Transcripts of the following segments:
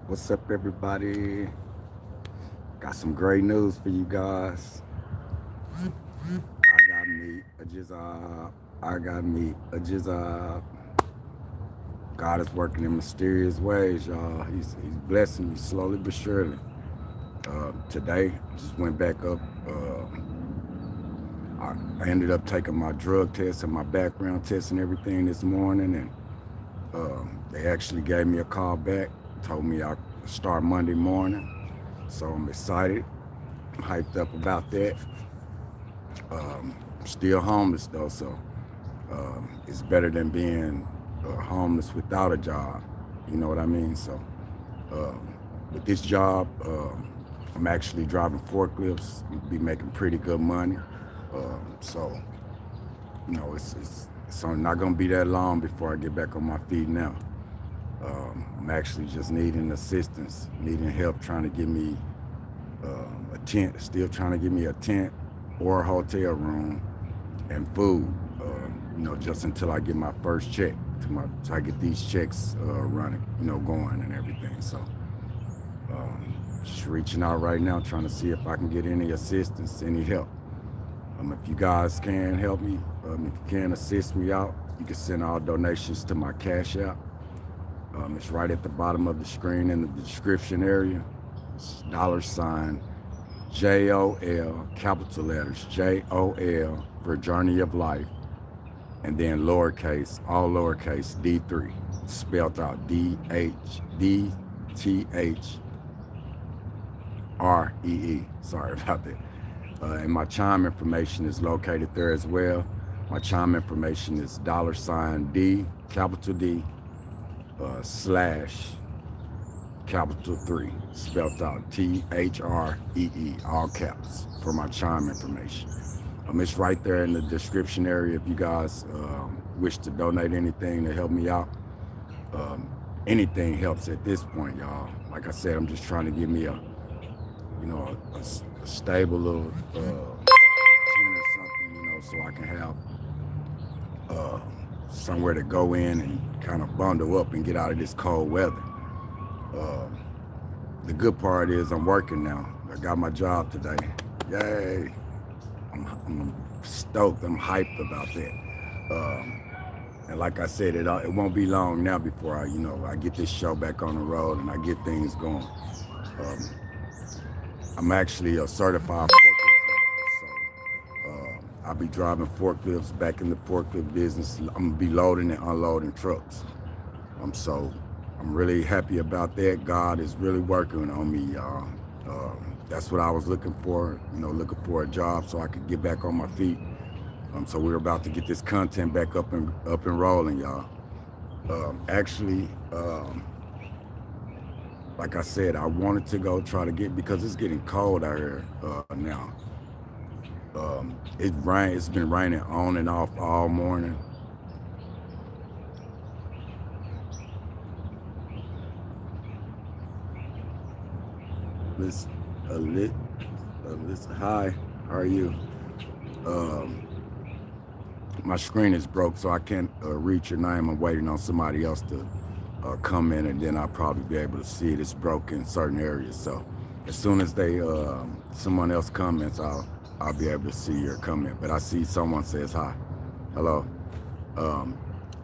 What's up, everybody? Got some great news for you guys. I got me a job. I got me a job. God is working in mysterious ways, y'all. He's blessing me slowly but surely. Today, just went back up. I ended up taking my drug test and my background test and everything this morning, and they actually gave me a call back. Told me I could start Monday morning. So I'm excited. I'm hyped up about that. Still homeless though, so it's better than being homeless without a job. You know what I mean? So with this job, I'm actually driving forklifts. Be making pretty good money. So it's not gonna be that long before I get back on my feet now. I'm actually just needing assistance, needing help, trying to get me a tent, still trying to get me a tent or a hotel room and food, just until I get my first check, till I get these checks running, going and everything. So just reaching out right now, trying to see if I can get any assistance, any help. If you guys can help me, if you can assist me out, you can send all donations to my Cash App. It's right at the bottom of the screen in the description area. It's $ JOL, capital letters, JOL for Journey of Life, and then lowercase, all lowercase, D3, spelled out DHDTHREE. Sorry about that. And my Chime information is located there as well. My Chime information is $D, capital D, slash capital 3, spelled out THREE, all caps, for my Chime information. It's right there in the description area if you guys wish to donate anything to help me out. Anything helps at this point, y'all. Like I said, I'm just trying to give me a stable little tent or something, so I can have somewhere to go in and kind of bundle up and get out of this cold weather. The good part is I'm working now. I got my job today. Yay! I'm stoked. I'm hyped about that. And like I said, it won't be long now before I get this show back on the road and I get things going. I'm actually a certified forklift driver, so I'll be driving forklifts back in the forklift business. I'm gonna be loading and unloading trucks. So I'm really happy about that. God is really working on me, y'all. That's what I was looking for, looking for a job so I could get back on my feet. So we're about to get this content back up and rolling, y'all. Actually, like I said, I wanted to go try to because it's getting cold out here now. It's been raining on and off all morning. Hi, how are you? My screen is broke, so I can't read your name. I'm waiting on somebody else to come in, and then I'll probably be able to see it. It's broke in certain areas, so as soon as someone else comments, I'll be able to see your comment. But I see someone says hi. Hello.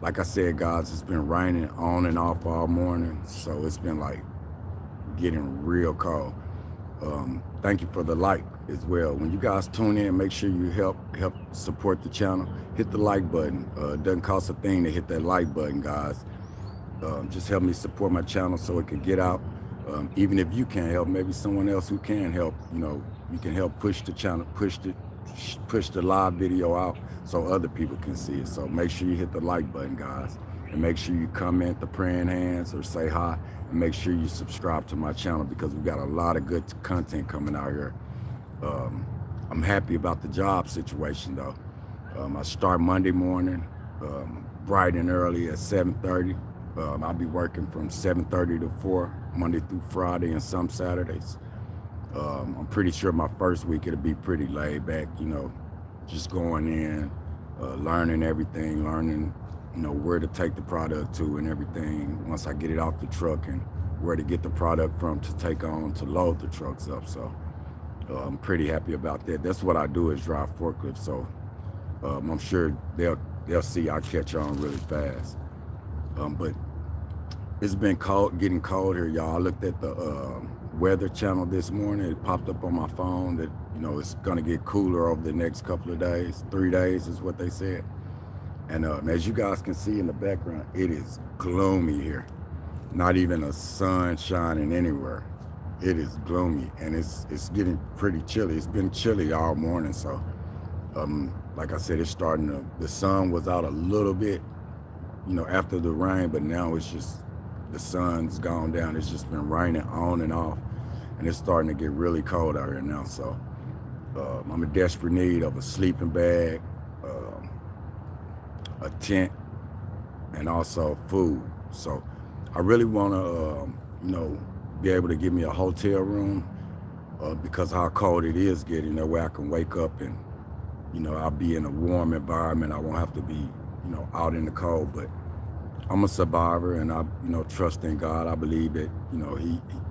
Like I said, guys, it's been raining on and off all morning, so it's been like getting real cold. Thank you for the like as well. When you guys tune in, make sure you help support the channel. Hit the like button. It doesn't cost a thing to hit that like button, guys. Just help me support my channel so it can get out. Even if you can't help, maybe someone else who can help, you can help push the channel, push the live video out so other people can see it. So make sure you hit the like button, guys. And make sure you comment the praying hands or say hi. And make sure you subscribe to my channel because we got a lot of good content coming out here. I'm happy about the job situation though. I start Monday morning, bright and early at 7:30. I'll be working from 7:30 to 4, Monday through Friday and some Saturdays. I'm pretty sure my first week it'll be pretty laid back, just going in, learning everything, learning, where to take the product to and everything once I get it off the truck and where to get the product from to take on to load the trucks up. So I'm pretty happy about that. That's what I do, is drive forklifts. So I'm sure they'll see I catch on really fast. But it's been cold, getting cold here, y'all. I looked at the weather channel this morning. It popped up on my phone that, you know, it's gonna get cooler over the next couple of days. 3 days is what they said. And as you guys can see in the background, it is gloomy here. Not even a sun shining anywhere. It is gloomy, and it's getting pretty chilly. It's been chilly all morning, so like I said, it's starting to, the sun was out a little bit, you know, after the rain, but now it's just, the sun's gone down. It's just been raining on and off, and it's starting to get really cold out here now. So I'm in desperate need of a sleeping bag, a tent, and also food. So I really want to, you know, be able to give me a hotel room because how cold it is getting. That way I can wake up and, you know, I'll be in a warm environment. I won't have to be, you know, out in the cold. But I'm a survivor, and I, you know, trust in God. I believe that, you know,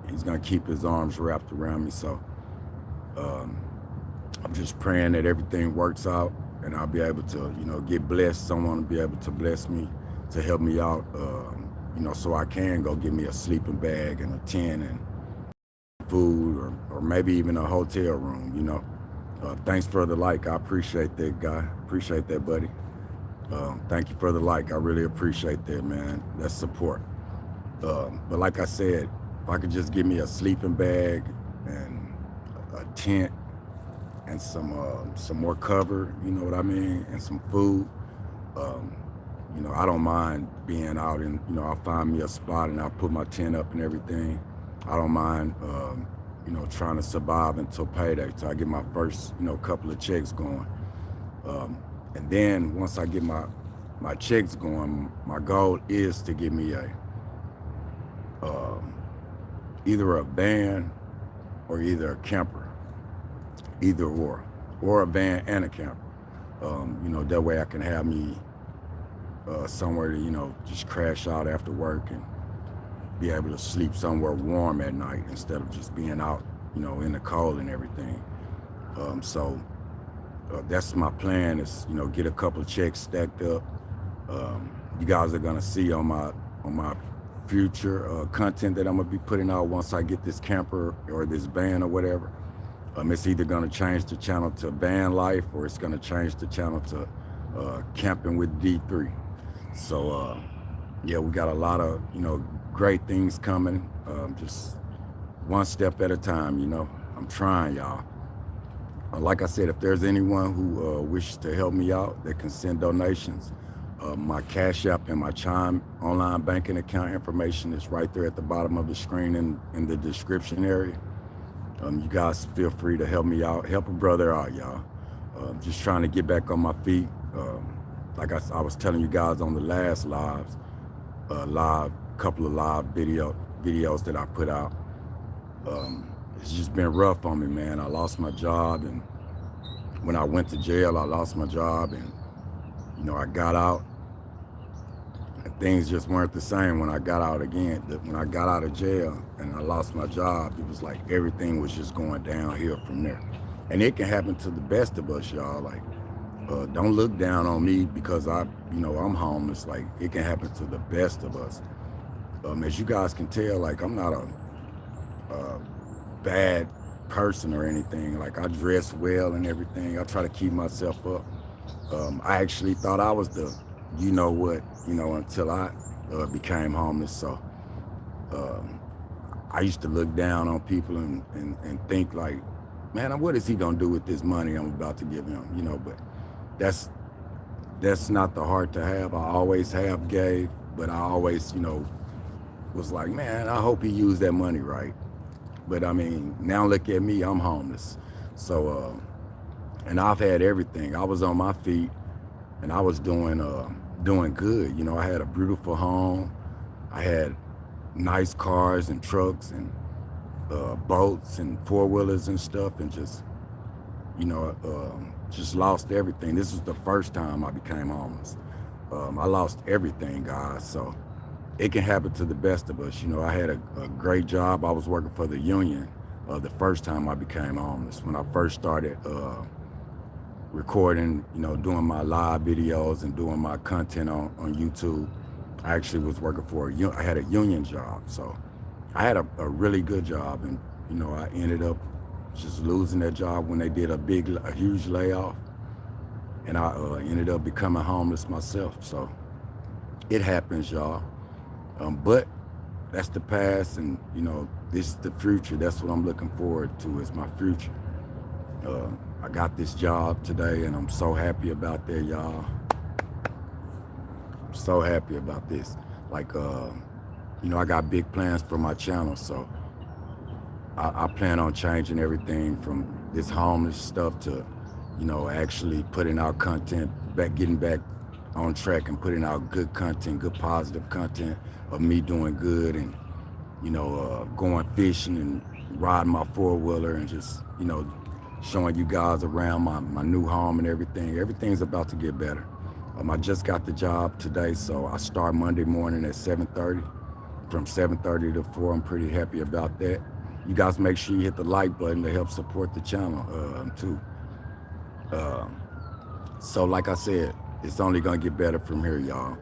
he's gonna keep his arms wrapped around me. So I'm just praying that everything works out, and I'll be able to, you know, get blessed. Someone will be able to bless me to help me out, you know, so I can go get me a sleeping bag and a tent and food, or maybe even a hotel room, you know. Thanks for the like. I appreciate that, guy. Appreciate that, buddy. Thank you for the like. I really appreciate that, man. That's support. But like I said, if I could just give me a sleeping bag and a tent and some more cover, you know what I mean, and some food, you know, I don't mind being out, and, you know, I'll find me a spot and I'll put my tent up and everything. I don't mind, you know, trying to survive until payday, till I get my first, you know, couple of checks going. And then once I get my checks going, my goal is to get me a either a van or either a camper, either or a van and a camper. You know, that way I can have me somewhere to, you know, just crash out after work and be able to sleep somewhere warm at night instead of just being out, you know, in the cold and everything. So that's my plan, is, you know, get a couple of checks stacked up. You guys are gonna see on my future content that I'm gonna be putting out once I get this camper or this van or whatever. It's either gonna change the channel to van life, or it's gonna change the channel to camping with D3. So yeah, we got a lot of, you know, great things coming. Just one step at a time, you know. I'm trying, y'all. Like I said, if there's anyone who wishes to help me out, they can send donations. My CashApp and my Chime online banking account information is right there at the bottom of the screen in the description area. You guys feel free to help me out, help a brother out, y'all. Just trying to get back on my feet. Like I was telling you guys on the last couple of live videos that I put out. It's just been rough on me, man. I lost my job, and when I went to jail, I lost my job, and, you know, I got out, and things just weren't the same when I got out again. When I got out of jail and I lost my job, it was like everything was just going downhill from there. And it can happen to the best of us, y'all. Like, don't look down on me because you know, I'm homeless. Like, it can happen to the best of us. As you guys can tell, like, I'm not a bad person or anything. Like, I dress well and everything. I try to keep myself up. I actually thought I was the, you know what, you know, until I became homeless. So I used to look down on people and think like, man, what is he gonna do with this money I'm about to give him? You know, but that's not the heart to have. I always have gave, but I always, you know, was like, man, I hope he used that money right. But I mean, now look at me, I'm homeless. So, and I've had everything. I was on my feet, and I was doing good. You know, I had a beautiful home. I had nice cars and trucks and boats and four-wheelers and stuff, and just, you know, just lost everything. This was the first time I became homeless. I lost everything, guys. So it can happen to the best of us. You know, I had a great job. I was working for the union the first time I became homeless. When I first started recording, you know, doing my live videos and doing my content on YouTube, I actually was working for I had a union job. So I had a really good job, and you know, I ended up just losing that job when they did a huge layoff, and I ended up becoming homeless myself. So it happens, y'all. But that's the past, and you know, this is the future. That's what I'm looking forward to, is my future. I got this job today, and I'm so happy about that, y'all. I'm so happy about this. Like, you know, I got big plans for my channel, so I plan on changing everything from this homeless stuff to, you know, actually putting out content, getting back on track and putting out good content, good positive content of me doing good, and you know, going fishing and riding my four-wheeler and just, you know, showing you guys around my new home and everything. Everything's about to get better. I just got the job today, so I start Monday morning at 7:30. From 7:30 to 4, I'm pretty happy about that. You guys make sure you hit the like button to help support the channel too. So like I said, it's only gonna get better from here, y'all.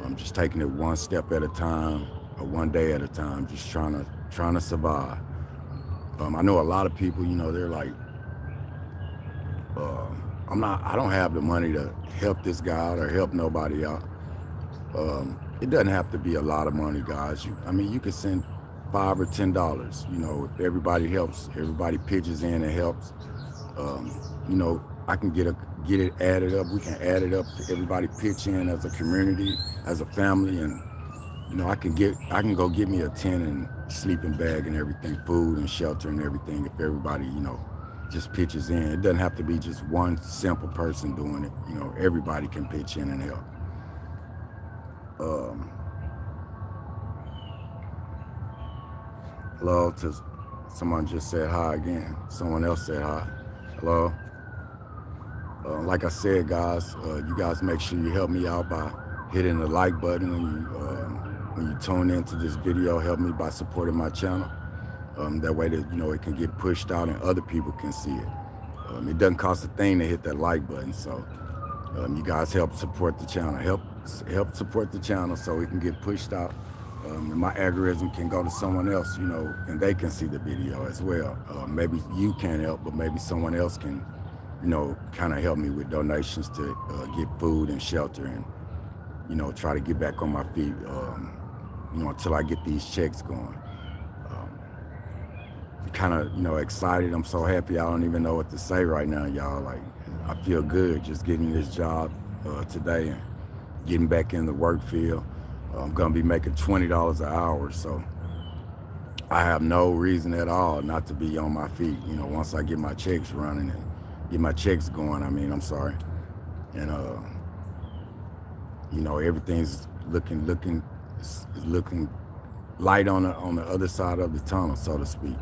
I'm just taking it one step at a time, or one day at a time, just trying to survive. I know a lot of people, you know, they're like, I don't have the money to help this guy out or help nobody out. It doesn't have to be a lot of money, guys. I mean, you could send $5 or $10. You know, if everybody helps, everybody pitches in and helps. You know, I can get it added up. We can add it up. Everybody pitch in as a community, as a family, and you know, I can go get me a tent and sleeping bag and everything, food and shelter and everything. If everybody, you know, just pitches in, it doesn't have to be just one simple person doing it. You know, everybody can pitch in and help. Um, Hello to someone just said hi again. Someone else said hi. Hello. Like I said, guys, you guys make sure you help me out by hitting the like button when you tune into this video. Help me by supporting my channel. That way that, you know, it can get pushed out and other people can see it. It doesn't cost a thing to hit that like button. So you guys help support the channel. Help support the channel so it can get pushed out. And my algorithm can go to someone else, you know, and they can see the video as well. Maybe you can't help, but maybe someone else can, you know, kind of help me with donations to get food and shelter and, you know, try to get back on my feet, you know, until I get these checks going. Kind of, you know, excited. I'm so happy. I don't even know what to say right now, y'all. Like, I feel good just getting this job today and getting back in the work field. I'm gonna be making $20 an hour, so I have no reason at all not to be on my feet. You know, once I get my checks running and get my checks going. I mean, I'm sorry, and you know, everything's looking light on the other side of the tunnel, so to speak.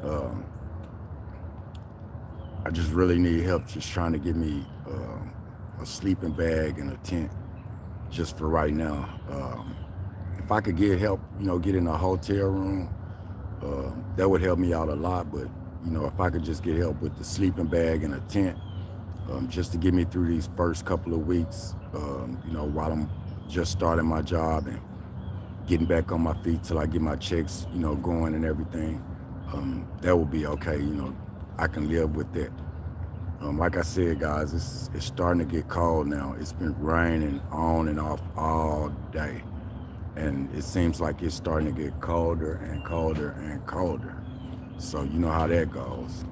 Um, I just really need help just trying to get me a sleeping bag and a tent just for right now. If I could get help, you know, get in a hotel room, that would help me out a lot. But, you know, if I could just get help with the sleeping bag and a tent, just to get me through these first couple of weeks, you know, while I'm just starting my job and getting back on my feet till I get my checks, you know, going and everything, that will be okay. You know, I can live with that. Like I said, guys, it's starting to get cold now. It's been raining on and off all day, and it seems like it's starting to get colder and colder and colder. So you know how that goes.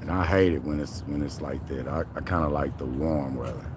And I hate it when it's like that. I kind of like the warm weather.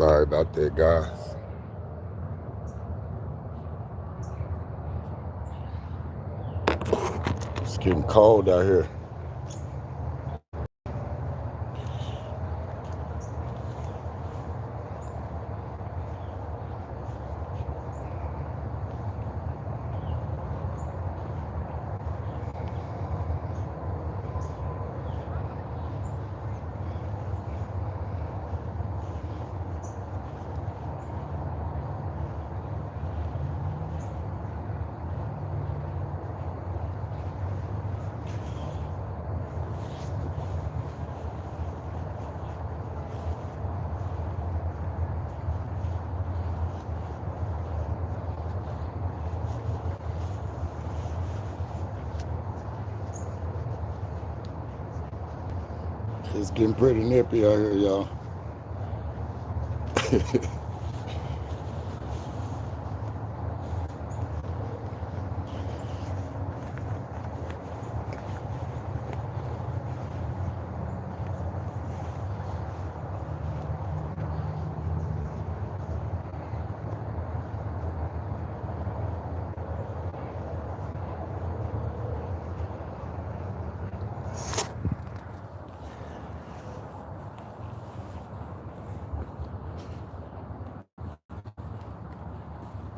Sorry about that, guys. It's getting cold out here. It's getting pretty nippy out here, y'all.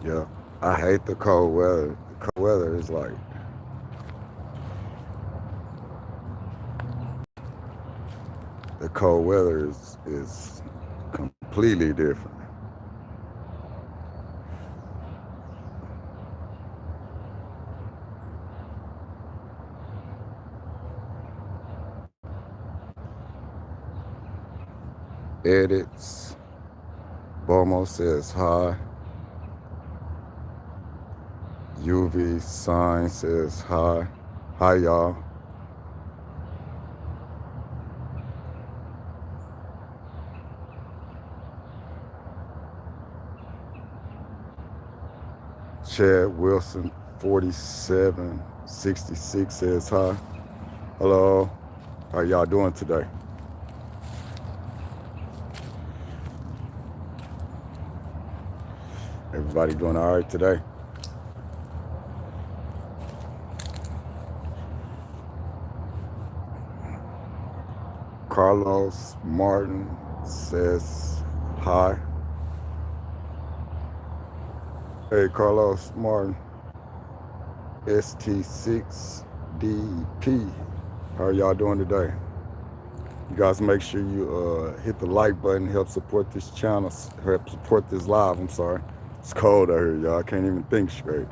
Yeah, I hate the cold weather. The cold weather is like, the cold weather is completely different. Edits. Bomo says hi. UV sign says hi. Hi, y'all. Chad Wilson 4766 says hi. Hello. How y'all doing today? Everybody doing all right today? Carlos Martin says hi. Hey, Carlos Martin, ST6DP. How are y'all doing today? You guys make sure you hit the like button, help support this channel, help support this live, I'm sorry. It's cold out here, y'all, I can't even think straight.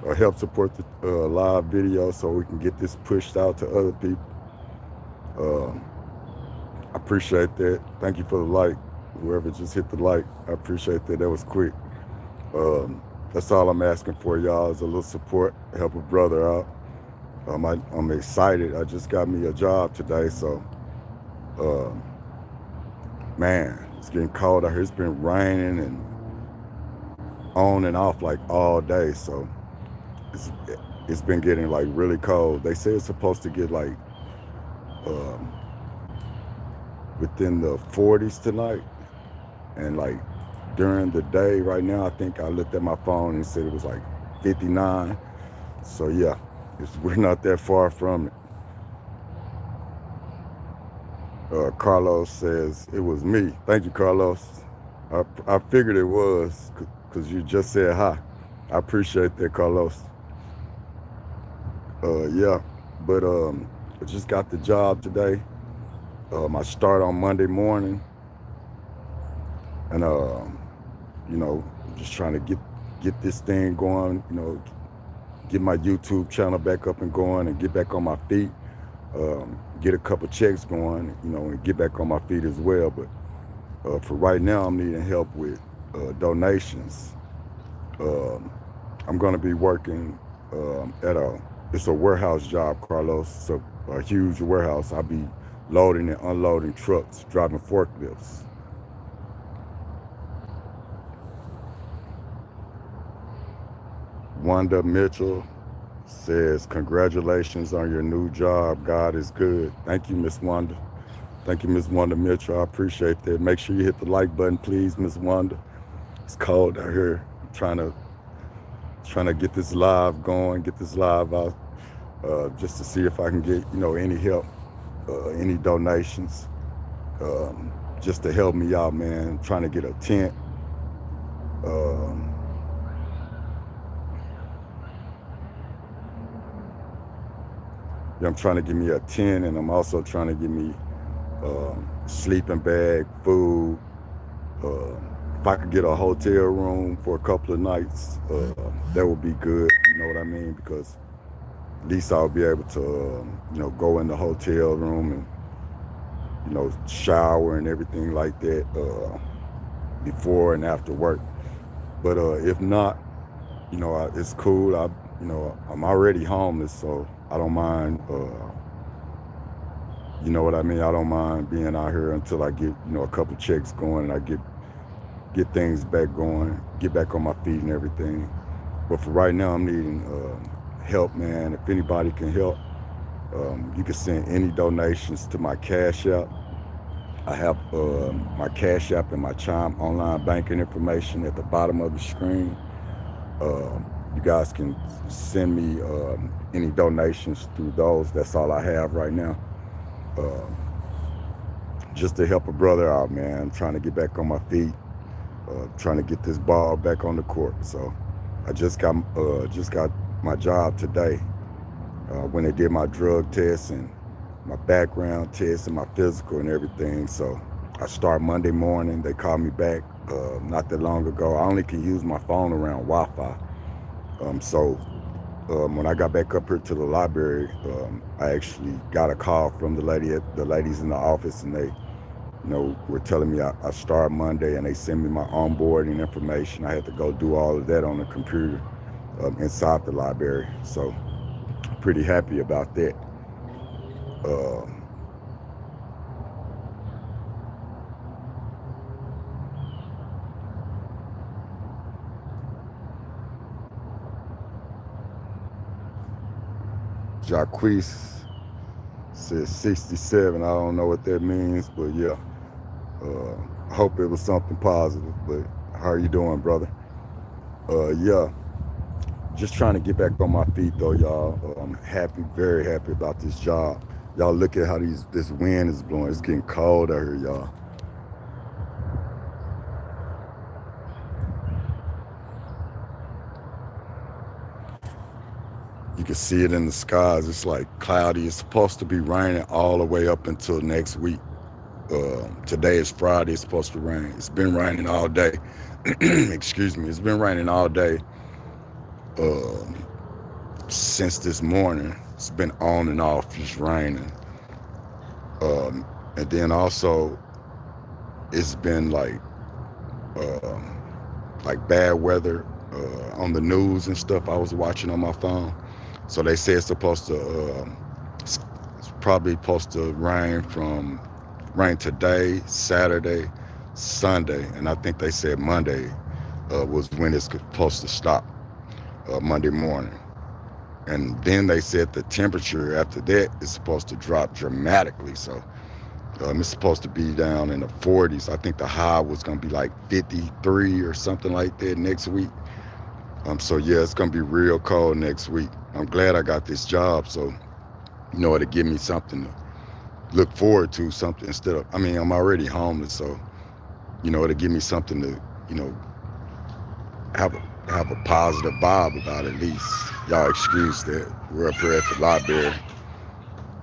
Or help support the live video so we can get this pushed out to other people. I appreciate that. Thank you for the like. Whoever just hit the like, I appreciate that. That was quick. That's all I'm asking for, y'all, is a little support, help a brother out. I'm excited. I just got me a job today, so man, it's getting cold out here. It's been raining and on and off like all day, so it's been getting like really cold. They say it's supposed to get like within the 40s tonight, and like during the day right now, I think I looked at my phone and said it was like 59. So yeah, we're not that far from it. Carlos says it was me. Thank you, Carlos. I figured it was because you just said hi. I appreciate that, Carlos. Yeah, but I just got the job today. I start on Monday morning, and you know, just trying to get this thing going. You know, get my YouTube channel back up and going, and get back on my feet. Get a couple checks going, you know, and get back on my feet as well. But for right now, I'm needing help with donations. I'm going to be working at it's a warehouse job, Carlos. It's a huge warehouse. I'll be loading and unloading trucks, driving forklifts. Wanda Mitchell says, congratulations on your new job. God is good. Thank you, Miss Wanda. Thank you, Miss Wanda Mitchell. I appreciate that. Make sure you hit the like button, please, Miss Wanda. It's cold out here. I'm trying to get this live going, get this live out, just to see if I can get any help, any donations, just to help me out, man. Trying to get a tent. I'm trying to get me a tent, and I'm also trying to get me sleeping bag, food. If I could get a hotel room for a couple of nights, that would be good. You know what I mean? Because at least I'll be able to, go in the hotel room and, shower and everything like that before and after work. But if not, it's cool. I'm already homeless, so I don't mind. You know what I mean? I don't mind being out here until I get, a couple checks going and I get things back going, get back on my feet and everything. But for right now, I'm needing help, man. If anybody can help, you can send any donations to my Cash App. I have my Cash App and my Chime online banking information at the bottom of the screen. You guys can send me any donations through those. That's all I have right now. Just to help a brother out, man. I'm trying to get back on my feet, trying to get this ball back on the court. So I just got my job today when they did my drug test and my background test and my physical and everything. So I start Monday morning. They called me back not that long ago. I only can use my phone around Wi-Fi. So when I got back up here to the library, I actually got a call from the ladies in the office, and they, were telling me I start Monday, and they send me my onboarding information. I had to go do all of that on the computer inside the library. So pretty happy about that. Jacquees says 67. I don't know what that means, but yeah. I hope it was something positive. But how are you doing, brother? Yeah. Just trying to get back on my feet, though, y'all. I'm happy, very happy about this job. Y'all look at how this wind is blowing. It's getting cold out here, y'all. You can see it in the skies. It's like cloudy. It's supposed to be raining all the way up until next week. Today is Friday. It's supposed to rain. It's been raining all day. Excuse me. It's been raining all day since this morning. It's been on and off, just raining. And then also, it's been like bad weather on the news and stuff I was watching on my phone. So they say it's supposed to, it's probably supposed to rain today, Saturday, Sunday, and I think they said Monday was when it's supposed to stop, Monday morning. And then they said the temperature after that is supposed to drop dramatically. So it's supposed to be down in the 40s. I think the high was going to be like 53 or something like that next week. So yeah, it's going to be real cold next week. I'm glad I got this job, so it'll give me something to look forward to, something instead of, I'm already homeless, so it'll give me something to have a positive vibe about at least. Y'all excuse that. We're up here at the library.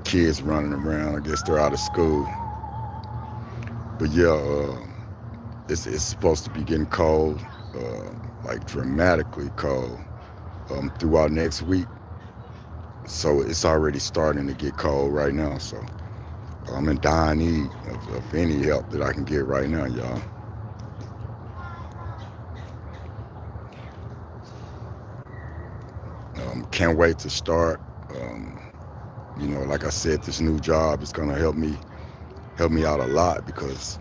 Kids running around. I guess they're out of school. But yeah, it's supposed to be getting cold, like dramatically cold, throughout next week. So it's already starting to get cold right now. So I'm in dire need of any help that I can get right now, y'all. Can't wait to start. Like I said, this new job is gonna help me out a lot because,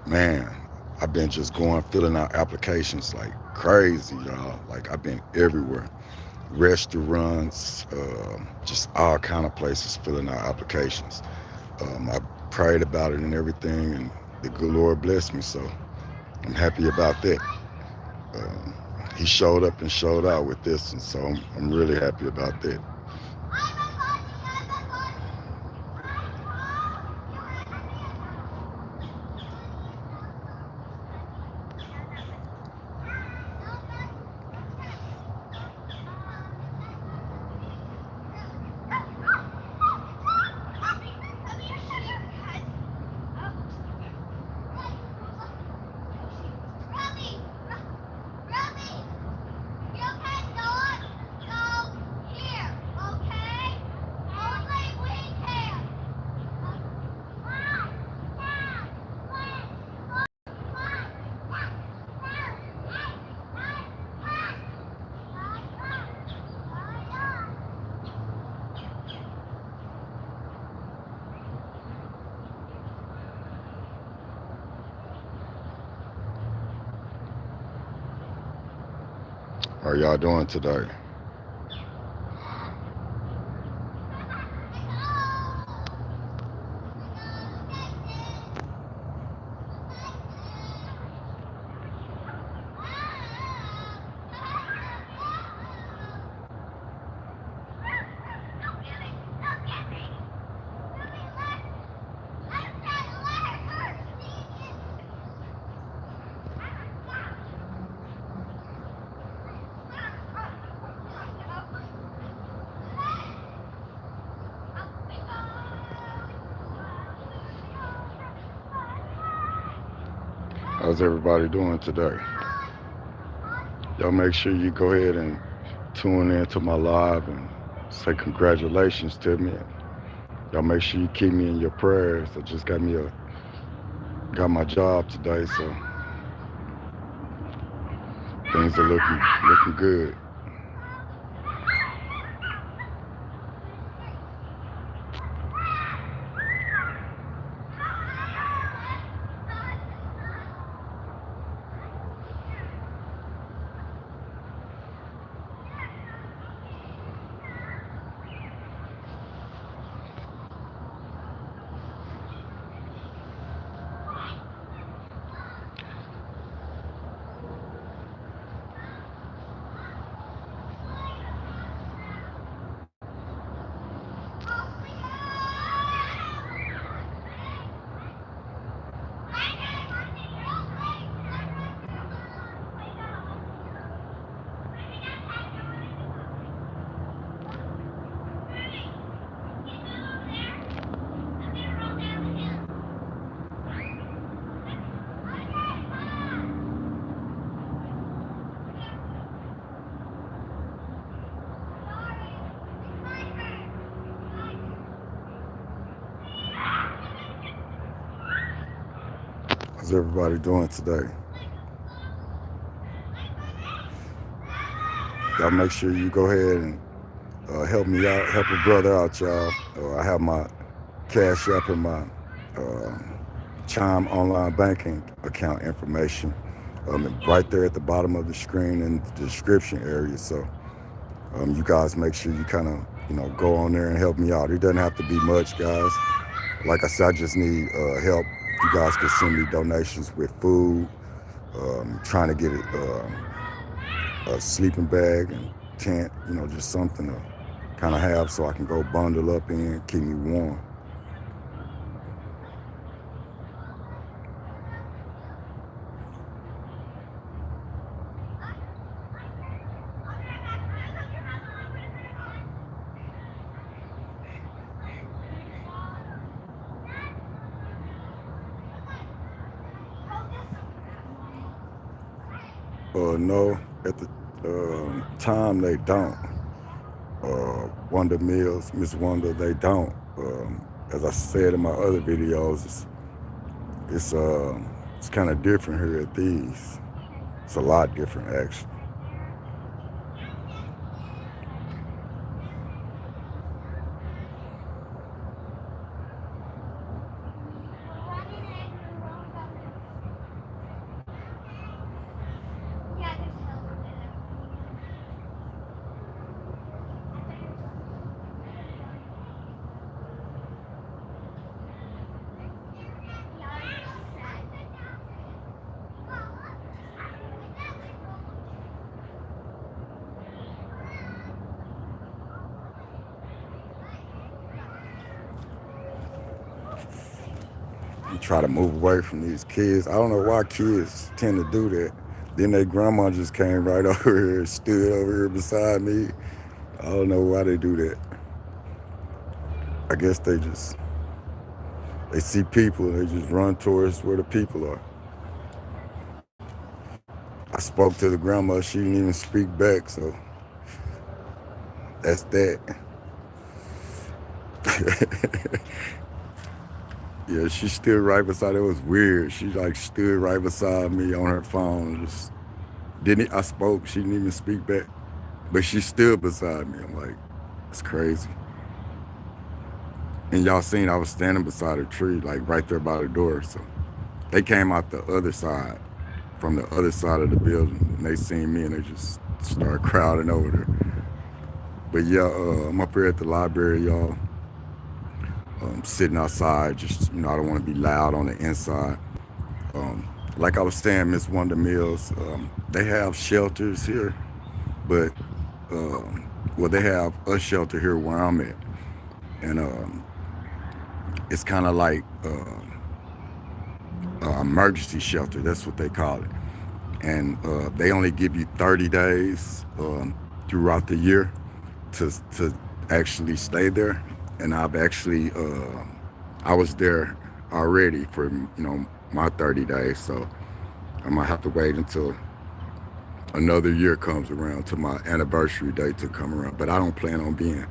man, I've been just filling out applications like crazy, y'all. Like I've been everywhere. restaurants, just all kind of places filling out applications. I prayed about it and everything, and the good Lord blessed me, so I'm happy about that. Um, he showed up and showed out with this, and so I'm really happy about that. How are y'all doing today? How's everybody doing today? Y'all make sure you go ahead and tune in to my live and say congratulations to me. Y'all make sure you keep me in your prayers. I just got my job today, so things are looking good. How's everybody doing today? Y'all make sure you go ahead and help me out, help a brother out, y'all. I have my CashApp and my Chime online banking account information right there at the bottom of the screen in the description area. So you guys make sure you kind of go on there and help me out. It doesn't have to be much, guys. Like I said, I just need help. You guys can send me donations with food, trying to get a sleeping bag and tent, just something to kind of have so I can go bundle up in, keep me warm. No, at the time they don't. Wonder Mills, Miss Wonder, they don't. As I said in my other videos, it's kind of different here at these. It's a lot different, actually. You try to move away from these kids. I don't know why kids tend to do that. Then their grandma just came right over here and stood over here beside me. I don't know why they do that. I guess they see people and they just run towards where the people are. I spoke to the grandma, she didn't even speak back, so that's that. Yeah, she stood right beside. It was weird. She like stood right beside me on her phone. Just didn't. I spoke. She didn't even speak back, but she stood beside me. I'm like, it's crazy. And y'all seen I was standing beside a tree, like right there by the door. So they came out the other side, from the other side of the building, and they seen me and they just started crowding over there. But yeah, I'm up here at the library, y'all. Sitting outside, just I don't want to be loud on the inside. Like I was saying, Miss Wonder Mills, they have shelters here, but well, they have a shelter here where I'm at, and it's kind of like emergency shelter. That's what they call it, and they only give you 30 days throughout the year to actually stay there. And I've actually I was there already for my 30 days, so I might have to wait until another year comes around, to my anniversary date to come around. But I don't plan on being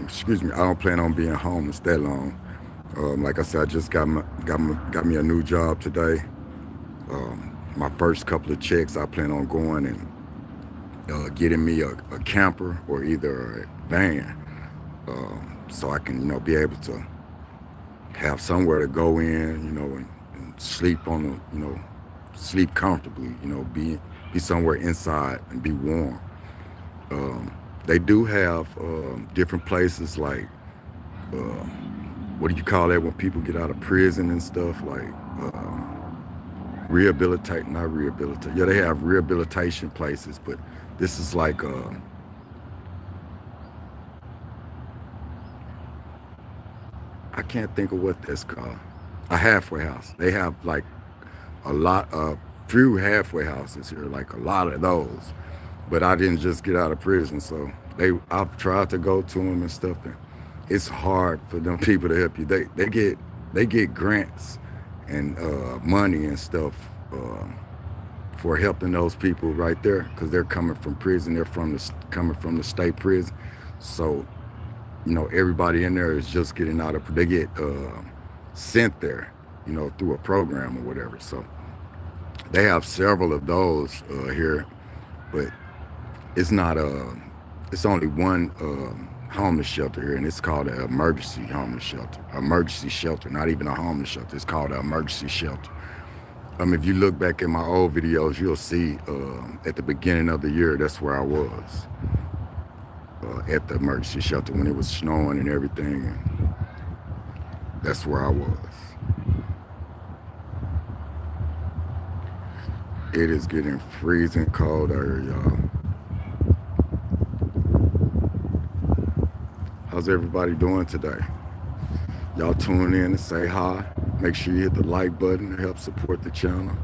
excuse me, I don't plan on being homeless that long. Like I said, I just got me a new job today. My first couple of checks, I plan on going and getting me a camper or either a van, so I can be able to have somewhere to go in, and sleep on the, sleep comfortably, be somewhere inside and be warm. They do have different places like what do you call that when people get out of prison and stuff, like not rehabilitate. Yeah, they have rehabilitation places, but this is like I can't think of what that's called. A halfway house. They have like a lot of few halfway houses here, like a lot of those. But I didn't just get out of prison, so I've tried to go to them and stuff, and it's hard for them people to help you. They get grants and money and stuff for helping those people right there, because they're coming from prison. They're coming from the state prison, so everybody in there is just getting out of. They get sent there, through a program or whatever. So they have several of those here, but it's not it's only one homeless shelter here, and it's called an emergency homeless shelter. Emergency shelter, not even a homeless shelter. It's called an emergency shelter. If you look back at my old videos, you'll see at the beginning of the year, that's where I was, at the emergency shelter when it was snowing and everything. And that's where I was. It is getting freezing cold out here, y'all. How's everybody doing today? Y'all tune in and say hi. Make sure you hit the like button to help support the channel.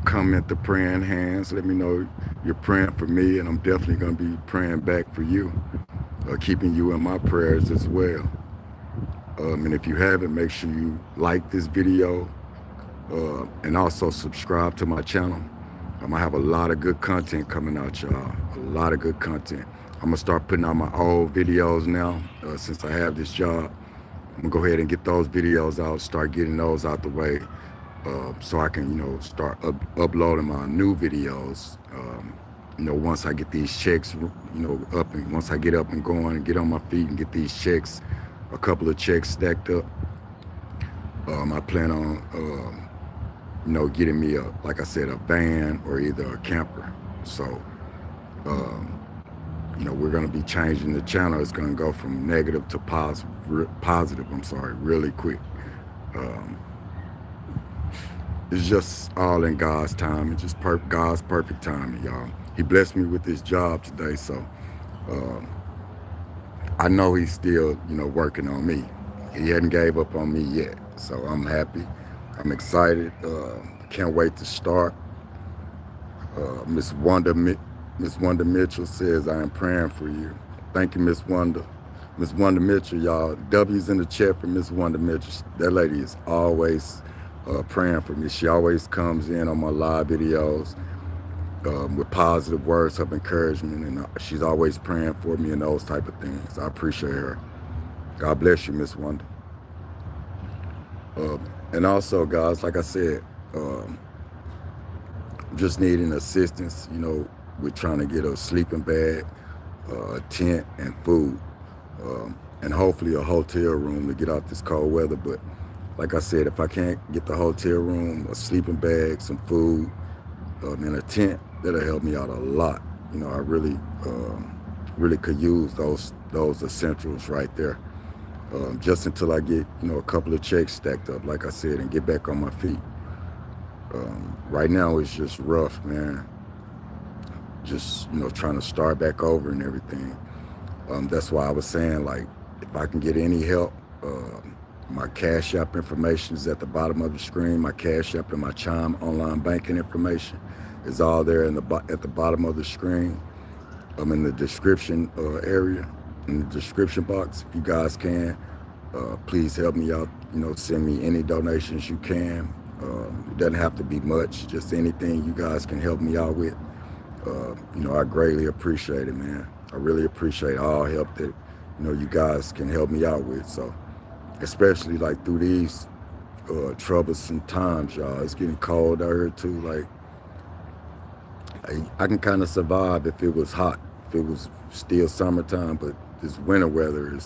Comment the praying hands. Let me know you're praying for me, and I'm definitely going to be praying back for you, keeping you in my prayers as well. And if you haven't, make sure you like this video and also subscribe to my channel. I have a lot of good content coming out, y'all. A lot of good content. I'm going to start putting out my old videos now since I have this job. I'm going to go ahead and get those videos out, start getting those out the way, so I can, start uploading my new videos, once I get these checks, up, and once I get up and going and get on my feet and get these checks, a couple of checks stacked up. I plan on, getting me like I said, a van or either a camper. So, we're going to be changing the channel. It's going to go from negative to positive, really quick. It's just all in God's time. It's just God's perfect timing, y'all. He blessed me with this job today, so I know he's still, working on me. He hadn't gave up on me yet. So I'm happy. I'm excited. Can't wait to start. Miss Wanda Mitchell says, I am praying for you. Thank you, Miss Wanda. Miss Wanda Mitchell, y'all. W's in the chat for Miss Wanda Mitchell. That lady is always praying for me. She always comes in on my live videos with positive words of encouragement, and she's always praying for me and those type of things. I appreciate her. God bless you, Miss Wanda. And also, guys, like I said, just needing assistance, with trying to get a sleeping bag, a tent, and food, and hopefully a hotel room to get out this cold weather. But like I said, if I can't get the hotel room, a sleeping bag, some food, and a tent, that'll help me out a lot. I really could use those essentials right there. Just until I get, a couple of checks stacked up, like I said, and get back on my feet. Right now it's just rough, man. Just, trying to start back over and everything. That's why I was saying, like, if I can get any help, my CashApp information is at the bottom of the screen. My CashApp and my Chime online banking information is all there at the bottom of the screen. I'm in the description area, in the description box. If you guys can, please help me out. Send me any donations you can. It doesn't have to be much, just anything you guys can help me out with. I greatly appreciate it, man. I really appreciate all help that, you guys can help me out with. So, especially like through these troublesome times, y'all. It's getting cold out here too. Like, I can kind of survive if it was hot, if it was still summertime, but this winter weather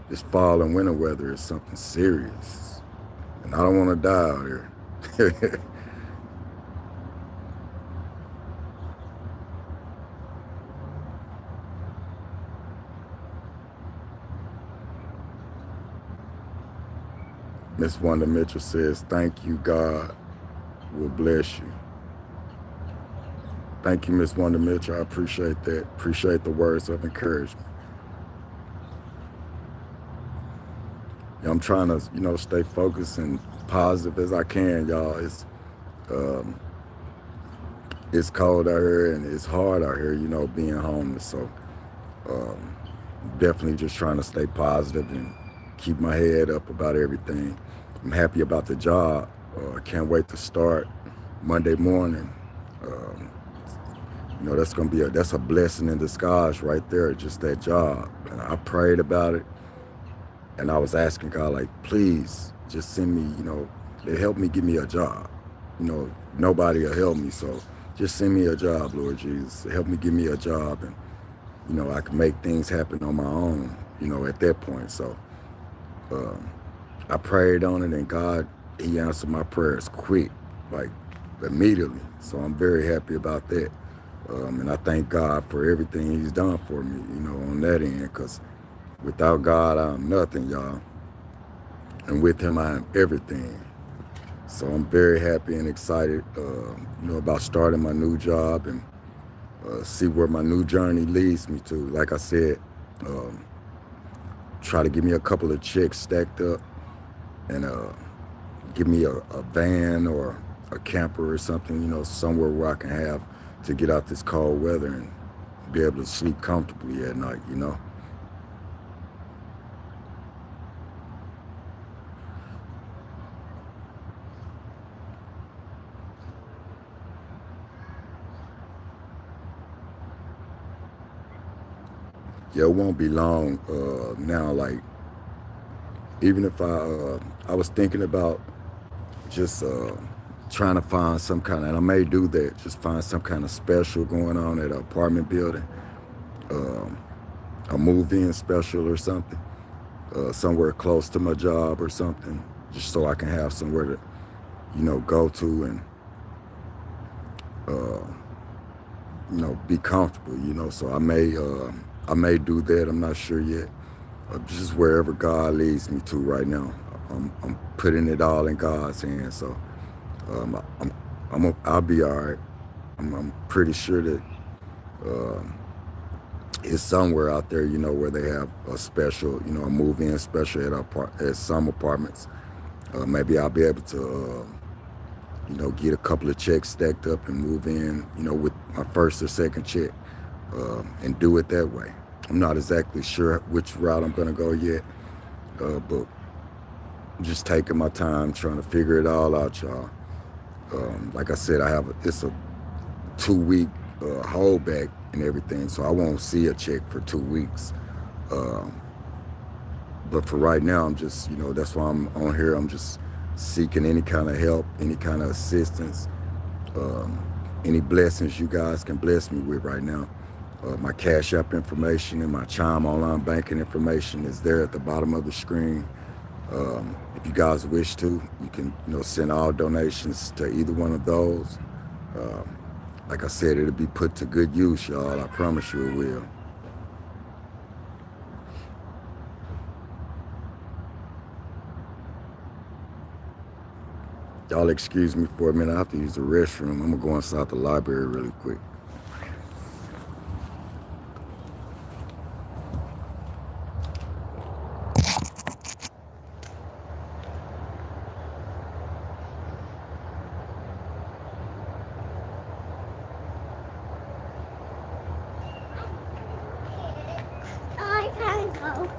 this fall and winter weather is something serious. And I don't want to die out here. Miss Wanda Mitchell says, thank you, God will bless you. Thank you, Miss Wanda Mitchell. I appreciate that. Appreciate the words of encouragement. I'm trying to, stay focused and positive as I can, y'all. It's cold out here and it's hard out here, being homeless. So definitely just trying to stay positive and keep my head up about everything. I'm happy about the job. I can't wait to start Monday morning. That's a blessing in disguise right there, just that job. And I prayed about it, and I was asking God, like, please just send me, help me give me a job. Nobody will help me, so just send me a job, Lord Jesus. Help me give me a job, and I can make things happen on my own, at that point. So I prayed on it, and God, he answered my prayers quick, like immediately. So I'm very happy about that. And I thank God for everything he's done for me, on that end, because without God, I'm nothing, y'all. And with him, I am everything. So I'm very happy and excited, about starting my new job and see where my new journey leads me to. Like I said, try to give me a couple of checks stacked up and give me a van or a camper or something, somewhere where I can have to get out this cold weather and be able to sleep comfortably at night, Yeah, it won't be long now. Like, even if I was thinking about just trying to find some kind of, and I may do that, just find some kind of special going on at an apartment building, a move-in special or something, somewhere close to my job or something, just so I can have somewhere to, go to and, be comfortable, so I may do that. I'm not sure yet. Just wherever God leads me to right now. I'm putting it all in God's hands. So I'll be all right. I'm pretty sure that it's somewhere out there, where they have a special, a move-in special at some apartments. Maybe I'll be able to, get a couple of checks stacked up and move in, with my first or second check, and do it that way. I'm not exactly sure which route I'm gonna go yet, but I'm just taking my time trying to figure it all out, y'all. Like I said, it's a 2 week holdback and everything, so I won't see a check for 2 weeks. Um, but for right now, I'm just, that's why I'm on here. I'm just seeking any kind of help, any kind of assistance, um, any blessings you guys can bless me with right now. My Cash App information and my Chime online banking information is there at the bottom of the screen. If you guys wish to, you can, send all donations to either one of those. Um, like I said, it'll be put to good use, y'all. I promise you it will. Y'all excuse me for a minute. I have to use the restroom. I'm gonna go inside the library really quick. I can go.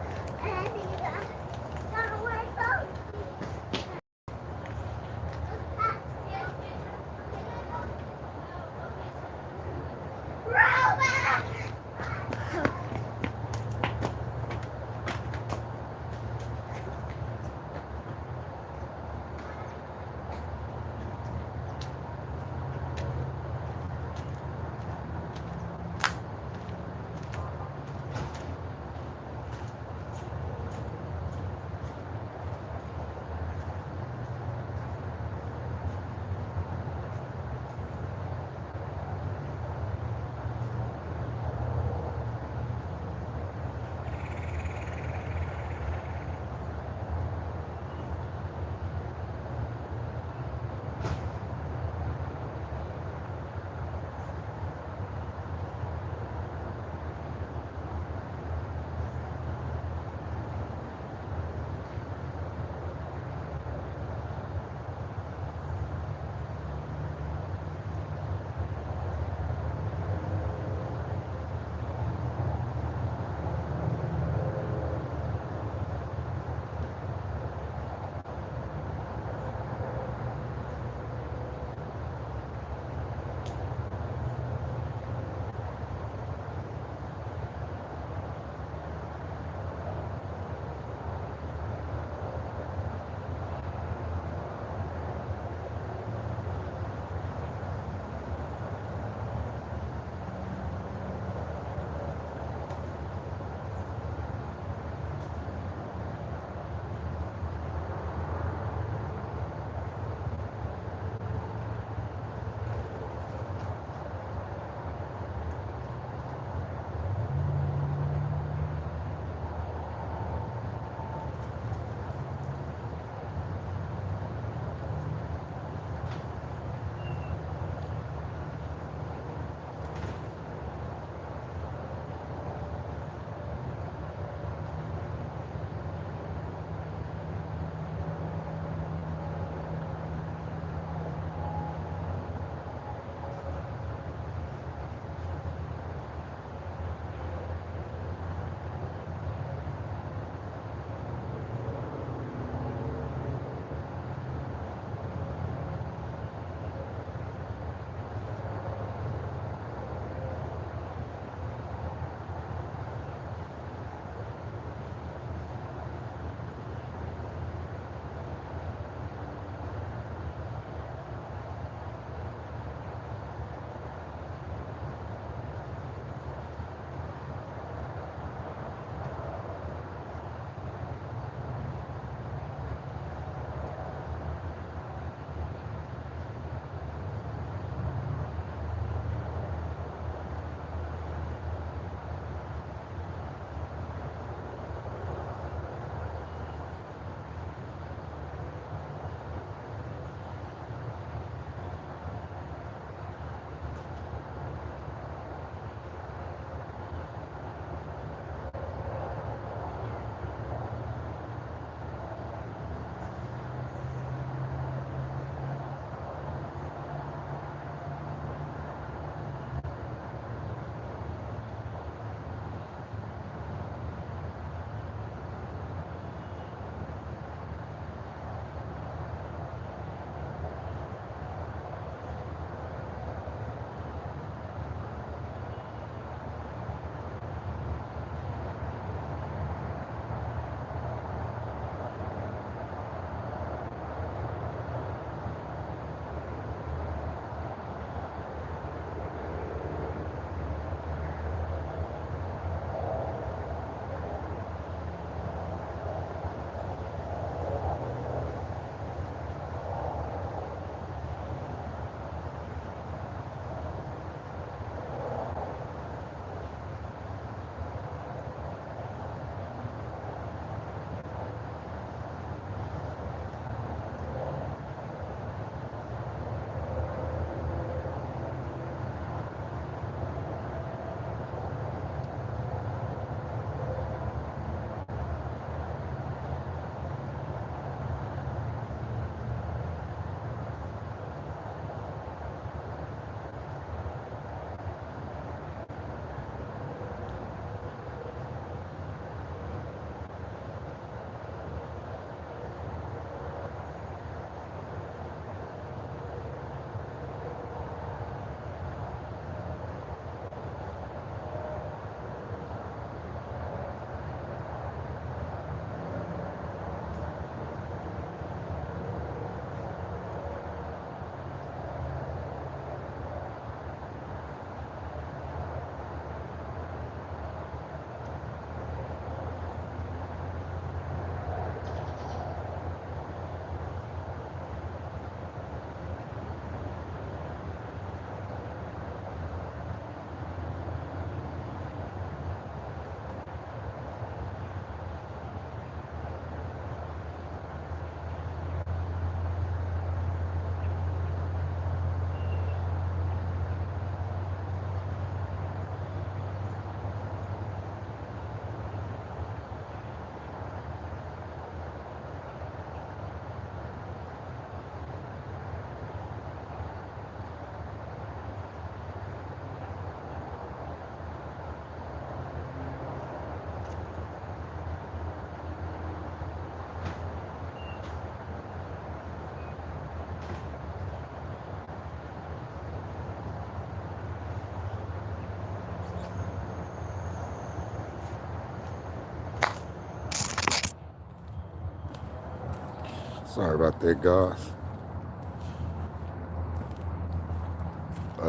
Sorry about that, guys.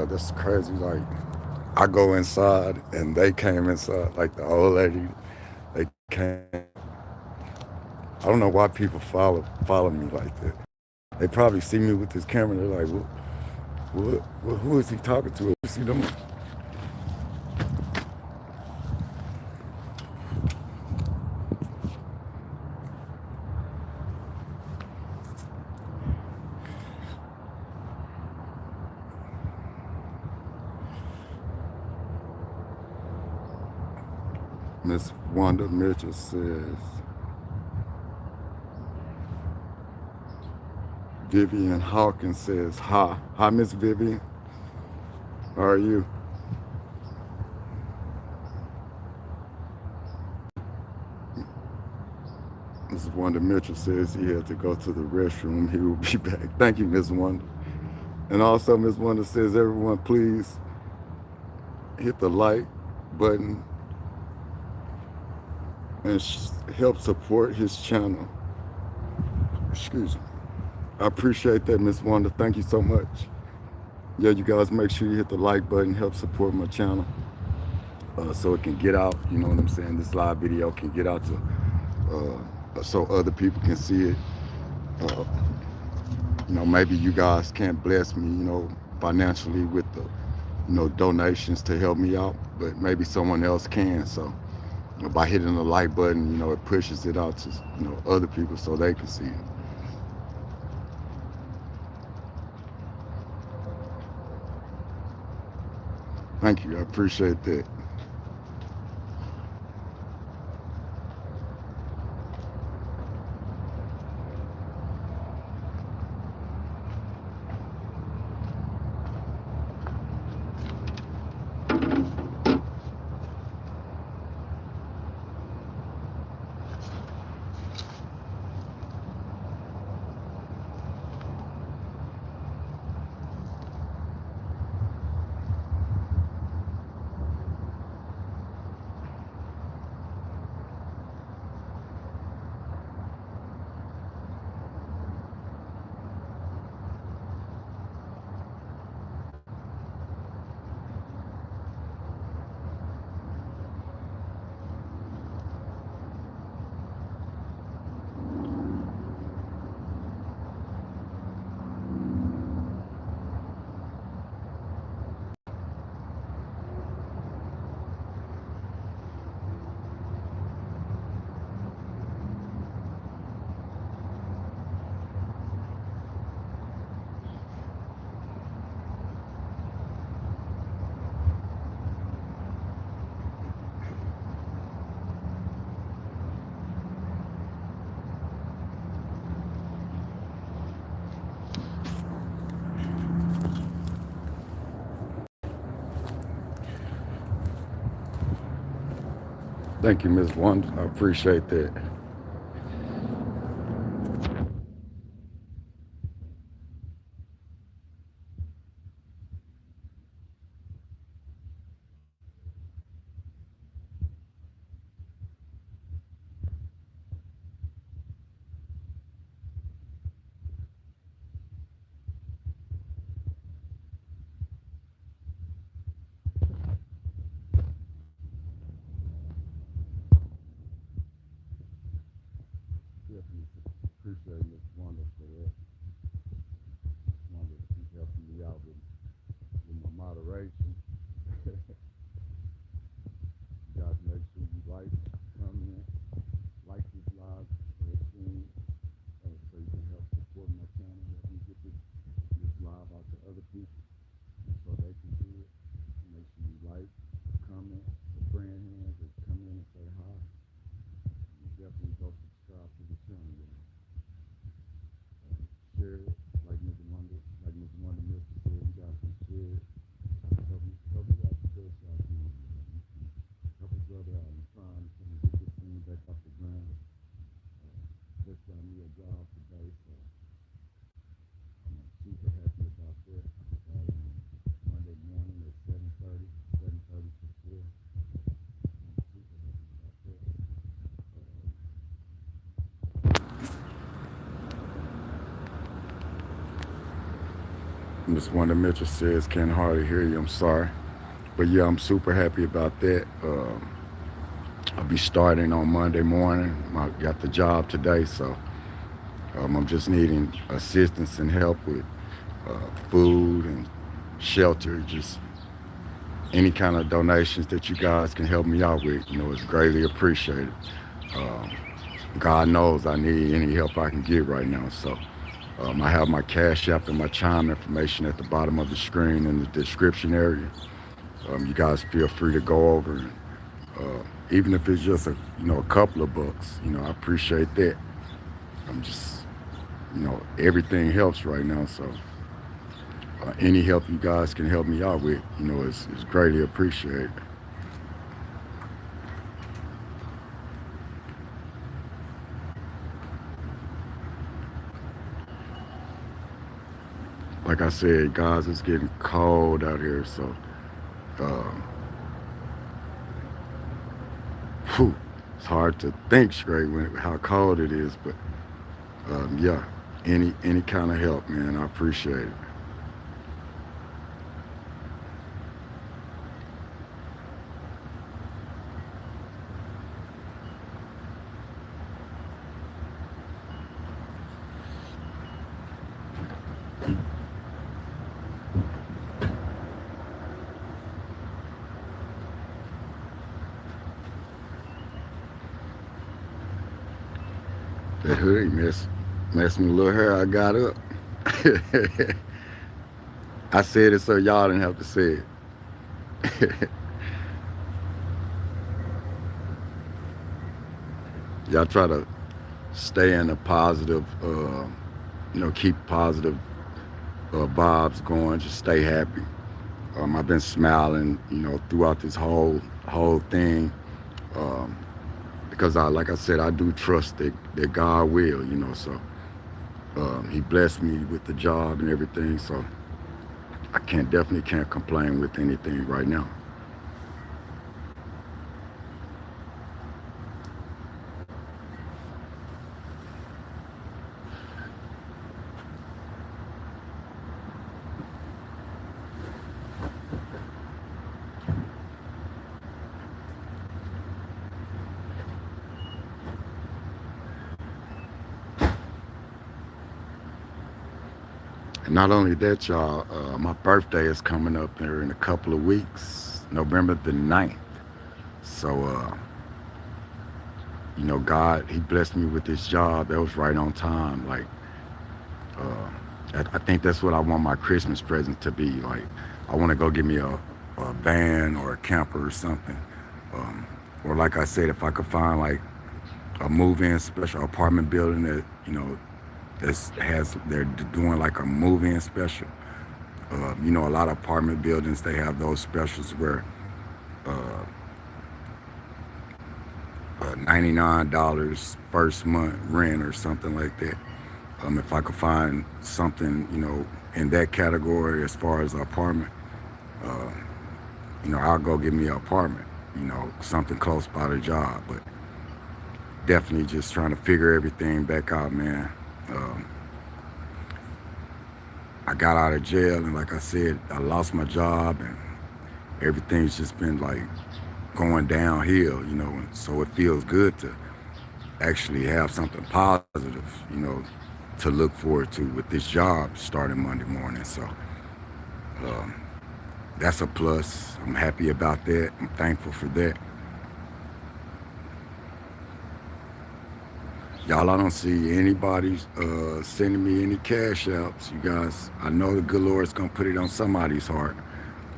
That's crazy. Like, I go inside and they came inside. Like the old lady, they came. I don't know why people follow me like that. They probably see me with this camera. They're like, who is he talking to? You see them? Miss Wanda Mitchell says, Vivian Hawkins says, hi. Hi, Miss Vivian. How are you? Miss Wanda Mitchell says he had to go to the restroom. He will be back. Thank you, Miss Wanda. And also, Miss Wanda says, everyone, please hit the like button and help support his channel. Excuse me. I appreciate that, Miss Wanda. Thank you so much. Yeah, you guys make sure you hit the like button, help support my channel so it can get out. You know what I'm saying? This live video can get out to so other people can see it. Uh, maybe you guys can't bless me, financially with the, donations to help me out, but maybe someone else can. So by hitting the like button, it pushes it out to, other people so they can see it. Thank you. I appreciate that. Thank you, Ms. Wanda. I appreciate that. Definitely appreciate Ms. Wanda for that. Wanda keep helping me out with my moderation. You guys make sure you like, comment, like this live stream so you can help support my channel, help me get this live out to other people so they can see it. Make sure you like, comment, the friend hands that come in and say hi. And definitely go subscribe to the channel. Share it, like Ms. Wanda Mr. said, you guys can share it. Help me out the best y'all can. Help a brother out. I'm trying to get this thing back off the ground. Just got me a job today, so I'm super happy about that. Monday morning at 7:30 to 4. I'm super happy about that. Miss Wanda Mitchell says, "Can hardly hear you. I'm sorry." But yeah, I'm super happy about that. I'll be starting on Monday morning. I got the job today, so I'm just needing assistance and help with food and shelter. Just any kind of donations that you guys can help me out with, is greatly appreciated. Um, God knows I need any help I can get right now. So I have my Cash App and my Chime information at the bottom of the screen in the description area. You guys feel free to go over and even if it's just a couple of bucks, I appreciate that. I'm just, everything helps right now. So any help you guys can help me out with, is greatly appreciated. Like I said, guys, it's getting cold out here, so um, whew, it's hard to think straight when how cold it is. But yeah, any kind of help, man, I appreciate it. That hoodie messed me little hair I got up. I said it so y'all didn't have to say it. Y'all try to stay in a positive, keep positive vibes going. Just stay happy. I've been smiling, throughout this whole thing, um, because like I said, I do trust that God will, So He blessed me with the job and everything. So I definitely can't complain with anything right now. And not only that, y'all, my birthday is coming up there in a couple of weeks, November the 9th. So, God, He blessed me with this job. That was right on time. Like, uh, I think that's what I want my Christmas present to be. Like, I want to go get me a van or a camper or something. Um, or like I said, if I could find like a move-in special apartment building that, they're doing like a move-in special. A lot of apartment buildings, they have those specials where uh, $99 first month rent or something like that. If I could find something, in that category as far as an apartment, uh, I'll go get me an apartment, something close by the job. But definitely just trying to figure everything back out, man. Um, I got out of jail, and like I said, I lost my job, and everything's just been like going downhill, and so it feels good to actually have something positive, to look forward to with this job starting Monday morning. So um, that's a plus. I'm happy about that. I'm thankful for that. Y'all, I don't see anybody sending me any cash apps. You guys, I know the good Lord's gonna put it on somebody's heart.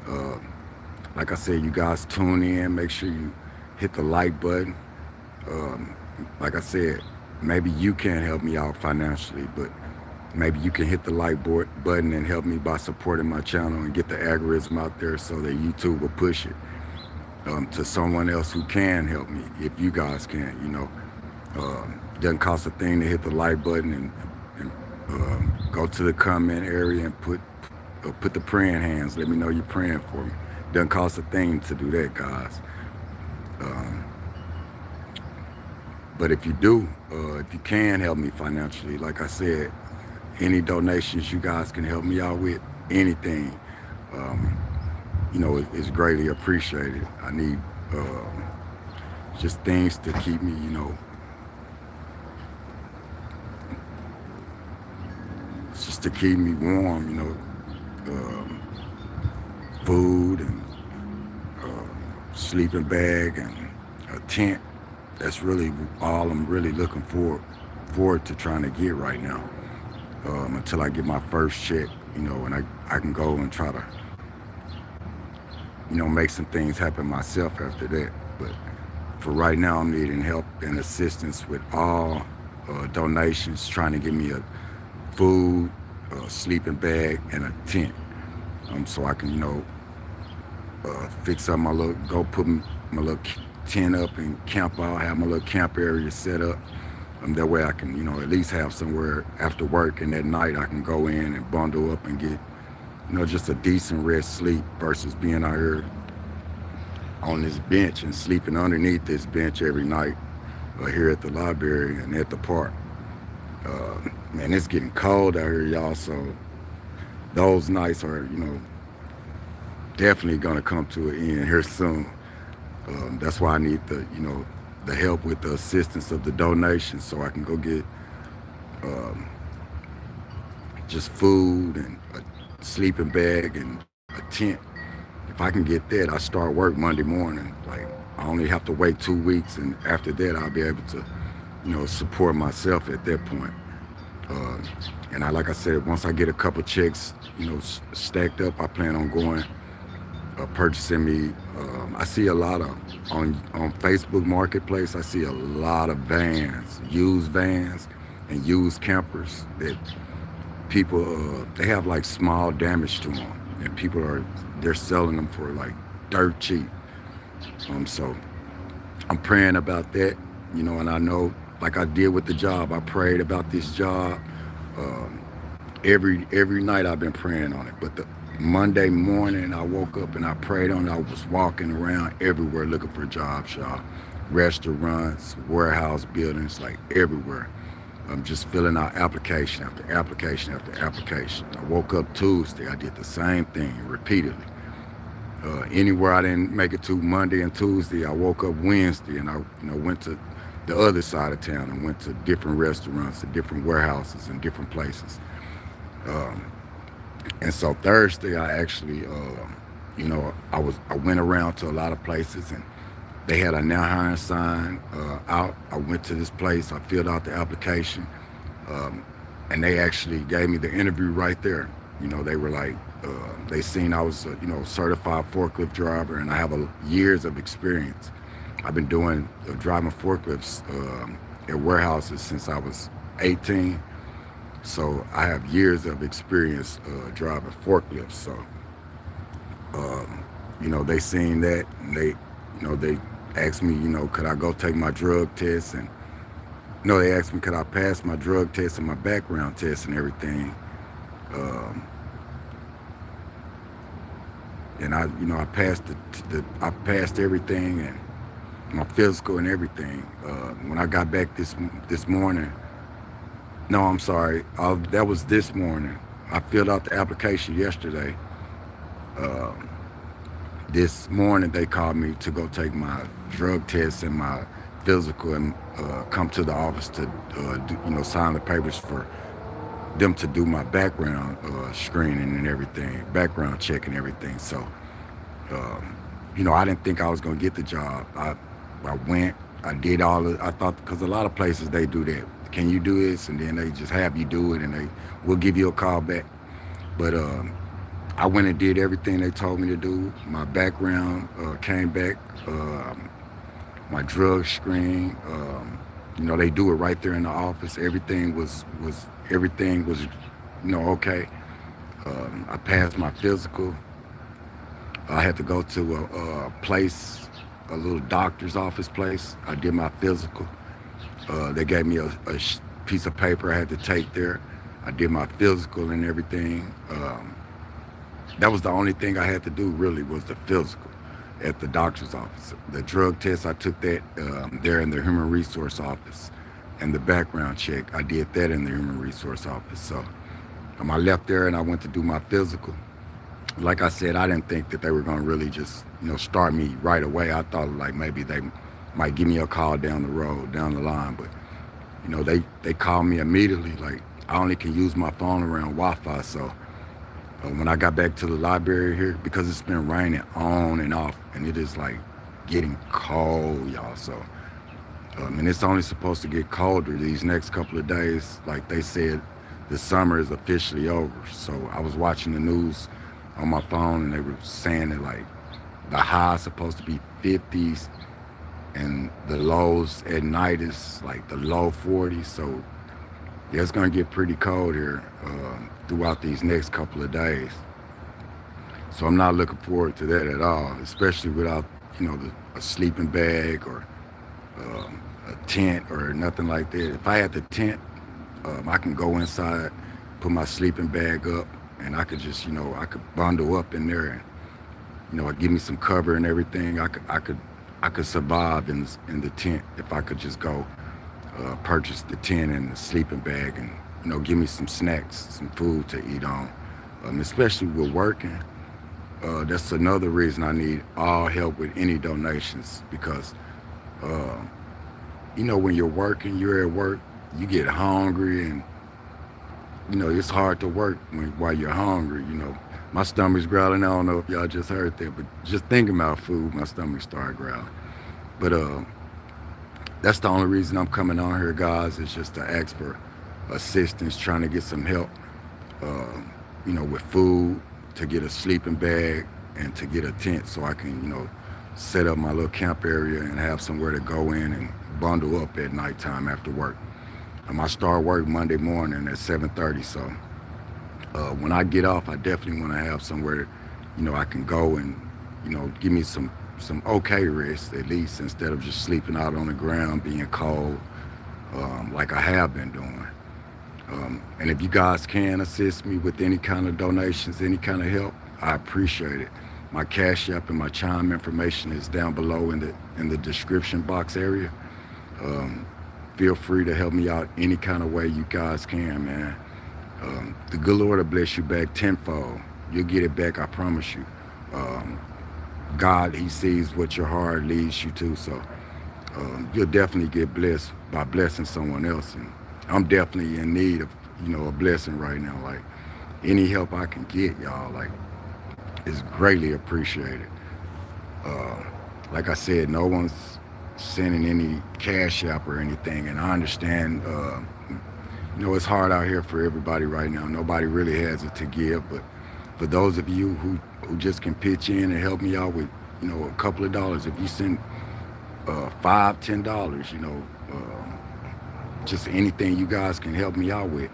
Uh, like I said, you guys tune in. Make sure you hit the like button. Like I said, maybe you can't help me out financially, but maybe you can hit the like button and help me by supporting my channel and get the algorithm out there so that YouTube will push it to someone else who can help me. If you guys can, doesn't cost a thing to hit the like button and go to the comment area and put the praying hands. Let me know you're praying for me. Doesn't cost a thing to do that, guys. Um, but if you do, if you can help me financially, like I said, any donations you guys can help me out with anything, is greatly appreciated. I need just things to keep me, just to keep me warm, food and sleeping bag and a tent. That's really all I'm really looking forward to trying to get right now, until I get my first check, and I can go and try to, make some things happen myself after that. But for right now, I'm needing help and assistance with all donations, trying to get me a food, a sleeping bag, and a tent, so I can, fix up go put my little tent up and camp out, have my little camp area set up. That way I can, at least have somewhere after work, and at night I can go in and bundle up and get, just a decent rest sleep versus being out here on this bench and sleeping underneath this bench every night here at the library and at the park. Man, it's getting cold out here, y'all, so those nights are, definitely gonna come to an end here soon. That's why I need the help with the assistance of the donations, so I can go get just food and a sleeping bag and a tent. If I can get that, I start work Monday morning. Like, I only have to wait 2 weeks, and after that I'll be able to, support myself at that point. And like I said, once I get a couple checks, stacked up, I plan on going purchasing me. I see a lot of on Facebook Marketplace. I see a lot of vans, and used campers that people they have like small damage to them, and they're selling them for like dirt cheap. So I'm praying about that, and I know, like I did with the job, I prayed about this job. Every night I've been praying on it, but the Monday morning I woke up and I prayed on it. I was walking around everywhere looking for jobs, y'all. Restaurants, warehouse buildings, like everywhere. I'm just filling out application after application after application. I woke up Tuesday, I did the same thing repeatedly. Anywhere I didn't make it to Monday and Tuesday, I woke up Wednesday and I went to the other side of town and went to different restaurants and different warehouses and different places. And so Thursday, I actually, I went around to a lot of places, and they had a now hiring sign out. I went to this place, I filled out the application, and they actually gave me the interview right there. They were like, they seen I was a, certified forklift driver, and I have years of experience. I've been driving forklifts at warehouses since I was 18. So I have years of experience driving forklifts. So, they seen that, and they asked me, could I go take my drug test? And, they asked me, could I pass my drug test and my background test and everything? And I passed I passed everything, and my physical and everything. When I got back this morning, no, I'm sorry, that was this morning. I filled out the application yesterday. This morning they called me to go take my drug test and my physical, and come to the office to sign the papers for them to do my background screening and everything, background check and everything. So, I didn't think I was gonna get the job. I went, I did I thought, because a lot of places they do that. Can you do this? And then they just have you do it, and they will give you a call back. But I went and did everything they told me to do. My background came back, my drug screen. They do it right there in the office. Everything was okay. I passed my physical. I had to go to a place, a little doctor's office place. I did my physical. They gave me a piece of paper I had to take there. I did my physical and everything. That was the only thing I had to do, really, was the physical at the doctor's office. The drug test, I took that there in the human resource office. And the background check, I did that in the human resource office. So I left there and I went to do my physical. Like I said, I didn't think that they were gonna really just, start me right away. I thought like maybe they might give me a call down the road, down the line, but they called me immediately. Like I only can use my phone around Wi-Fi, so when I got back to the library here, because it's been raining on and off, and it is like getting cold, y'all. So, and it's only supposed to get colder these next couple of days. Like they said, the summer is officially over. So I was watching the news on my phone, and they were saying that like the high is supposed to be 50s, and the lows at night is like the low 40s. So yeah, it's gonna get pretty cold here throughout these next couple of days. So I'm not looking forward to that at all, especially without a sleeping bag or a tent or nothing like that. If I had the tent, I can go inside, put my sleeping bag up, and I could just I could bundle up in there, and give me some cover and everything. I could survive in the tent if I could just go purchase the tent and the sleeping bag, and give me some snacks, some food to eat on. Especially with working, that's another reason I need all help with any donations, because when you're working, you're at work, you get hungry, and it's hard to work while you're hungry. My stomach's growling. I don't know if y'all just heard that, but just thinking about food, my stomach started growling. But that's the only reason I'm coming on here, guys, is just to ask for assistance, trying to get some help, with food, to get a sleeping bag, and to get a tent so I can, set up my little camp area and have somewhere to go in and bundle up at nighttime after work. I start work Monday morning at 7:30, so when I get off, I definitely want to have somewhere, I can go and, give me some okay rest at least, instead of just sleeping out on the ground, being cold, like I have been doing. And if you guys can assist me with any kind of donations, any kind of help, I appreciate it. My CashApp and my Chime information is down below in the description box area. Feel free to help me out any kind of way you guys can, man. The good Lord will bless you back tenfold. You'll get it back, I promise you. God, he sees what your heart leads you to, so you'll definitely get blessed by blessing someone else. And I'm definitely in need of, a blessing right now. Like, any help I can get, y'all, like, is greatly appreciated. Like I said, no one's sending any cash app or anything, and I understand, it's hard out here for everybody right now. Nobody really has it to give, but for those of you who just can pitch in and help me out with, a couple of dollars, if you send $5, $10, just anything you guys can help me out with,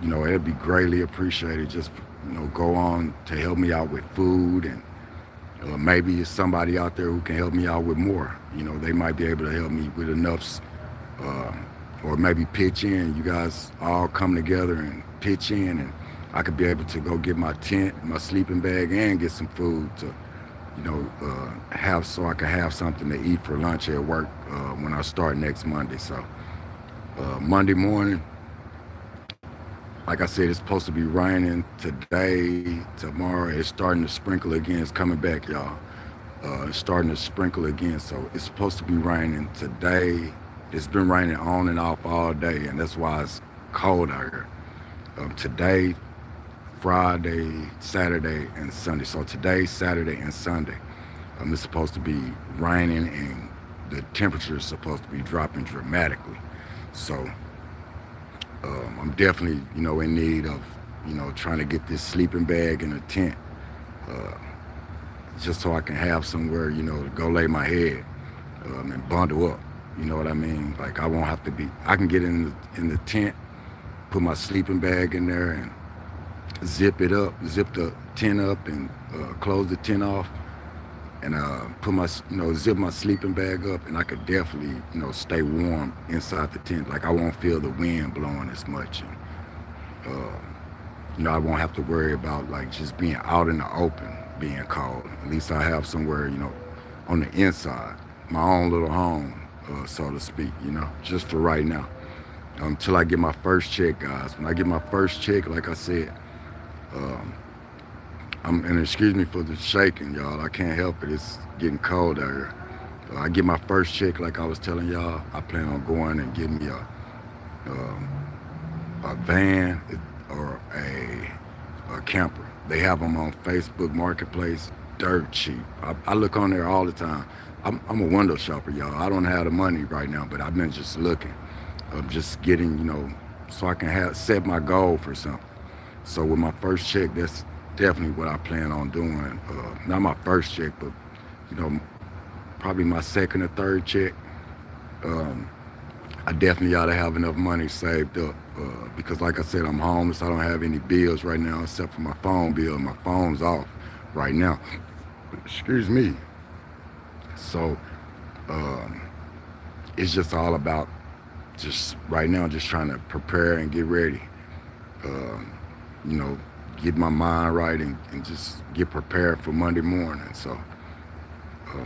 it'd be greatly appreciated. Just, go on to help me out with food, and maybe it's somebody out there who can help me out with more. They might be able to help me with enough, or maybe pitch in. You guys all come together and pitch in, and I could be able to go get my tent, my sleeping bag, and get some food to, have, so I can have something to eat for lunch at work when I start next Monday. So Monday morning, like I said, it's supposed to be raining today, tomorrow. It's starting to sprinkle again. It's coming back, y'all. It's starting to sprinkle again. So it's supposed to be raining today. It's been raining on and off all day, and that's why it's cold out here. Today, Friday, Saturday, and Sunday. So today, Saturday, and Sunday, it's supposed to be raining, and the temperature is supposed to be dropping dramatically. So I'm definitely, in need of, trying to get this sleeping bag and a tent, just so I can have somewhere, to go lay my head and bundle up. You know what I mean? Like, I won't have to be, I can get in the tent, put my sleeping bag in there, and zip the tent up, and close the tent off, and put my, zip my sleeping bag up, and I could definitely, stay warm inside the tent. Like, I won't feel the wind blowing as much, and I won't have to worry about like just being out in the open being cold. At least I have somewhere, on the inside, my own little home, so to speak, just for right now. until I get my first check, guys. When I get my first check, like I said, um, and excuse me for the shaking, y'all. I can't help it. It's getting cold out here. I get my first check, like I was telling y'all. I plan on going and getting me um, a van or a camper. They have them on Facebook Marketplace, dirt cheap. I look on there all the time. I'm a window shopper, y'all. I don't have the money right now, but I've been just looking. Just getting, so I can set my goal for something. So with my first check, that's definitely what I plan on doing. Not my first check, but probably my second or third check. I definitely ought to have enough money saved up because, like I said, I'm homeless. I don't have any bills right now except for my phone bill. My phone's off right now. Excuse me. So it's just all about just right now, just trying to prepare and get ready. Get my mind right and just get prepared for Monday morning. So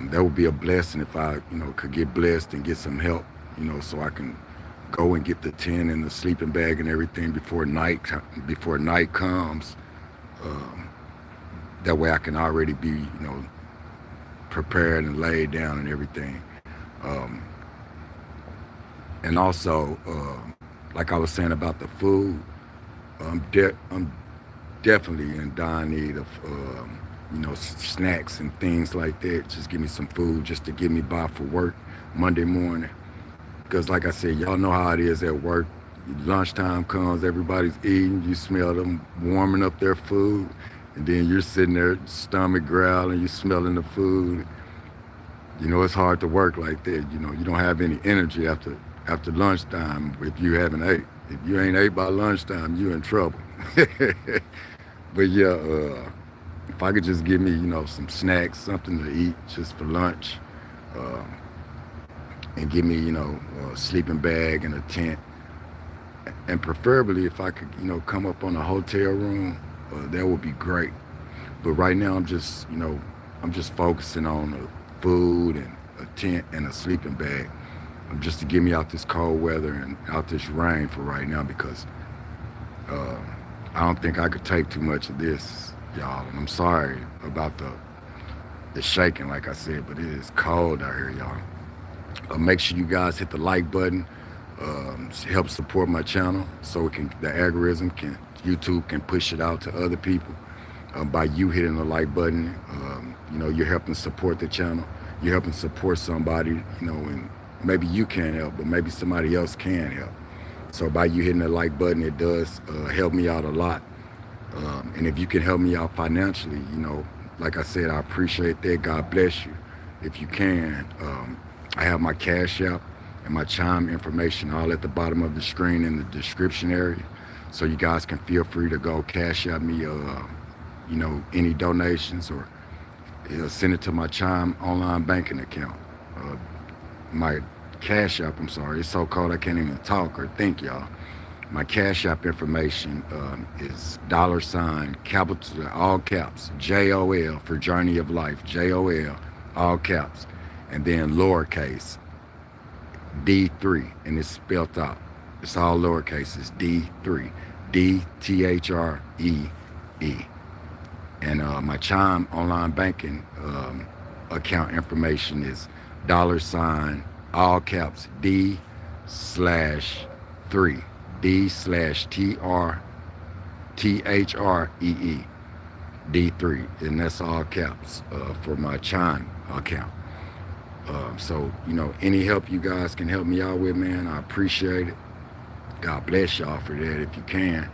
that would be a blessing if I, could get blessed and get some help, so I can go and get the tent and the sleeping bag and everything before night comes. That way I can already be, prepared and laid down and everything. And also, like I was saying about the food, I'm definitely in dire need of, snacks and things like that. Just give me some food just to get me by for work Monday morning. Because like I said, y'all know how it is at work. Lunchtime comes, everybody's eating, you smell them warming up their food, and then you're sitting there, stomach growling, you smelling the food. It's hard to work like that. You don't have any energy after lunchtime if you haven't ate. If you ain't ate by lunchtime, you're in trouble. But yeah, if I could just give me, some snacks, something to eat just for lunch, and give me, a sleeping bag and a tent, and preferably if I could, come up on a hotel room, that would be great. But right now I'm just focusing on the food and a tent and a sleeping bag, just to get me out this cold weather and out this rain for right now, because I don't think I could take too much of this, y'all. And I'm sorry about the shaking, like I said, but it is cold out here, y'all. Make sure you guys hit the like button, help support my channel, so the algorithm YouTube can push it out to other people. By you hitting the like button, you're helping support the channel. You're helping support somebody, and maybe you can't help, but maybe somebody else can help. So by you hitting the like button, it does help me out a lot. And if you can help me out financially, like I said, I appreciate that. God bless you. If you can, I have my CashApp and my Chime information all at the bottom of the screen in the description area. So you guys can feel free to go CashApp me, any donations, or send it to my Chime online banking account. My CashApp, I'm sorry, it's so cold I can't even talk or think, y'all. My CashApp information is $ capital, all caps, JOL for Journey of Life, JOL, all caps, and then lowercase, D3, and it's spelled out. It's all lowercase, it's D3, DTHREE. And my Chime online banking account information is $ all caps D/3 D/TREE D3, and that's all caps for my Chime account. So any help you guys can help me out with, man, I appreciate it. God bless y'all for that if you can.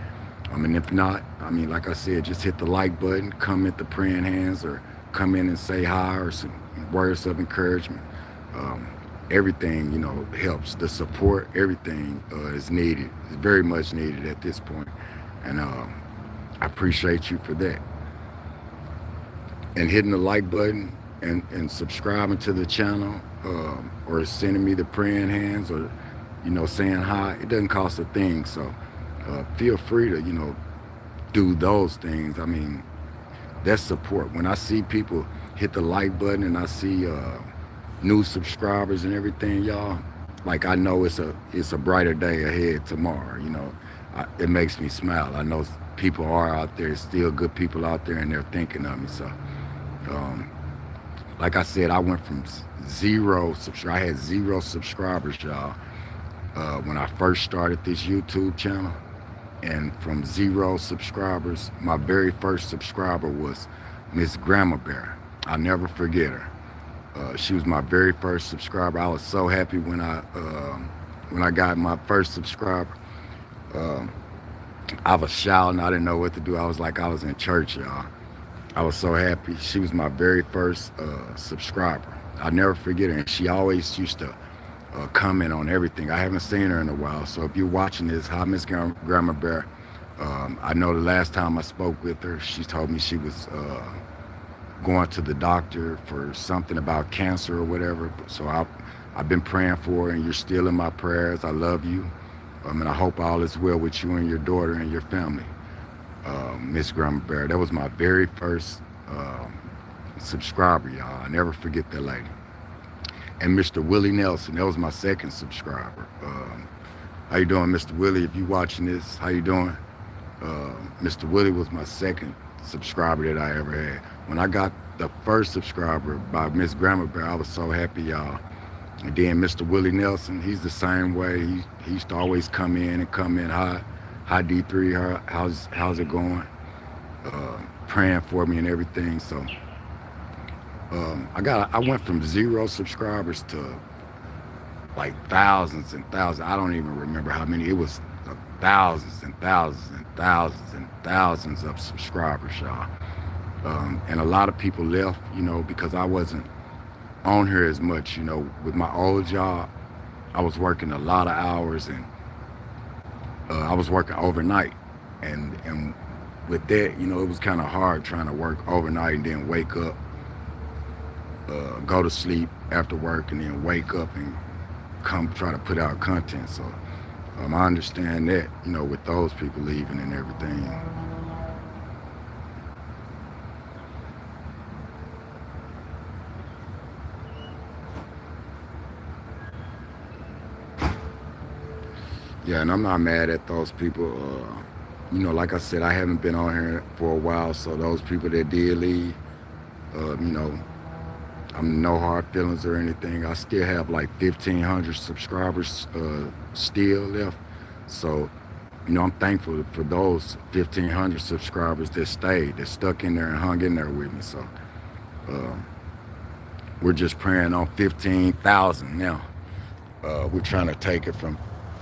If not, like I said, just hit the like button, comment the praying hands, or come in and say hi, or some words of encouragement. Everything, helps. The support, everything is needed. It's very much needed at this point. And I appreciate you for that. And hitting the like button and subscribing to the channel, or sending me the praying hands, or, saying hi, it doesn't cost a thing. So feel free to, do those things. That's support. When I see people hit the like button and I see new subscribers and everything, y'all, like I know it's a brighter day ahead tomorrow. It makes me smile. I know people are out there, still good people out there, and they're thinking of me. So, um, like I said, I went from zero subscribers. I had zero subscribers, y'all, when I first started this YouTube channel. And from zero subscribers, my very first subscriber was Miss Grandma Bear. I'll never forget her. She was my very first subscriber. I was so happy when I got my first subscriber. Um, I was shouting. I didn't know what to do. I was like I was in church, y'all. I was so happy. She was my very first subscriber. I'll never forget her. And she always used to comment on everything. I haven't seen her in a while. So if you're watching this, hi, Miss Grandma Bear. I know the last time I spoke with her, she told me she was going to the doctor for something about cancer or whatever. So I've been praying for her, and you're still in my prayers. I love you. And I hope all is well with you and your daughter and your family, Miss Grandma Bear. That was my very first subscriber, y'all. I never forget that lady. And Mr. Willie Nelson, that was my second subscriber. How you doing, Mr. Willie? If you watching this, how you doing? Mr. Willie was my second subscriber that I ever had. When I got the first subscriber by Miss Grandma Bear, I was so happy, y'all. And then Mr. Willie Nelson, he's the same way. He used to always come in. Hi D3, how's it going? Praying for me and everything. So I went from zero subscribers to like thousands and thousands. I don't even remember how many. It was thousands and thousands and thousands and thousands of subscribers, y'all. And a lot of people left, because I wasn't on here as much. With my old job, I was working a lot of hours, and I was working overnight, and with that, it was kind of hard trying to work overnight and then wake up, go to sleep after work, and then wake up and come try to put out content. So I understand that, with those people leaving and everything. Yeah, and I'm not mad at those people. Like I said, I haven't been on here for a while, so those people that did leave, I'm no hard feelings or anything. I still have like 1,500 subscribers still left. So, I'm thankful for those 1,500 subscribers that stayed, that stuck in there and hung in there with me. So, we're just praying on 15,000 now. We're trying to take it from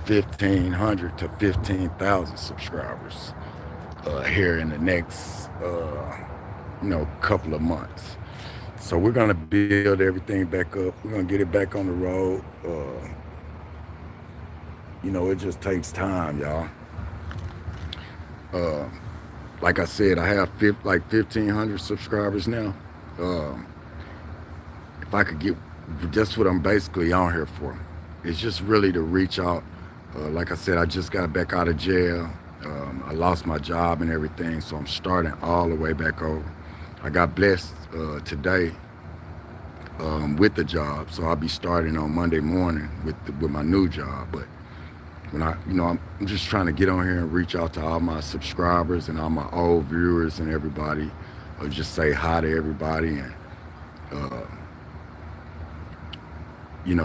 1,500 to 15,000 subscribers here in the next, couple of months. So we're gonna build everything back up. We're gonna get it back on the road. It just takes time, y'all. Like I said, I have 1,500 subscribers now. If I could get, that's what I'm basically on here for. It's just really to reach out. Like I said, I just got back out of jail. I lost my job and everything, so I'm starting all the way back over. I got blessed today with the job, so I'll be starting on Monday morning with my new job. But when I'm just trying to get on here and reach out to all my subscribers and all my old viewers and everybody, or just say hi to everybody, and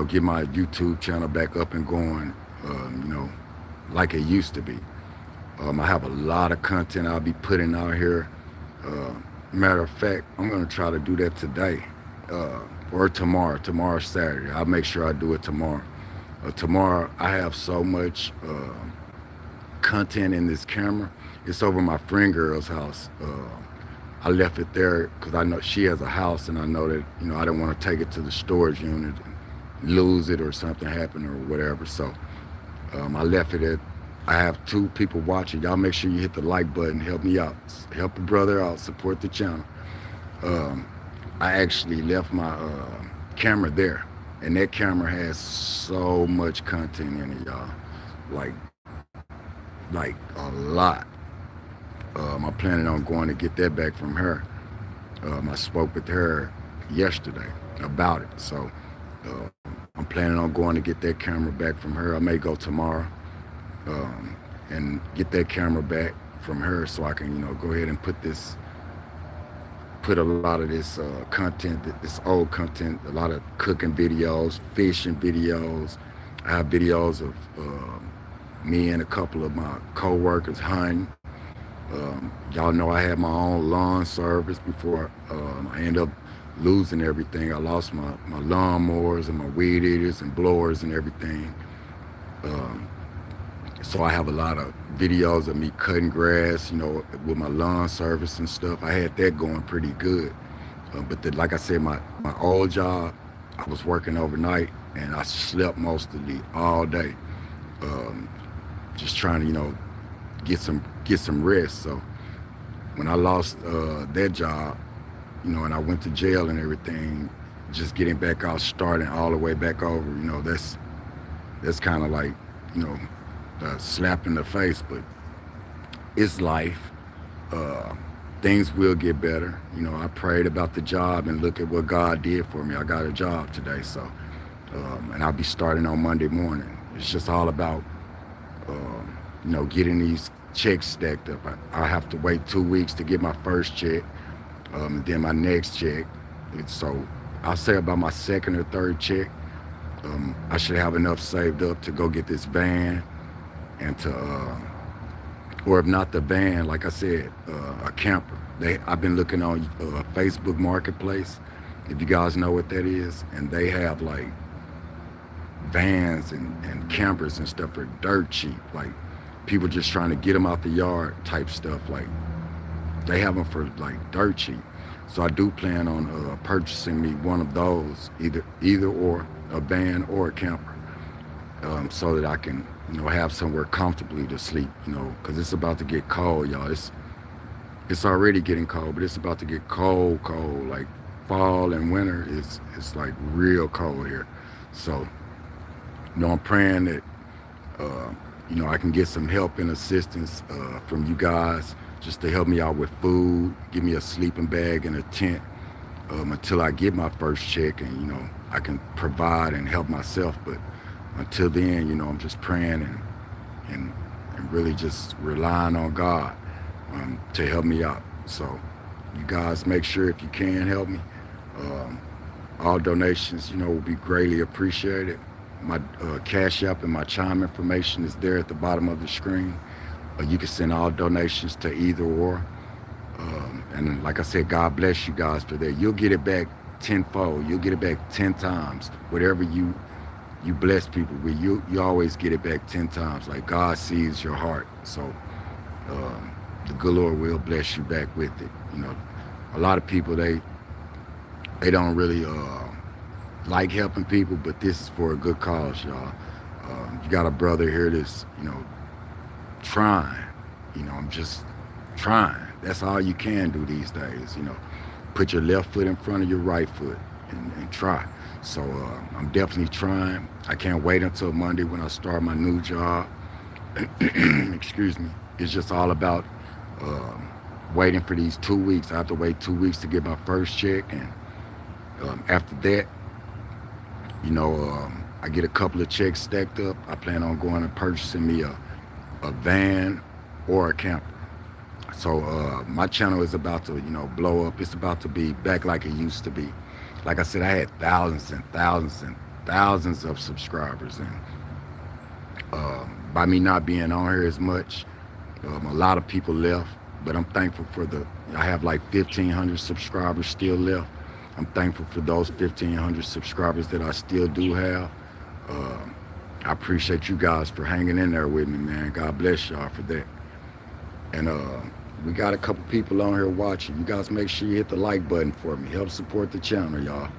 get my YouTube channel back up and going, like it used to be. I have a lot of content I'll be putting out here. Matter of fact, I'm gonna try to do that today or tomorrow. Tomorrow's Saturday. I'll make sure I do it tomorrow. Tomorrow I have so much content in this camera. It's over my friend girl's house. I left it there because I know she has a house, and I know that I don't want to take it to the storage unit and lose it or something happen or whatever. So I left it at. I have 2 people watching. Y'all make sure you hit the like button. Help me out. Help a brother out. Support the channel. I actually left my camera there, and that camera has so much content in it, y'all. Like a lot. I'm planning on going to get that back from her. I spoke with her yesterday about it. So I'm planning on going to get that camera back from her. I may go tomorrow and get that camera back from her so I can, go ahead and put a lot of this content, this old content, a lot of cooking videos, fishing videos. I have videos of me and a couple of my co-workers hunting. Y'all know I had my own lawn service before I ended up losing everything. I lost my lawnmowers and my weed eaters and blowers and everything. So I have a lot of videos of me cutting grass, with my lawn service and stuff. I had that going pretty good. But like I said, my old job, I was working overnight and I slept mostly all day, just trying to, get some rest. So when I lost that job, and I went to jail and everything, just getting back out, starting all the way back over, that's kind of like, a slap in the face, but it's life. Things will get better. I prayed about the job and look at what God did for me. I got a job today, so and I'll be starting on Monday morning. It's just all about getting these checks stacked up. I have to wait 2 weeks to get my first check, and then my next check. So I'll say about my second or third check, I should have enough saved up to go get this van and to, or if not the van, like I said, a camper. I've been looking on Facebook Marketplace, if you guys know what that is, and they have like vans and campers and stuff for dirt cheap, like people just trying to get them out the yard type stuff. Like they have them for like dirt cheap. So I do plan on purchasing me one of those, either or, a van or a camper, so that I can have somewhere comfortably to sleep, because it's about to get cold, y'all. It's already getting cold, but it's about to get cold. Like fall and winter it's like real cold here. So I'm praying that I can get some help and assistance from you guys, just to help me out with food, give me a sleeping bag and a tent until I get my first check, and I can provide and help myself. But until then, I'm just praying and really just relying on God to help me out. So you guys make sure, if you can help me, all donations, will be greatly appreciated. My CashApp and my Chime information is there at the bottom of the screen. You can send all donations to either or. And like I said, God bless you guys for that. You'll get it back tenfold. You'll get it back 10 times. Whatever you bless people with, you always get it back 10 times. Like God sees your heart. So the good Lord will bless you back with it. A lot of people, they don't really like helping people, but this is for a good cause, y'all. You got a brother here that's, trying. I'm just trying. That's all you can do these days. Put your left foot in front of your right foot and try. So I'm definitely trying. I can't wait until Monday when I start my new job. Excuse me. It's just all about waiting for these 2 weeks. I have to wait 2 weeks to get my first check, and after that, I get a couple of checks stacked up. I plan on going and purchasing me a van or a camper. So my channel is about to, blow up. It's about to be back like it used to be. Like I said, I had thousands and thousands and thousands of subscribers, and by me not being on here as much, a lot of people left. But I'm thankful for I have like 1,500 subscribers still left. I'm thankful for those 1,500 subscribers that I still do have. I appreciate you guys for hanging in there with me, man. God bless y'all for that. And we got a couple people on here watching. You guys make sure you hit the like button for me. Help support the channel, y'all.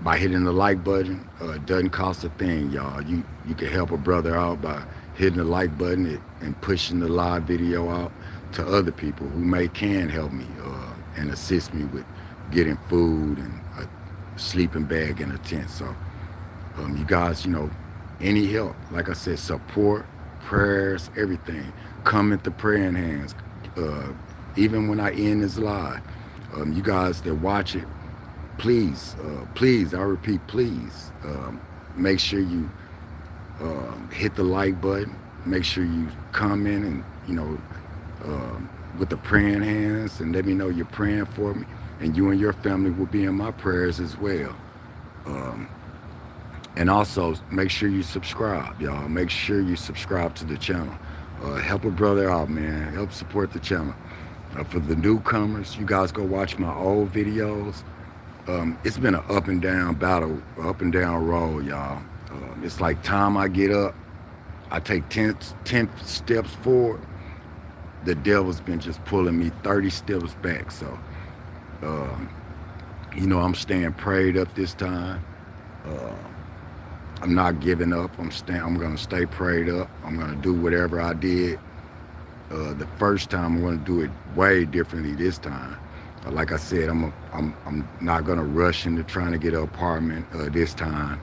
By hitting the like button, it doesn't cost a thing, y'all. You can help a brother out by hitting the like button and pushing the live video out to other people who can help me and assist me with getting food and a sleeping bag and a tent. So you guys, any help, like I said, support, prayers, everything. Come at the praying hands. Even when I end this live, you guys that watch it, please, please, I repeat, please, make sure you hit the like button. Make sure you comment and, with the praying hands, and let me know you're praying for me. And you and your family will be in my prayers as well. Um, and also, make sure you subscribe, y'all. Make sure you subscribe to the channel. Help a brother out, man. Help support the channel. For the newcomers, you guys go watch my old videos. It's been an up and down battle, up and down road, y'all. It's like time I get up, I take 10 steps forward, the devil's been just pulling me 30 steps back. So, um, I'm staying prayed up this time. Uh, I'm not giving up. I'm gonna stay prayed up. I'm gonna do whatever I did the first time. I'm gonna do it way differently this time. Like I said, I'm not gonna rush into trying to get an apartment this time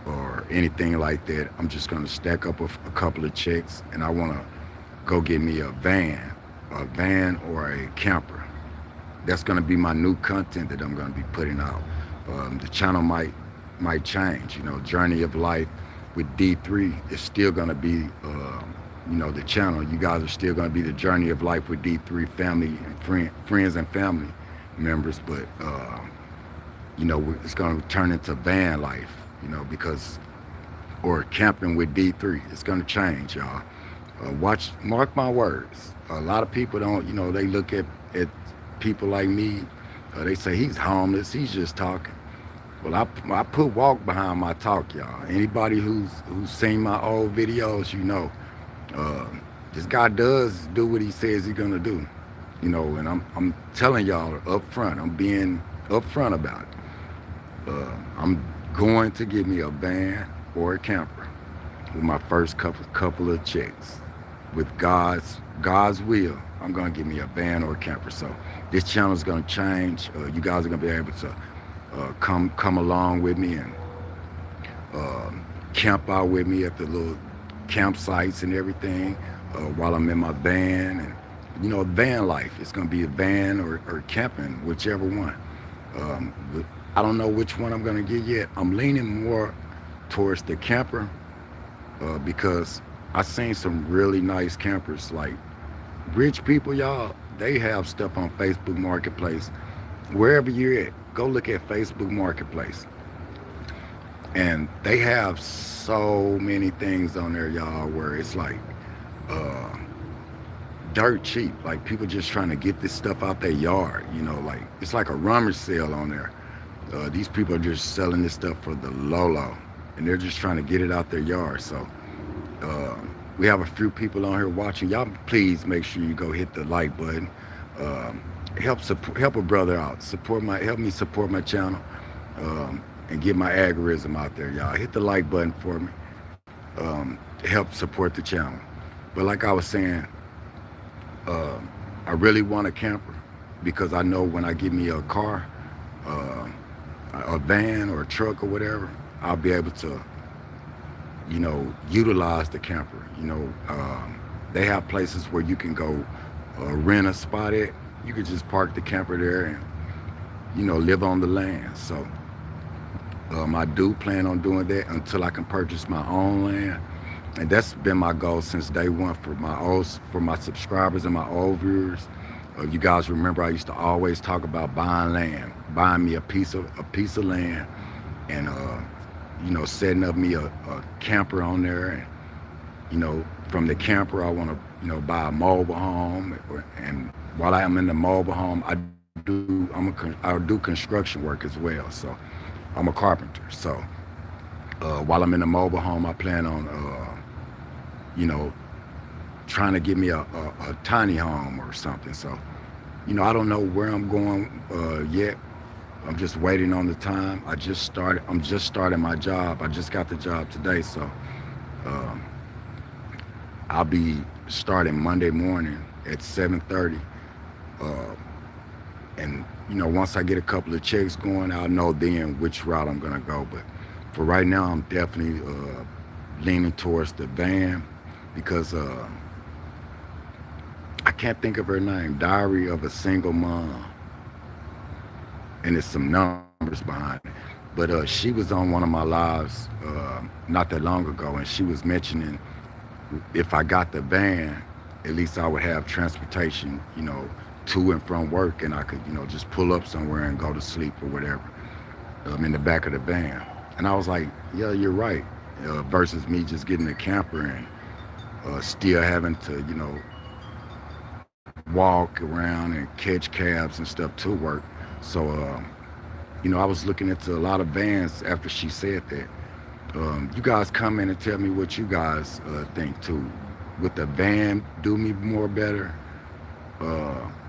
or anything like that. I'm just gonna stack up a couple of checks, and I wanna go get me a van or a camper. That's gonna be my new content that I'm gonna be putting out. The channel might change. Journey of Life with D3 is still gonna be, the channel. You guys are still gonna be the Journey of Life with D3 family and friends and family members, but it's gonna turn into van life. Because or camping with D3. It's gonna change, y'all. Mark my words. A lot of people don't, they look at people like me. They say he's homeless. He's just talking. Well, I put walk behind my talk, y'all. Anybody who's seen my old videos, uh, this guy does do what he says he's gonna do. And I'm telling y'all up front. I'm being upfront about it. I'm going to get me a van or a camper with my first couple of checks. With God's will, I'm gonna get me a van or a camper. So this channel is gonna change. You guys are gonna be able to come along with me and camp out with me at the little campsites and everything while I'm in my van. And van life. It's gonna be a van or camping, whichever one. But I don't know which one I'm gonna get yet. I'm leaning more towards the camper because I seen some really nice campers. Like rich people, y'all, they have stuff on Facebook Marketplace. Wherever you're at, go look at Facebook Marketplace. And they have so many things on there, y'all, where it's like dirt cheap. Like people just trying to get this stuff out their yard, like it's like a rummage sale on there. These people are just selling this stuff for the low, and they're just trying to get it out their yard. So we have a few people on here watching. Y'all, please make sure you go hit the like button. Help a brother out. Help me support my channel, and get my algorithm out there, y'all. Hit the like button for me. Help support the channel. But like I was saying, I really want a camper because I know when I get me a car, a van or a truck or whatever, I'll be able to, utilize the camper. They have places where you can go rent a spot at. You could just park the camper there and, live on the land. So I do plan on doing that until I can purchase my own land. And that's been my goal since day one for my subscribers and my old viewers. You guys remember I used to always talk about buying land, buying me a piece of land, and setting up me a camper on there. And from the camper I want to buy a mobile home, and while I am in the mobile home, I do construction work as well. So I'm a carpenter. So while I'm in the mobile home, I plan on trying to get me a tiny home or something. So, I don't know where I'm going yet. I'm just waiting on the time. I'm just starting my job. I just got the job today. So I'll be starting Monday morning at 7:30. And, once I get a couple of checks going, I'll know then which route I'm going to go. But for right now, I'm definitely leaning towards the van because I can't think of her name. Diary of a Single Mom. and there's some numbers behind it. But she was on one of my lives not that long ago, and she was mentioning if I got the van, at least I would have transportation, to and from work, and I could, just pull up somewhere and go to sleep or whatever in the back of the van. And I was like, yeah, you're right. Versus me just getting a camper and still having to, walk around and catch cabs and stuff to work. So, I was looking into a lot of vans after she said that. You guys come in and tell me what you guys think too. Would the van do me more better,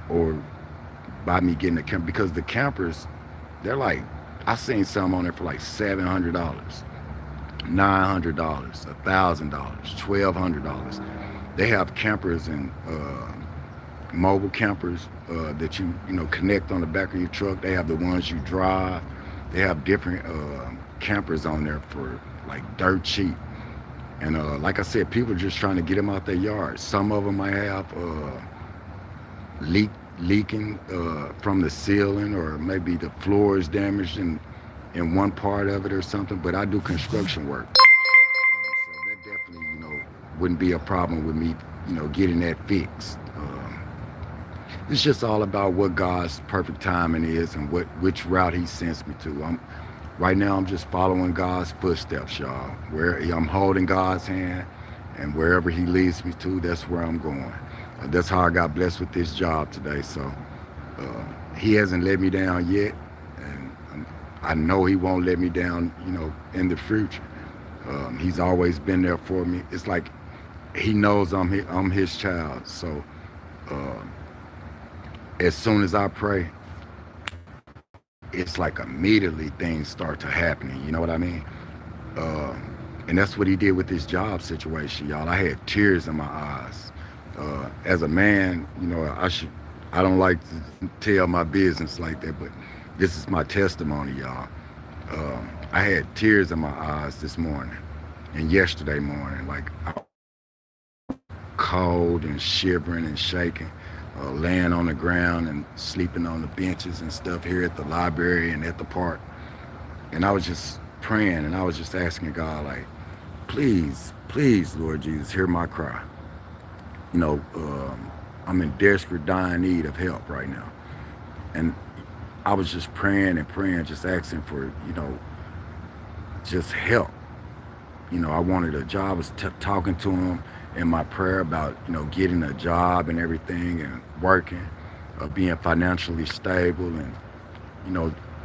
or by me getting a camper? Because the campers, they're like, I seen some on there for like $700, $900, $1,000, $1,200. They have campers and mobile campers that you connect on the back of your truck. They have the ones you drive. They have different campers on there for like dirt cheap. And like I said, people are just trying to get them out their yard. Some of them might have leaking from the ceiling, or maybe the floor is damaged in one part of it or something. But I do construction work, so that definitely wouldn't be a problem with me getting that fixed. It's just all about what God's perfect timing is and which route He sends me to. Right now I'm just following God's footsteps, y'all. Where I'm holding God's hand, and wherever He leads me to, that's where I'm going. That's how I got blessed with this job today. So He hasn't let me down yet, and I know He won't let me down, in the future. He's always been there for me. It's like He knows I'm His child. So as soon as I pray, it's like immediately things start to happening. You know what I mean? And that's what He did with this job situation, y'all. I had tears in my eyes. As a man, I don't like to tell my business like that, but this is my testimony, y'all. I had tears in my eyes this morning and yesterday morning, like cold and shivering and shaking. Laying on the ground and sleeping on the benches and stuff here at the library and at the park. And I was just praying, and I was just asking God, like, please, please, Lord Jesus, hear my cry. I'm in desperate, dying need of help right now. And I was just praying and praying, just asking for, just help. I wanted a job. I was talking to Him in my prayer about, getting a job and everything, and working, being financially stable, and,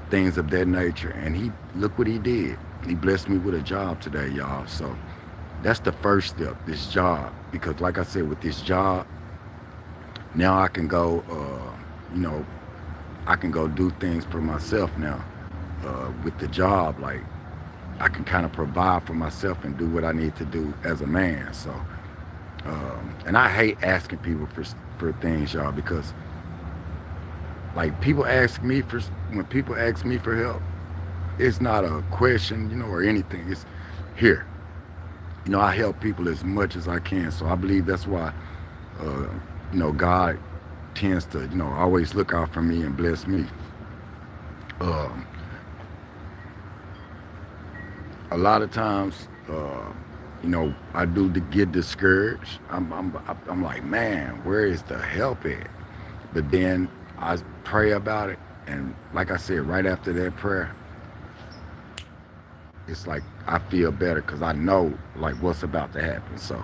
things of that nature. And look what He did. He blessed me with a job today, y'all. So that's the first step, this job. Because like I said, with this job, now I can go, I can go do things for myself now with the job. Like, I can kind of provide for myself and do what I need to do as a man. So, and I hate asking people for things, y'all, because like when people ask me for help, it's not a question, or anything. It's here. I help people as much as I can. So I believe that's why, God tends to, always look out for me and bless me. A lot of times, I do get discouraged. I'm like, man, where is the help at? But then I pray about it, and like I said, right after that prayer, it's like I feel better because I know like what's about to happen. So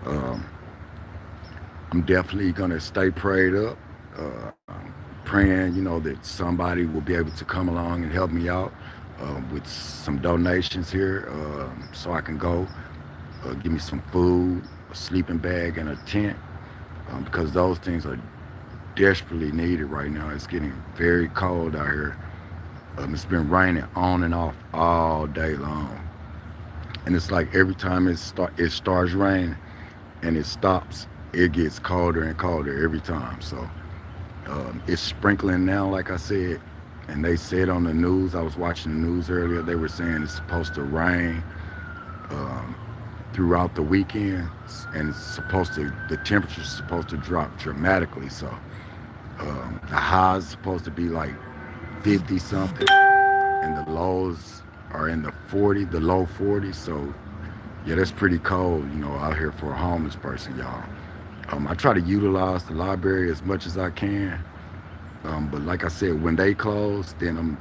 I'm definitely gonna stay prayed up, praying, that somebody will be able to come along and help me out with some donations here, so I can go. Give me some food, a sleeping bag, and a tent, because those things are desperately needed right now. It's getting very cold out here. It's been raining on and off all day long, and it's like every time it starts raining and it stops, it gets colder and colder every time. So it's sprinkling now, like I said, and they said on the news, I was watching the news earlier, they were saying it's supposed to rain throughout the weekend, and the temperature's supposed to drop dramatically. So the high's supposed to be like 50 something, and the lows are in the low 40s. So yeah, that's pretty cold, out here for a homeless person, y'all. I try to utilize the library as much as I can, but like I said, when they close, then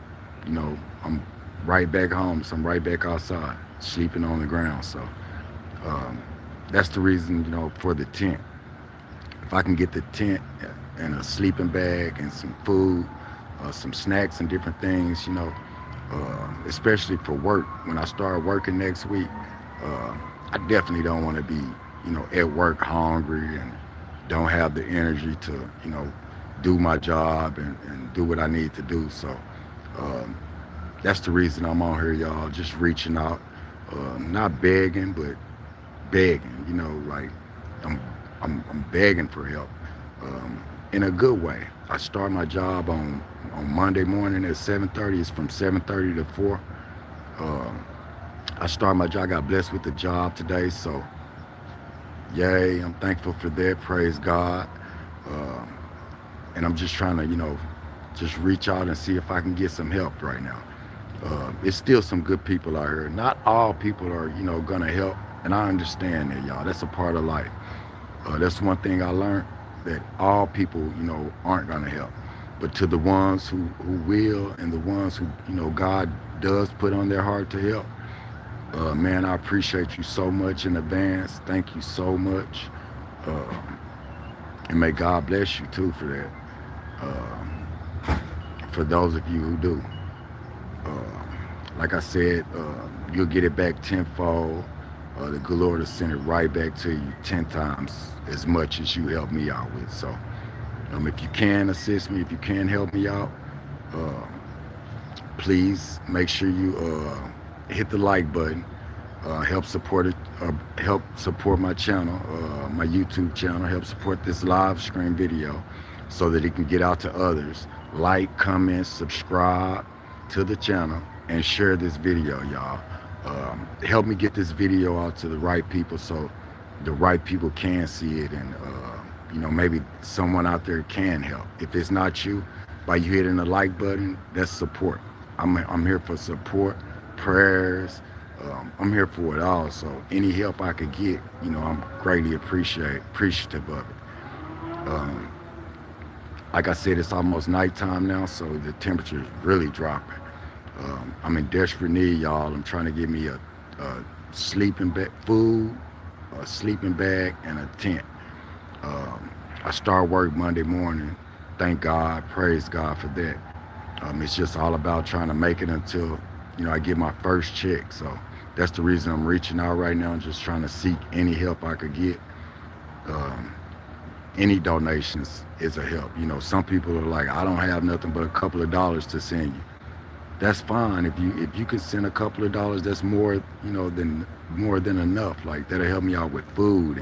I'm right back home. So I'm right back outside, sleeping on the ground. So um, that's the reason, for the tent. If I can get the tent and a sleeping bag and some food, some snacks and different things, especially for work. When I start working next week, uh, I definitely don't want to be, at work hungry and don't have the energy to, do my job and do what I need to do. So um, that's the reason I'm on here, y'all, just reaching out, not begging, but begging, like I'm, I'm begging for help in a good way. I start my job on Monday morning at 7:30. It's from 7:30 to 4. Um, I start my job. I got blessed with the job today, so yay! I'm thankful for that. Praise God. Um, and I'm just trying to, just reach out and see if I can get some help right now. It's still some good people out here. Not all people are, gonna help, and I understand that, y'all. That's a part of life. That's one thing I learned, that all people, aren't gonna help, but to the ones who will, and the ones who, God does put on their heart to help. Man, I appreciate you so much in advance. Thank you so much, uh, and may God bless you too for that. For those of you who do. Like I said, you'll get it back tenfold. The good Lord will send it right back to you 10 times as much as you helped me out with. So if you can assist me, if you can help me out, uh, please make sure you hit the like button. Help support it. Help support my channel, my YouTube channel. Help support this live stream video so that it can get out to others. Like, comment, subscribe to the channel, and share this video, y'all. Help me get this video out to the right people so the right people can see it, and maybe someone out there can help. If it's not you, by you hitting the like button, that's support. I'm here for support, prayers. I'm here for it all. So any help I could get, I'm greatly appreciative of it. Like I said, it's almost nighttime now, so the temperature is really dropping. I'm in desperate need, y'all. I'm trying to get me a sleeping bag, food, a sleeping bag, and a tent. I start work Monday morning. Thank God, praise God for that. It's just all about trying to make it until, I get my first check. So that's the reason I'm reaching out right now, just trying to seek any help I could get. Any donations is a help. Some people are like, I don't have nothing but a couple of dollars to send you. That's fine. If you could send a couple of dollars, that's more, than more than enough. Like, that'll help me out with food.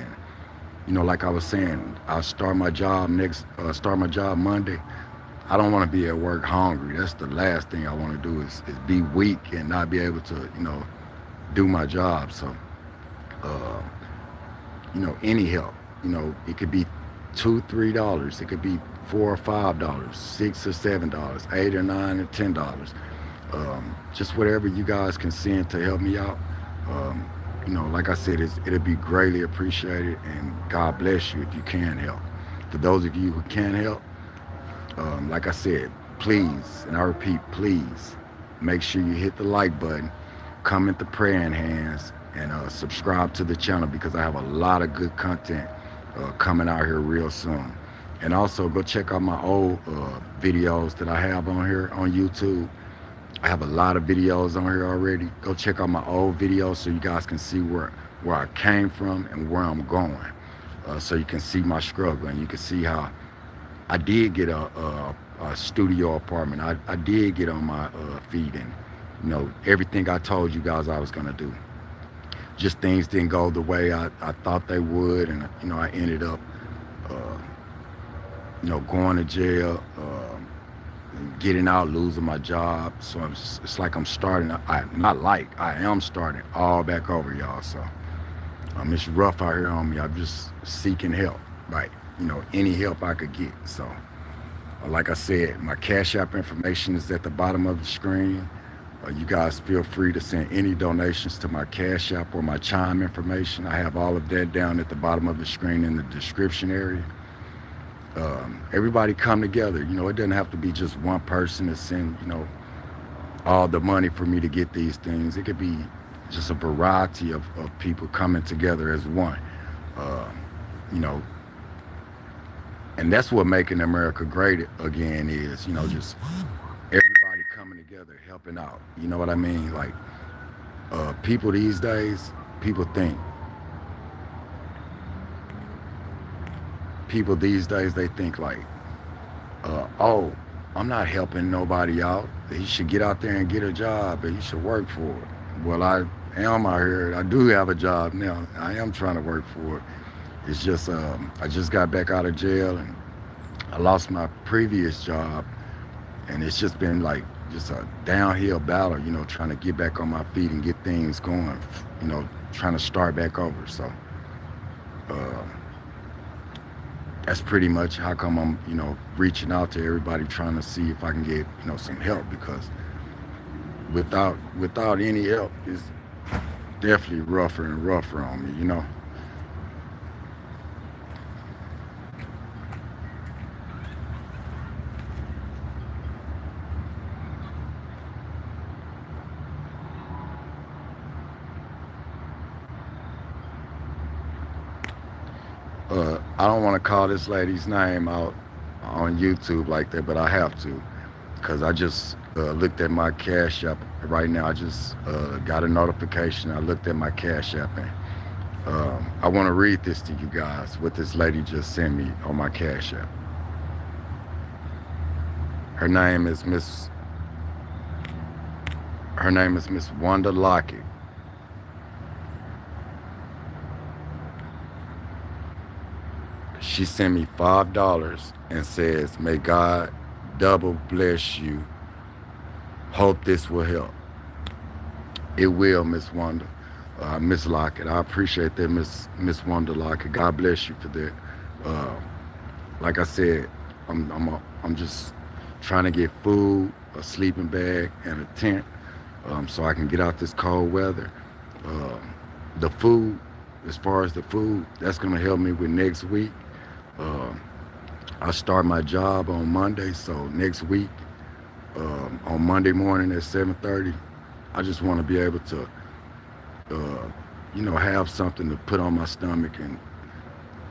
And like I was saying, I'll start my job Monday. I don't want to be at work hungry. That's the last thing I want to do is be weak and not be able to, do my job. So, any help, it could be $2, $3. It could be $4 or $5, $6 or $7, $8 or $9 or $10. Just whatever you guys can send to help me out. Like I said, it'll be greatly appreciated, and God bless you if you can help. For those of you who can help, like I said, please, and I repeat, please, make sure you hit the like button, comment the praying hands, and subscribe to the channel, because I have a lot of good content coming out here real soon. And also go check out my old videos that I have on here on YouTube. I have a lot of videos on here already. Go check out my old videos so you guys can see where I came from and where I'm going. So you can see my struggle, and you can see how I did get a studio apartment. I did get on my feet, and everything I told you guys I was gonna do. Just things didn't go the way I thought they would, and I ended up going to jail, getting out, losing my job. So it's like I'm starting. I am starting all back over, y'all. So it's rough out here on me. I'm just seeking help, right? Any help I could get. So Like I said, my Cash App information is at the bottom of the screen. You guys feel free to send any donations to my Cash App or my Chime information. I have all of that down at the bottom of the screen in the description area. Everybody come together. You know, it doesn't have to be just one person to send, you know, all the money for me to get these things. It could be just a variety of people coming together as one. Uh, you know, and that's what making America great again is, you know, just everybody coming together, helping out. You know what I mean? Like, people these days, people think, people these days, they think like, oh, I'm not helping nobody out. He should get out there and get a job, and he should work for it. Well, I am out here. I do have a job now. I am trying to work for it. It's just, I just got back out of jail, and I lost my previous job, and it's just been like just a downhill battle, you know, trying to get back on my feet and get things going, you know, trying to start back over. So uh, that's pretty much how come I'm, you know, reaching out to everybody, trying to see if I can get, you know, some help, because without any help, it's definitely rougher and rougher on me, you know. I don't want to call this lady's name out on YouTube like that, but I have to, because I just looked at my Cash App right now. I just got a notification. I looked at my Cash App, and I want to read this to you guys, what this lady just sent me on my Cash App. Her name is Miss Wanda Lockett. She sent me $5 and says, "May God double bless you. Hope this will help." It will, Miss Wanda, Miss Lockett. I appreciate that, Miss Wanda Lockett. God bless you for that. Uh, like I said, I'm just trying to get food, a sleeping bag, and a tent, so I can get out this cold weather. Uh, the food, as far as the food, that's gonna help me with next week. Uh, I start my job on Monday, so next week, on Monday morning at 7:30, I just want to be able to, uh, you know, have something to put on my stomach, and,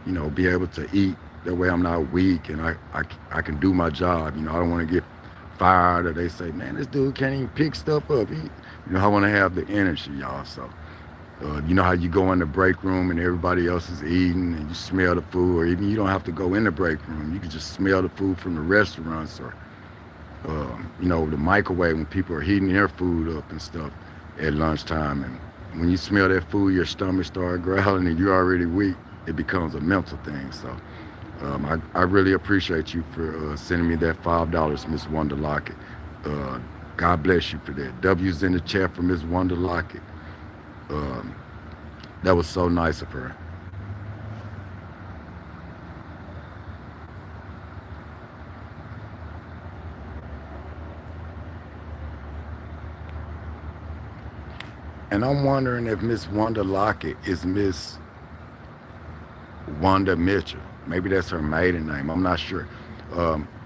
you know, be able to eat. That way I'm not weak, and I can do my job. You know, I don't want to get fired, or they say, "Man, this dude can't even pick stuff up." You know, I want to have the energy, y'all. So, you know how you go in the break room and everybody else is eating, and you smell the food, or even you don't have to go in the break room. You can just smell the food from the restaurants, or you know, the microwave when people are heating their food up and stuff at lunchtime. And when you smell that food, your stomach starts growling, and you're already weak. It becomes a mental thing. So I really appreciate you for sending me that $5, Miss Wanda Lockett. God bless you for that. W's in the chat for Miss Wanda Lockett. Um, that was so nice of her. And I'm wondering if Miss Wanda Lockett is Miss Wanda Mitchell. Maybe that's her maiden name. I'm not sure.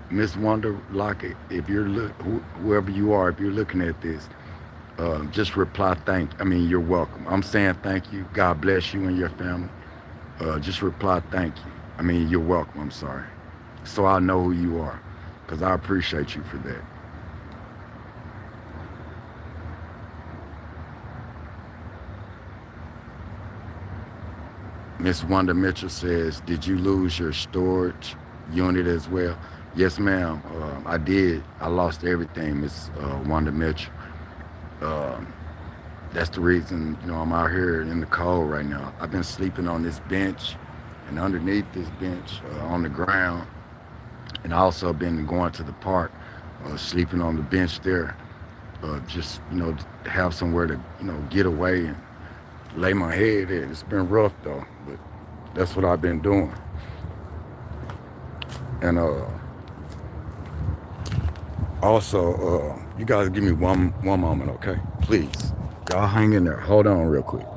Miss Wanda Lockett, if you're whoever you are, if you're looking at this, just reply you're welcome. I'm saying thank you. God bless you and your family. Just reply thank you. You're welcome. I'm sorry. So I know who you are, because I appreciate you for that. Miss Wanda Mitchell says, "Did you lose your storage unit as well?" Yes, ma'am. I did. I lost everything, Miss Wanda Mitchell. Um, that's the reason, I'm out here in the cold right now. I've been sleeping on this bench and underneath this bench on the ground, and I also been going to the park, sleeping on the bench there, just to have somewhere to get away and lay my head in. It's been rough though, but that's what I've been doing. And Also, you guys give me one moment, okay? Please. Y'all hang in there. Hold on real quick.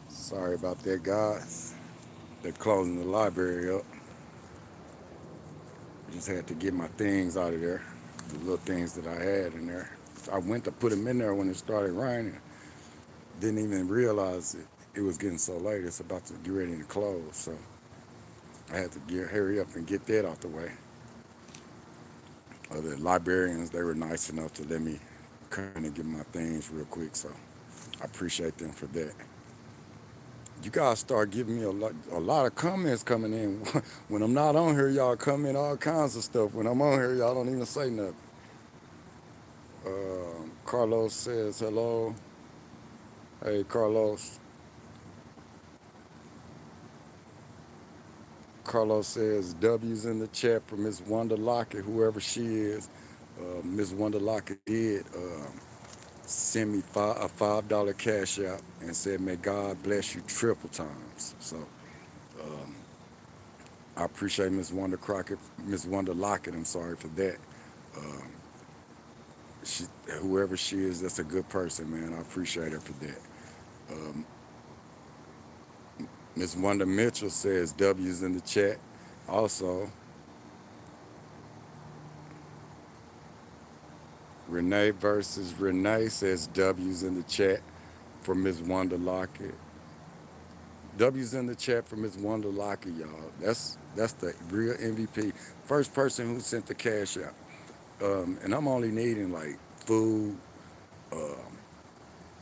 Sorry about that, guys. They're closing the library up. Just had to get my things out of there, the little things that I had in there. I went to put them in there when it started raining. Didn't even realize it was getting so late. It's about to get ready to close, so I had to hurry up and get that out the way. The librarians, they were nice enough to let me come in and get my things real quick, so I appreciate them for that. You guys start giving me a lot of comments coming in. When I'm not on here, y'all comment all kinds of stuff. When I'm on here, y'all don't even say nothing. Carlos says hello. Hey, Carlos. Carlos says W's in the chat for Miss Wanda Lockett, whoever she is. Miss Wanda Lockett did send me a $5 cash out and said, "May God bless you triple times." So I appreciate Miss Wanda Lockett. I'm sorry for that. Um, whoever she is, that's a good person, man. I appreciate her for that. Um, Miss Wanda Mitchell says W's in the chat. Also, Renee versus Renee says W's in the chat for Miss Wanda Lockett. W's in the chat for Miss Wanda Lockett, y'all. That's the real MVP. First person who sent the cash out. And I'm only needing like food, um,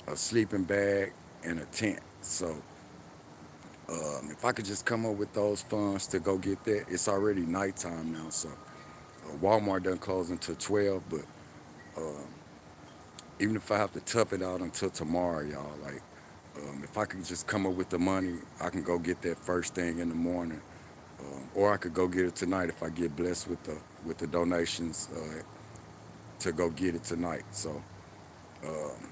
a sleeping bag, and a tent. So if I could just come up with those funds to go get that, it's already nighttime now. So Walmart doesn't close until 12, but um, even if I have to tough it out until tomorrow, y'all, like if I could just come up with the money, I can go get that first thing in the morning, or I could go get it tonight if I get blessed with the donations to go get it tonight. So um,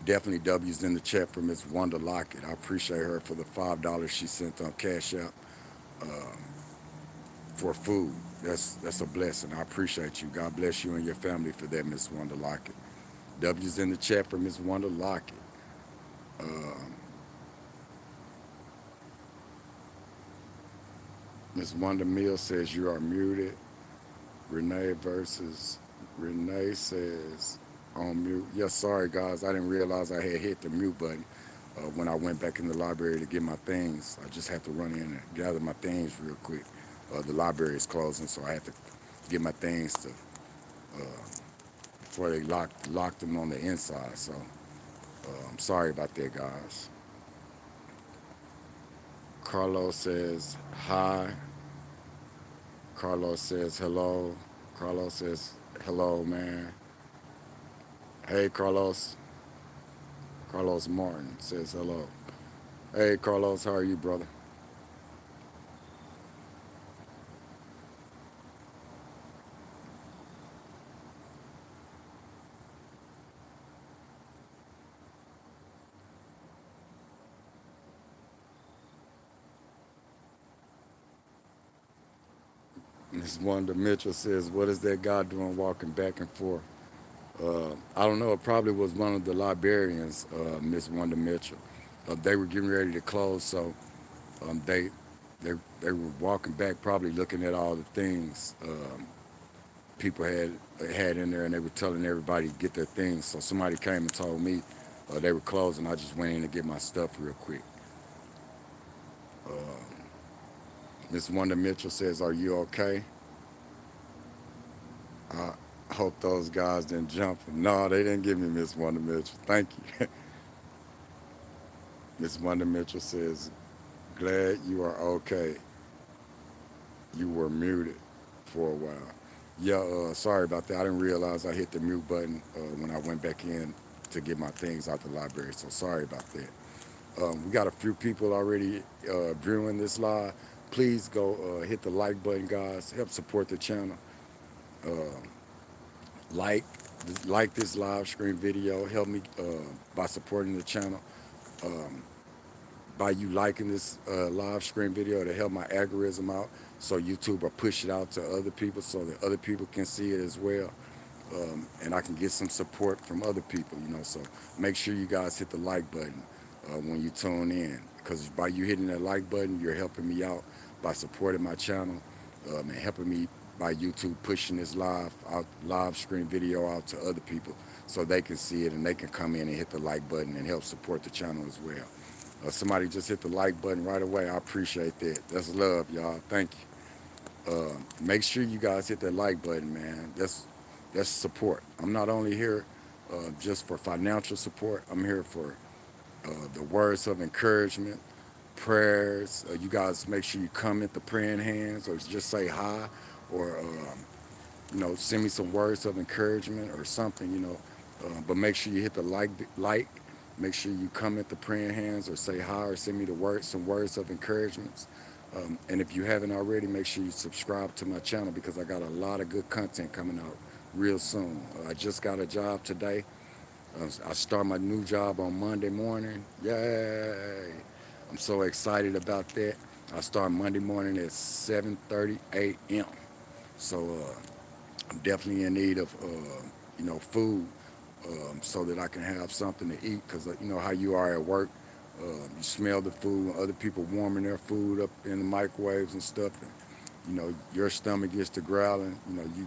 definitely W's in the chat for Miss Wanda Lockett. I appreciate her for the $5 she sent on Cash App um, for food. That's a blessing. I appreciate you. God bless you and your family for that, Miss Wanda Lockett. W's in the chat for Miss Wanda Lockett. Um, Miss Wanda Mill says you are muted. Renee versus Renee says on mute. Yes, sorry guys, I didn't realize I had hit the mute button when I went back in the library to get my things. I just had to run in and gather my things real quick. The library is closing, so I had to get my things to before they locked them on the inside. So I'm sorry about that, guys. Carlos says hi. Carlos says hello. Carlos says hello, man. Hey, Carlos. Carlos Martin says hello. Hey, Carlos, how are you, brother? Miss Wanda Mitchell says, what is that guy doing walking back and forth? I don't know. It probably was one of the librarians, Miss Wanda Mitchell. They were getting ready to close, so um, they, they they were walking back, probably looking at all the things people had in there, and they were telling everybody to get their things. So somebody came and told me they were closing. I just went in to get my stuff real quick. Miss Wanda Mitchell says, "Are you okay?" I hope those guys didn't jump. No, they didn't give me Miss Wanda Mitchell. Thank you. Miss Wanda Mitchell says, "Glad you are okay. You were muted for a while." Yeah, sorry about that. I didn't realize I hit the mute button when I went back in to get my things out the library. So sorry about that. We got a few people already viewing this live. Please go hit the like button, guys. Help support the channel. Uh, like, like this live stream video. Help me by supporting the channel. Um, by you liking this live stream video to help my algorithm out, so YouTube will push it out to other people so that other people can see it as well. And I can get some support from other people, So make sure you guys hit the like button when you tune in, because by you hitting that like button, you're helping me out by supporting my channel and helping me by YouTube pushing this live stream video out to other people so they can see it and they can come in and hit the like button and help support the channel as well. Somebody just hit the like button right away. I appreciate that. That's love, y'all. Thank you. Make sure you guys hit that like button, man. That's support. I'm not only here just for financial support. I'm here for the words of encouragement, prayers. You guys make sure you comment the praying hands or just say hi, or send me some words of encouragement or something, but make sure you hit the like. Make sure you comment the praying hands or say hi or send me some words of encouragement. And if you haven't already, make sure you subscribe to my channel because I got a lot of good content coming out real soon. I just got a job today. I start my new job on Monday morning. Yay! I'm so excited about that. I start Monday morning at 7:30 a.m. So I'm definitely in need of food, so that I can have something to eat. Because you know how you are at work, you smell the food, other people warming their food up in the microwaves and stuff, and your stomach gets to growling.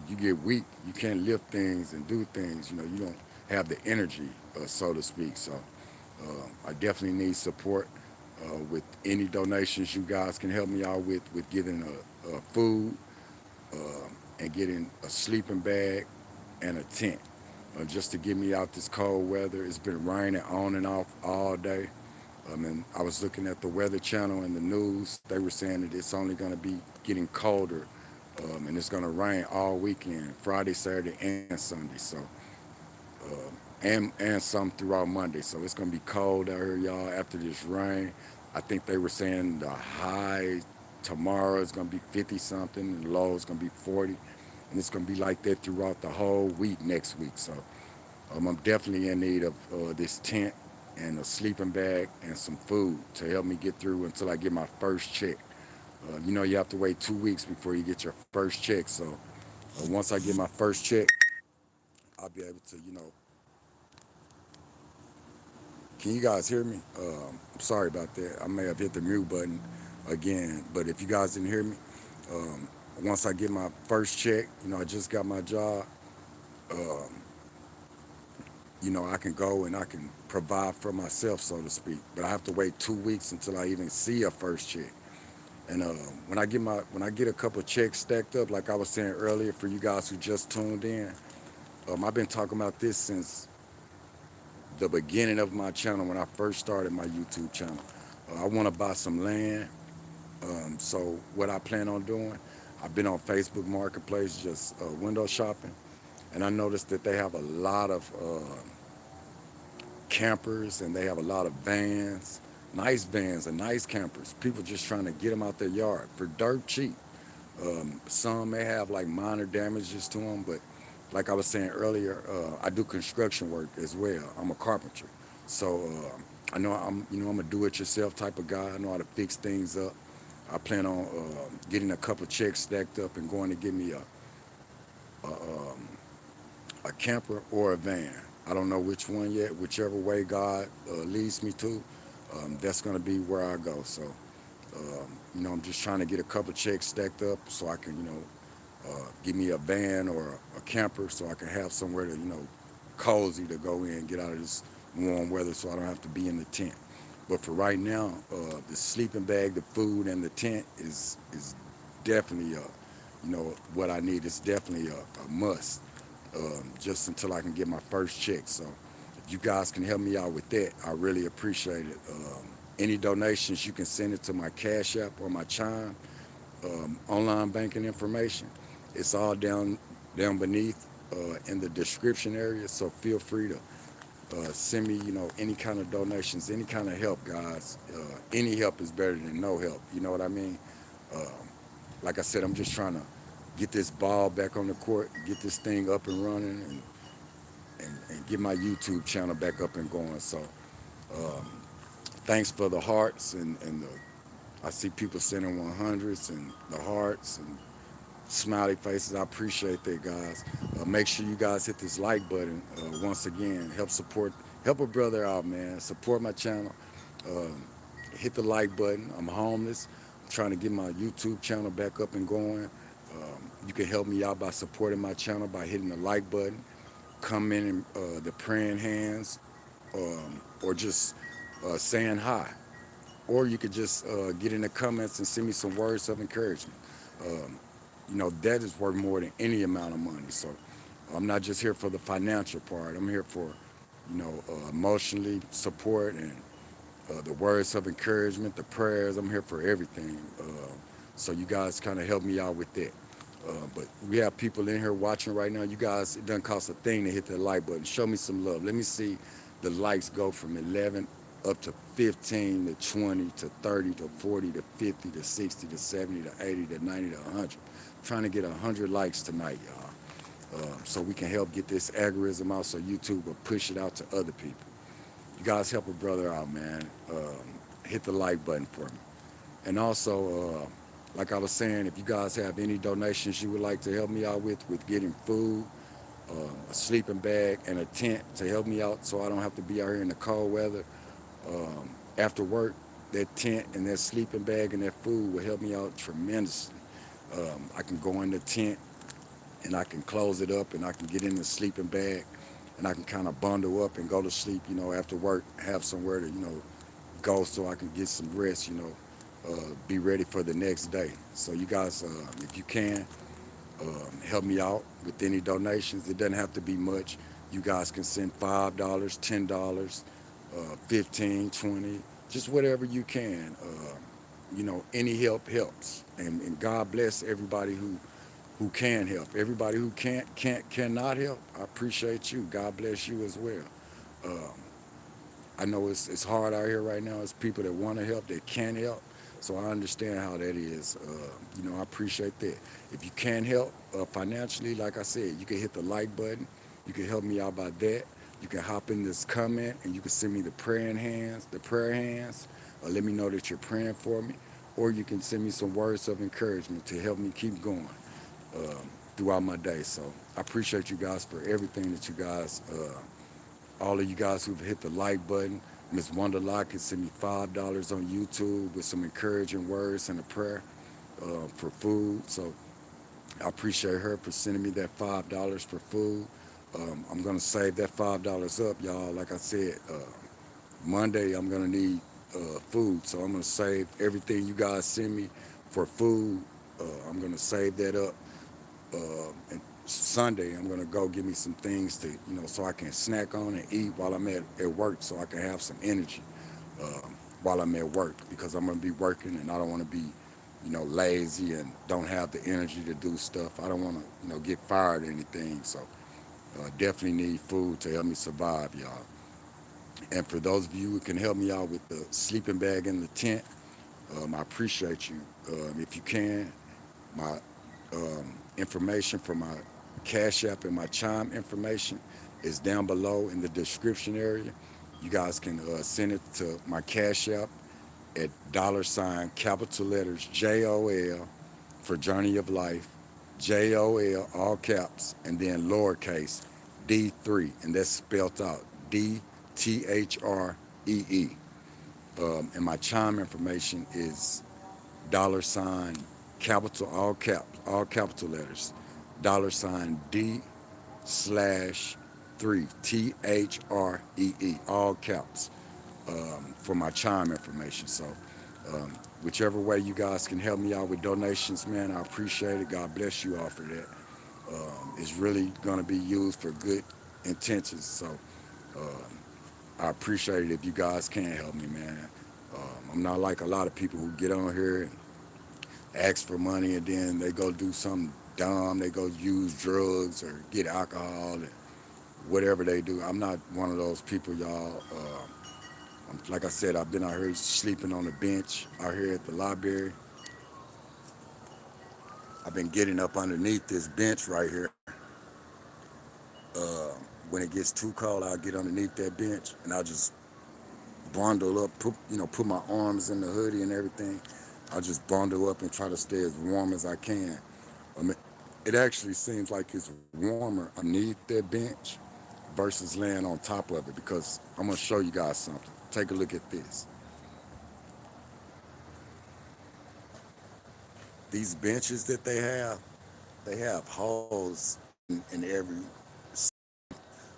You get weak. You can't lift things and do things. You don't have the energy, so to speak. So I definitely need support with any donations you guys can help me out with getting a food and getting a sleeping bag and a tent, just to get me out this cold weather. It's been raining on and off all day. And I was looking at the Weather Channel and the news. They were saying that it's only going to be getting colder, and it's going to rain all weekend, Friday, Saturday, and Sunday. So, and some throughout Monday. So it's going to be cold out here, y'all. After this rain, I think they were saying the high tomorrow is going to be 50 something, and the low is going to be 40, and it's going to be like that throughout the whole week next week. So I'm definitely in need of this tent and a sleeping bag and some food to help me get through until I get my first check. You have to wait 2 weeks before you get your first check. So once I get my first check, I'll be able to, Can you guys hear me? I'm sorry about that. I may have hit the mute button again, but if you guys didn't hear me, um, once I get my first check, I just got my job. Um, I can go and I can provide for myself, so to speak. But I have to wait 2 weeks until I even see a first check. And when I get a couple of checks stacked up, like I was saying earlier, for you guys who just tuned in, I've been talking about this since the beginning of my channel when I first started my YouTube channel. I want to buy some land. So what I plan on doing, I've been on Facebook Marketplace just window shopping, and I noticed that they have a lot of campers and they have a lot of vans and nice campers. People just trying to get them out their yard for dirt cheap. Some may have like minor damages to them, but like I was saying earlier, I do construction work as well. I'm a carpenter, so I know I'm a do-it-yourself type of guy. I know how to fix things up. I plan on getting a couple checks stacked up and going to get me a camper or a van. I don't know which one yet. Whichever way God leads me to, that's going to be where I go. So, I'm just trying to get a couple checks stacked up so I can, give me a van or a camper so I can have somewhere to, cozy to go in, get out of this warm weather so I don't have to be in the tent. But for right now, the sleeping bag, the food, and the tent is definitely, what I need. It's definitely a must, just until I can get my first check. So if you guys can help me out with that, I really appreciate it. Any donations, you can send it to my Cash App or my Chime online banking information. It's all down beneath in the description area. So feel free to send me, any kind of donations, any kind of help, guys. Any help is better than no help. You know what I mean? Um, like I said, I'm just trying to get this ball back on the court, get this thing up and running, and and get my YouTube channel back up and going. So um, thanks for the hearts and the I see people sending 100s and the hearts and smiley faces. I appreciate that, guys. Make sure you guys hit this like button. Once again, help a brother out, man. Support my channel. Um, Hit the like button. I'm homeless. I'm trying to get my YouTube channel back up and going. You can help me out by supporting my channel by hitting the like button, commenting the praying hands, or just saying hi. Or you could just get in the comments and send me some words of encouragement. Um, that is worth more than any amount of money. So I'm not just here for the financial part. I'm here for, emotionally support and the words of encouragement, the prayers. I'm here for everything. So you guys kind of help me out with that. But we have people in here watching right now. You guys, it doesn't cost a thing to hit that like button. Show me some love. Let me see the likes go from 11 up to 15 to 20 to 30 to 40 to 50 to 60 to 70 to 80 to 90 to 100. I'm trying to get 100 likes tonight, y'all. So we can help get this algorithm out so YouTube will push it out to other people. You guys help a brother out, man. Hit the like button for me. And also, like I was saying, if you guys have any donations you would like to help me out with getting food, a sleeping bag, and a tent to help me out so I don't have to be out here in the cold weather after work, that tent and that sleeping bag and that food will help me out tremendously. I can go in the tent and I can close it up and I can get in the sleeping bag and I can kind of bundle up and go to sleep, after work, have somewhere to, go so I can get some rest, be ready for the next day. So you guys, if you can, help me out with any donations. It doesn't have to be much. You guys can send $5, $10, 15, 20, just whatever you can. Any help helps. And God bless everybody who can help. Everybody who cannot help, I appreciate you. God bless you as well. Um, I know it's hard out here right now. It's people that want to help, that can help. So I understand how that is. I appreciate that. If you can help financially, like I said, you can hit the like button. You can help me out by that. You can hop in this comment and you can send me the prayer hands. Let me know that you're praying for me. Or you can send me some words of encouragement to help me keep going throughout my day. So I appreciate you guys for everything that you guys all of you guys who've hit the like button. Miss Wonderlock can send me $5 on YouTube with some encouraging words and a prayer for food. So I appreciate her for sending me that $5 for food. I'm gonna save that $5 up, y'all. Like I said, Monday I'm gonna need food, so I'm gonna save everything you guys send me for food. I'm gonna save that up and Sunday, I'm gonna go get me some things to, so I can snack on and eat while I'm at work, so I can have some energy while I'm at work because I'm gonna be working and I don't want to be, lazy and don't have the energy to do stuff. I don't want to, get fired or anything. So definitely need food to help me survive, y'all. And for those of you who can help me out with the sleeping bag and the tent, I appreciate you. If you can, my information for my Cash App and my Chime information is down below in the description area. You guys can send it to my Cash App at $ capital letters JOL for Journey of Life, JOL all caps, and then lowercase D3, and that's spelled out DTHREE. And my Chime information is $ capital all capital letters $D slash 3 THREE all caps for my Chime information. So whichever way you guys can help me out with donations, man, I appreciate it. God bless you all for that. It's really going to be used for good intentions. So I appreciate it if you guys can help me, man. I'm not like a lot of people who get on here and ask for money and then they go do something dumb. They go use drugs or get alcohol and whatever they do. I'm not one of those people, y'all. Like I said, I've been out here sleeping on the bench out here at the library. I've been getting up underneath this bench right here When it gets too cold, I'll get underneath that bench and I'll just bundle up, put my arms in the hoodie and everything. I'll just bundle up and try to stay as warm as I can. I mean, it actually seems like it's warmer underneath that bench versus laying on top of it because I'm gonna show you guys something. Take a look at this. These benches that they have holes in every,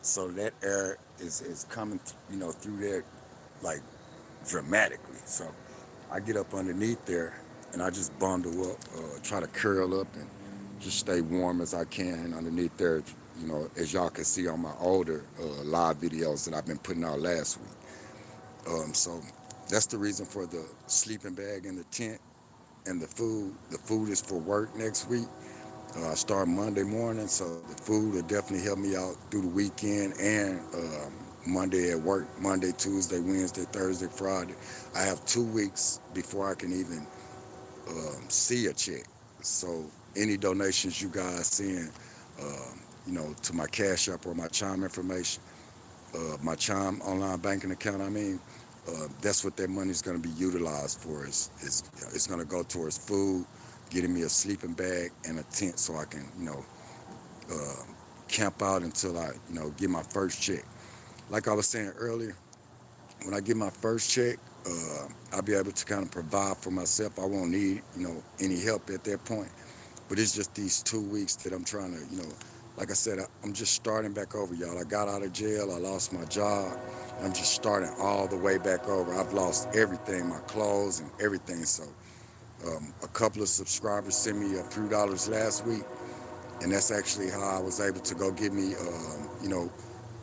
so that air is coming, through there like dramatically. So I get up underneath there and I just bundle up, try to curl up and just stay warm as I can underneath there. As y'all can see on my older live videos that I've been putting out last week. So that's the reason for the sleeping bag and the tent and the food. The food is for work next week. I start Monday morning, so the food will definitely help me out through the weekend and Monday at work. Monday, Tuesday, Wednesday, Thursday, Friday. I have 2 weeks before I can even see a check. So any donations you guys send, to my Cash App or my Chime information, my Chime online banking account, that's what that money is going to be utilized for. It's going to go towards food, getting me a sleeping bag and a tent so I can, uh, camp out until I, get my first check. Like I was saying earlier, when I get my first check, I'll be able to kind of provide for myself. I won't need, any help at that point. But it's just these 2 weeks that I'm trying to, like I said, I'm just starting back over, y'all. I got out of jail, I lost my job, and I'm just starting all the way back over. I've lost everything, my clothes and everything. So a couple of subscribers sent me a few dollars last week, and that's actually how I was able to go get me,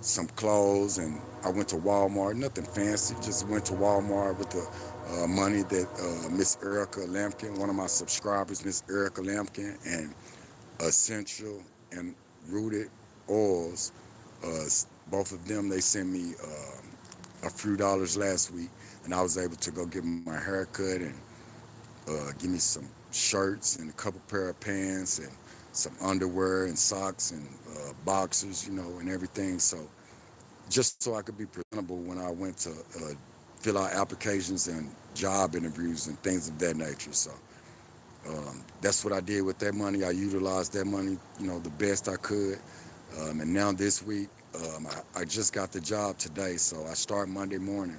some clothes. And I went to Walmart, nothing fancy, just went to Walmart with the money that Miss Erica Lampkin, one of my subscribers, Miss Erica Lampkin, and Essential and Rooted Oils, uh, both of them, they sent me a few dollars last week, and I was able to go get my hair cut and give me some shirts and a couple pair of pants and some underwear and socks and boxers, and everything. So just so I could be presentable when I went to fill out applications and job interviews and things of that nature. So that's what I did with that money. I utilized that money, the best I could. And now this week, I just got the job today, so I start Monday morning.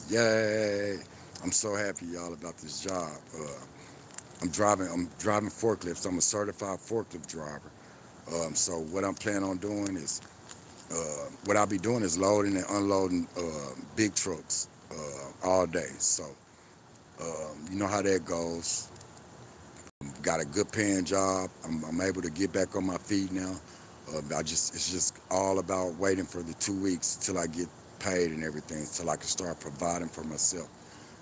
Yay! I'm so happy, y'all, about this job. I'm driving forklifts. I'm a certified forklift driver. So what I'm planning on doing is, what I'll be doing is loading and unloading big trucks all day. So you know how that goes. Got a good paying job. I'm able to get back on my feet now. It's just all about waiting for the 2 weeks till I get paid and everything, till I can start providing for myself,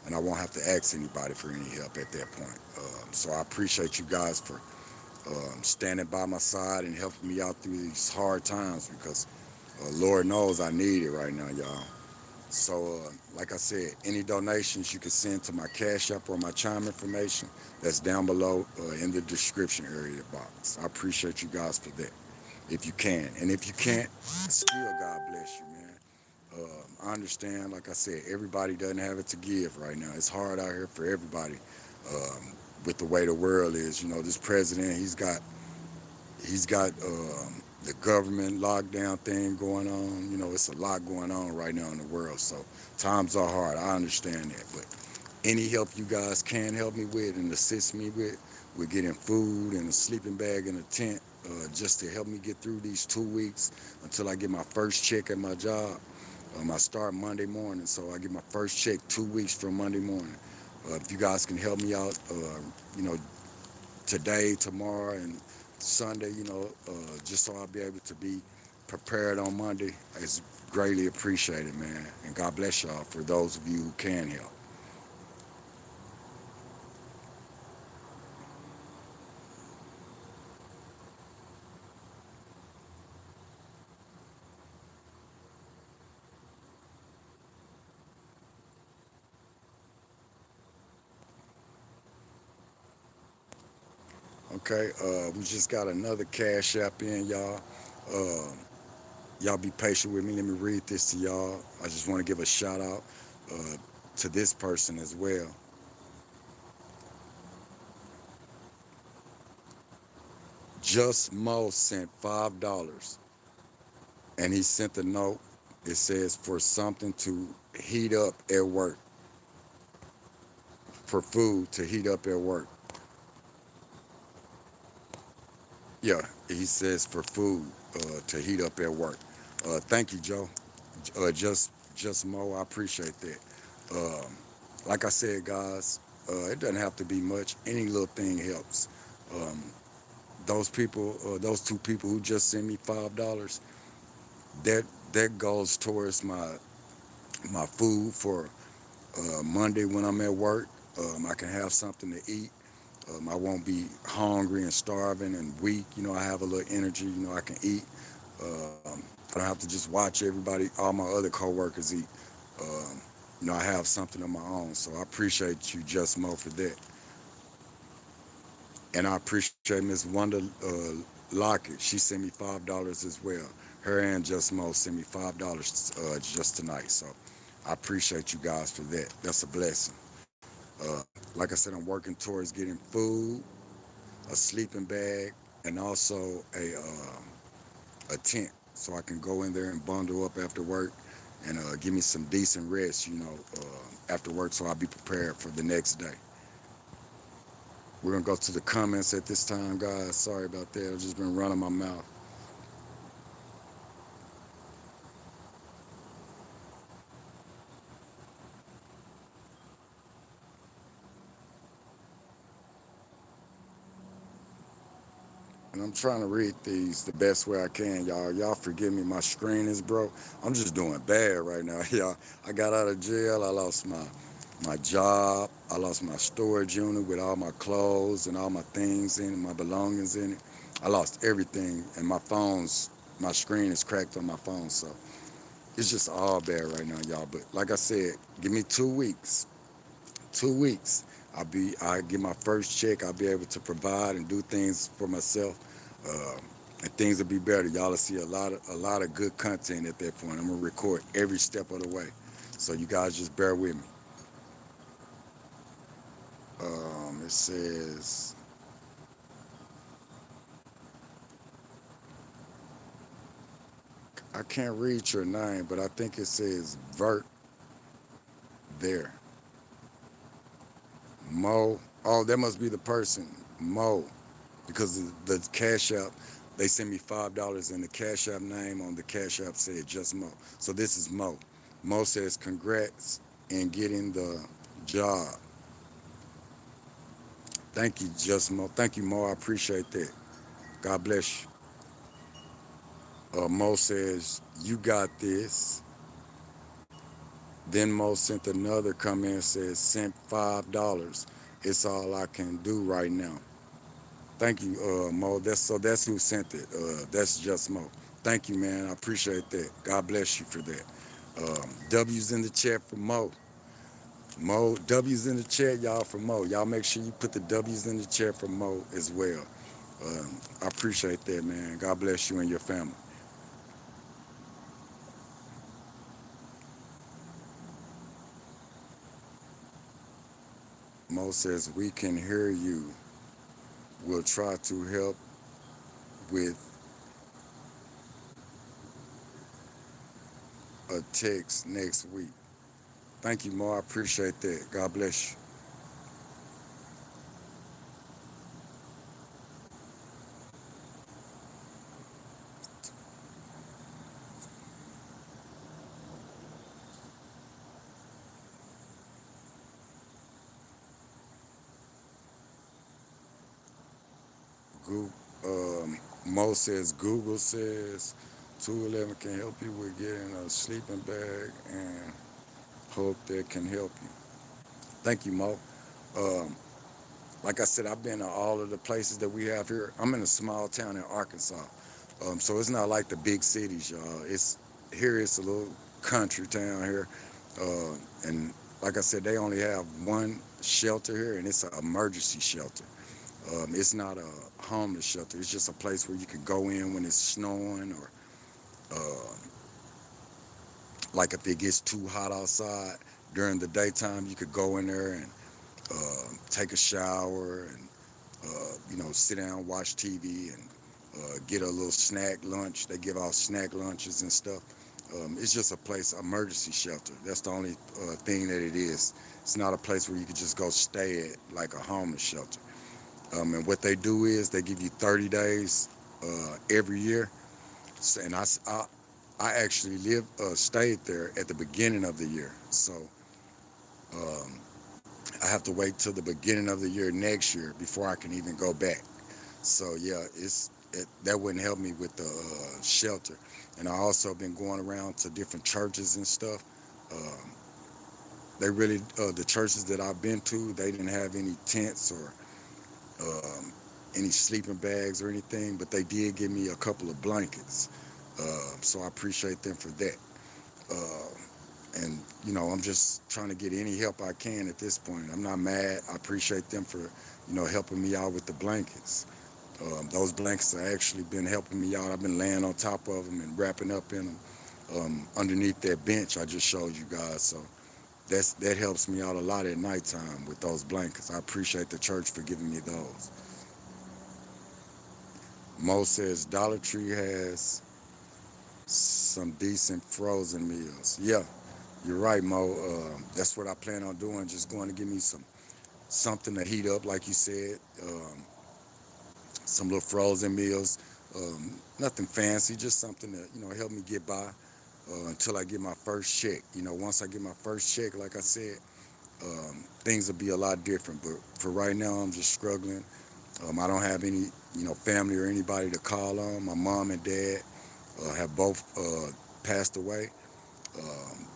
and I won't have to ask anybody for any help at that point. So I appreciate you guys for standing by my side and helping me out through these hard times, because Lord knows I need it right now, y'all. So, like I said, any donations you can send to my Cash App or my Chime information, that's down below in the description area box. I appreciate you guys for that, if you can. And if you can't, still God bless you, man. I understand, like I said, everybody doesn't have it to give right now. It's hard out here for everybody with the way the world is. This president, he's got the government lockdown thing going on. It's a lot going on right now in the world. So times are hard. I understand that. But any help you guys can help me with and assist me with getting food and a sleeping bag and a tent, just to help me get through these 2 weeks until I get my first check at my job. I start Monday morning, so I get my first check 2 weeks from Monday morning. If you guys can help me out, you know, today, tomorrow, and Sunday, just so I'll be able to be prepared on Monday, is greatly appreciated, man. And God bless y'all for those of you who can help. Okay, we just got another Cash App in, y'all. Uh, Y'all be patient with me. Let me read this to y'all. I just want to give a shout out uh, to this person as well. Just Mo sent $5, and he sent a note. It says for something to heat up at work, for food to heat up at work. Yeah, he says for food to heat up at work. Thank you, Joe. Just Mo, I appreciate that. Um, like I said, guys, it doesn't have to be much. Any little thing helps. Um, those people, those two people who just sent me $5, that that goes towards my food for Monday when I'm at work. I can have something to eat. I won't be hungry and starving and weak. I have a little energy. I can eat. I don't have to just watch everybody, all my other coworkers eat. Um, I have something of my own. So I appreciate you, Just Mo, for that. And I appreciate Miss Wanda Lockett. She sent me $5 as well. Her and Just Mo sent me $5 just tonight. So I appreciate you guys for that. That's a blessing. Like I said, I'm working towards getting food, a sleeping bag, and also a tent so I can go in there and bundle up after work and give me some decent rest, after work so I'll be prepared for the next day. We're gonna go to the comments at this time, guys. Sorry about that. I've just been running my mouth. And I'm trying to read these the best way I can, y'all. Y'all forgive me, my screen is broke. I'm just doing bad right now, y'all. I got out of jail. I lost my job. I lost my storage unit with all my clothes and all my things in it, my belongings in it. I lost everything, and my screen is cracked on my phone, so it's just all bad right now, y'all. But like I said, give me 2 weeks. 2 weeks. I get my first check. I'll be able to provide and do things for myself, and things will be better. Y'all will see a lot of good content at that point. I'm gonna record every step of the way, so you guys just bear with me. It says I can't read your name, but I think it says Vert there. Mo. Oh, that must be the person, Mo, because the Cash App, they sent me $5 and the Cash App name on the Cash App said just Mo. So this is Mo. Mo says congrats in getting the job. Thank you, just Mo. Thank you, Mo. I appreciate that. God bless you. Mo says you got this. Then Mo sent another comment and says sent $5. It's all I can do right now. Thank you, Mo. That's who sent it. That's just Mo. Thank you, man. I appreciate that. God bless you for that. W's in the chat for Mo. Mo, W's in the chat, y'all, for Mo. Y'all make sure you put the W's in the chat for Mo as well. I appreciate that, man. God bless you and your family. Mo says we can hear you. We'll try to help with a text next week. Thank you, Mo. I appreciate that. God bless you. Google, Mo says Google says 211 can help you with getting a sleeping bag and hope that can help you. Thank you, Mo. Um, like I said, I've been to all of the places that we have here. I'm in a small town in Arkansas, so it's not like the big cities, y'all. It's a little country town here, and like I said, they only have one shelter here, and it's an emergency shelter. It's not a homeless shelter. It's just a place where you can go in when it's snowing or Uh, like if it gets too hot outside during the daytime, you could go in there and take a shower and sit down, watch TV, and get a little snack lunch. They give out snack lunches and stuff. It's just a place, emergency shelter. That's the only thing that it is. It's not a place where you could just go stay at like a homeless shelter. And what they do is they give you 30 days every year. And I actually stayed there at the beginning of the year. So um, I have to wait till the beginning of the year next year before I can even go back. So yeah, that wouldn't help me with the shelter. And I also been going around to different churches and stuff. Um, they really the churches that I've been to, they didn't have any tents or um, any sleeping bags or anything, but they did give me a couple of blankets. So I appreciate them for that. And I'm just trying to get any help I can at this point. I'm not mad. I appreciate them for helping me out with the blankets. Those blankets have actually been helping me out. I've been laying on top of them and wrapping up in them underneath that bench I just showed you guys. So that helps me out a lot at nighttime with those blankets. I appreciate the church for giving me those. Mo says Dollar Tree has some decent frozen meals. Yeah, you're right, Mo. That's what I plan on doing. Just going to give me something to heat up, like you said. Some little frozen meals. Nothing fancy, just something to help me get by until I get my first check. Once I get my first check, like I said, things will be a lot different. But for right now, I'm just struggling. I don't have any family or anybody to call on. My mom and dad have both passed away. Um,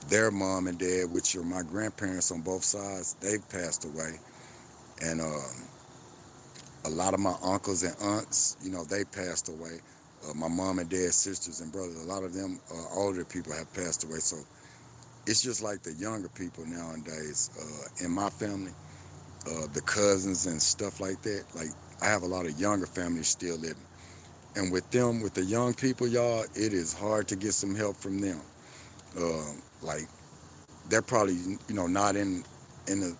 their mom and dad, which are my grandparents on both sides, they've passed away. And a lot of my uncles and aunts, they passed away. My mom and dad's sisters and brothers, a lot of them older people have passed away. So it's just like the younger people nowadays in my family, the cousins and stuff like that. Like I have a lot of younger families still living. And with them, with the young people, y'all, it is hard to get some help from them. Like they're probably not in a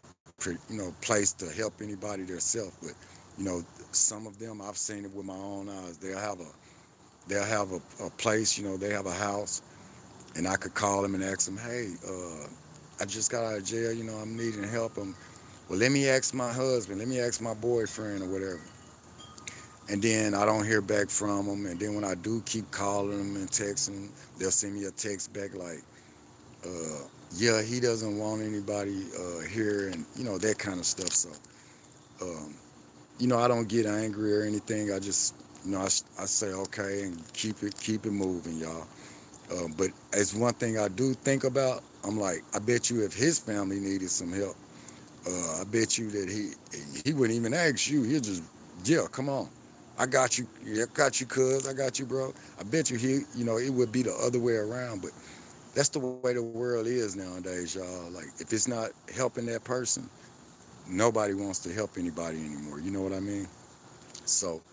place to help anybody themselves, but some of them I've seen it with my own eyes. They'll have a place, they have a house, and I could call them and ask them, hey, I just got out of jail, I'm needing help. Well, let me ask my husband, let me ask my boyfriend or whatever. And then I don't hear back from them. And then when I do keep calling them and texting, they'll send me a text back like, yeah, he doesn't want anybody here, and that kind of stuff. So, um, I don't get angry or anything. I just, I say okay and keep it moving, y'all. But it's one thing I do think about. I'm like, I bet you if his family needed some help, I bet you that he wouldn't even ask you. He'll just, yeah, come on. I got you. Yeah, I got you, cuz. I got you, bro. I bet you it would be the other way around. But that's the way the world is nowadays, y'all. Like, if it's not helping that person, nobody wants to help anybody anymore. You know what I mean? So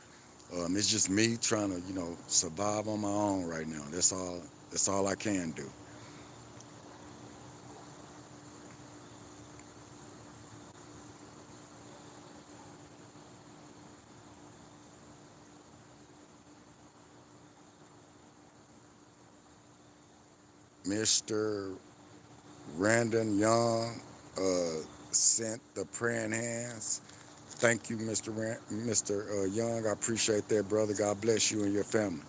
it's just me trying to, survive on my own right now. That's all. That's all I can do. Mr. Randon Young sent the praying hands. Thank you, Mr. Young. I appreciate that, brother. God bless you and your family.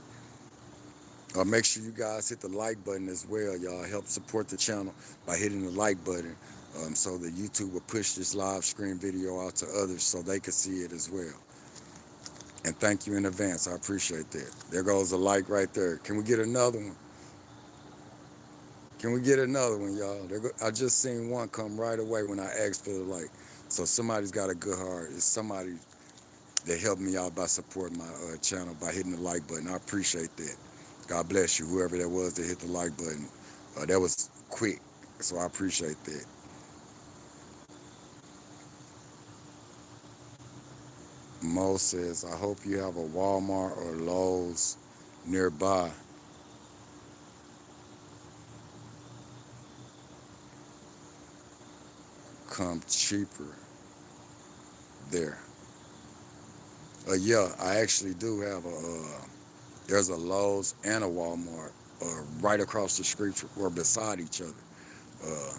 Make sure you guys hit the like button as well, y'all. Help support the channel by hitting the like button so that YouTube will push this live stream video out to others so they can see it as well. And thank you in advance. I appreciate that. There goes a like right there. Can we get another one? Can we get another one, y'all? I just seen one come right away when I asked for the like. So somebody's got a good heart. It's somebody that helped me out by supporting my channel by hitting the like button. I appreciate that. God bless you, whoever that was that hit the like button. That was quick, so I appreciate that. Mo says, I hope you have a Walmart or Lowe's nearby. come cheaper there. Yeah, I actually do have there's a Lowe's and a Walmart right across the street or beside each other. Uh,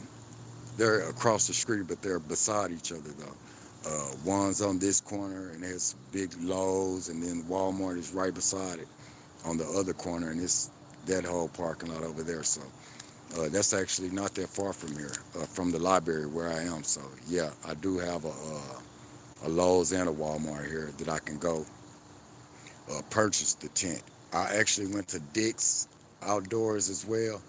they're across the street, but they're beside each other though. One's on this corner and there's big Lowe's, and then Walmart is right beside it on the other corner, and it's that whole parking lot over there. So that's actually not that far from here, from the library where I am. So yeah, I do have a Lowe's and a Walmart here that I can go purchase the tent. I actually went to Dick's Outdoors as well.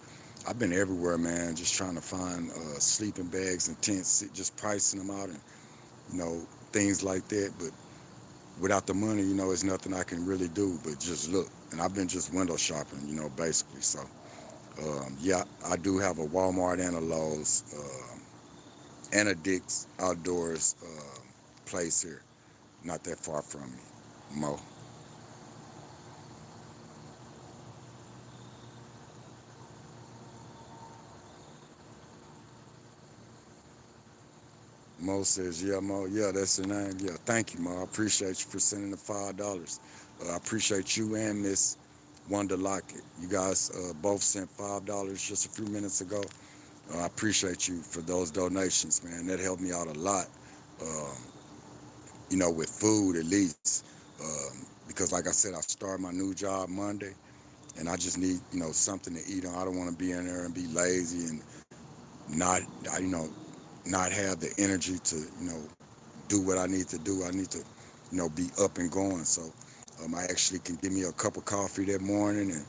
I've been everywhere, man, just trying to find sleeping bags and tents, just pricing them out and, things like that. But without the money, it's nothing I can really do but just look. And I've been just window shopping, basically. So, yeah, I do have a Walmart and a Lowe's and a Dick's Outdoors place here, not that far from me, Mo. Mo says, yeah, Mo, yeah, that's the name. Yeah, thank you, Mo. I appreciate you for sending the $5. I appreciate you and Miss Wonder Lockett. You guys both sent $5 just a few minutes ago. I appreciate you for those donations, man. That helped me out a lot, um, with food at least. Because, like I said, I start my new job Monday, and I just need, something to eat on. I don't want to be in there and be lazy and not, not have the energy to, do what I need to do. I need to, be up and going. So I actually can give me a cup of coffee that morning, and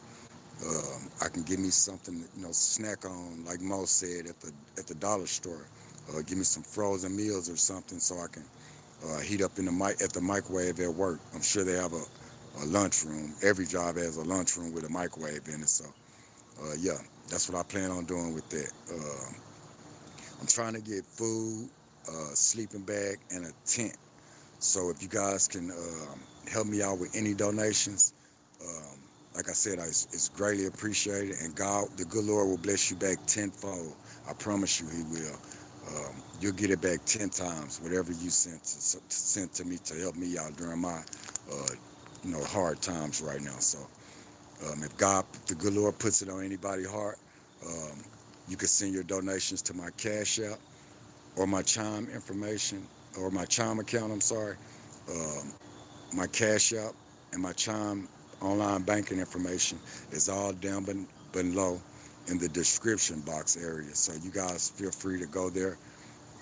I can give me something, snack on, like Mo said at the dollar store. Give me some frozen meals or something so I can heat up in at the microwave at work. I'm sure they have a lunch room. Every job has a lunch room with a microwave in it. So yeah, that's what I plan on doing with that. I'm trying to get food, sleeping bag, and a tent. So if you guys can help me out with any donations, um, like I said, it's greatly appreciated. And God, the good Lord, will bless you back tenfold. I promise you, He will. You'll get it back 10 times, whatever you sent to me to help me out during my, hard times right now. So if God, the good Lord, puts it on anybody's heart, um, you can send your donations to my Cash App or my Chime information, or my Chime account, I'm sorry. Um, my Cash App and my Chime online banking information is all down below in the description box area. So you guys feel free to go there,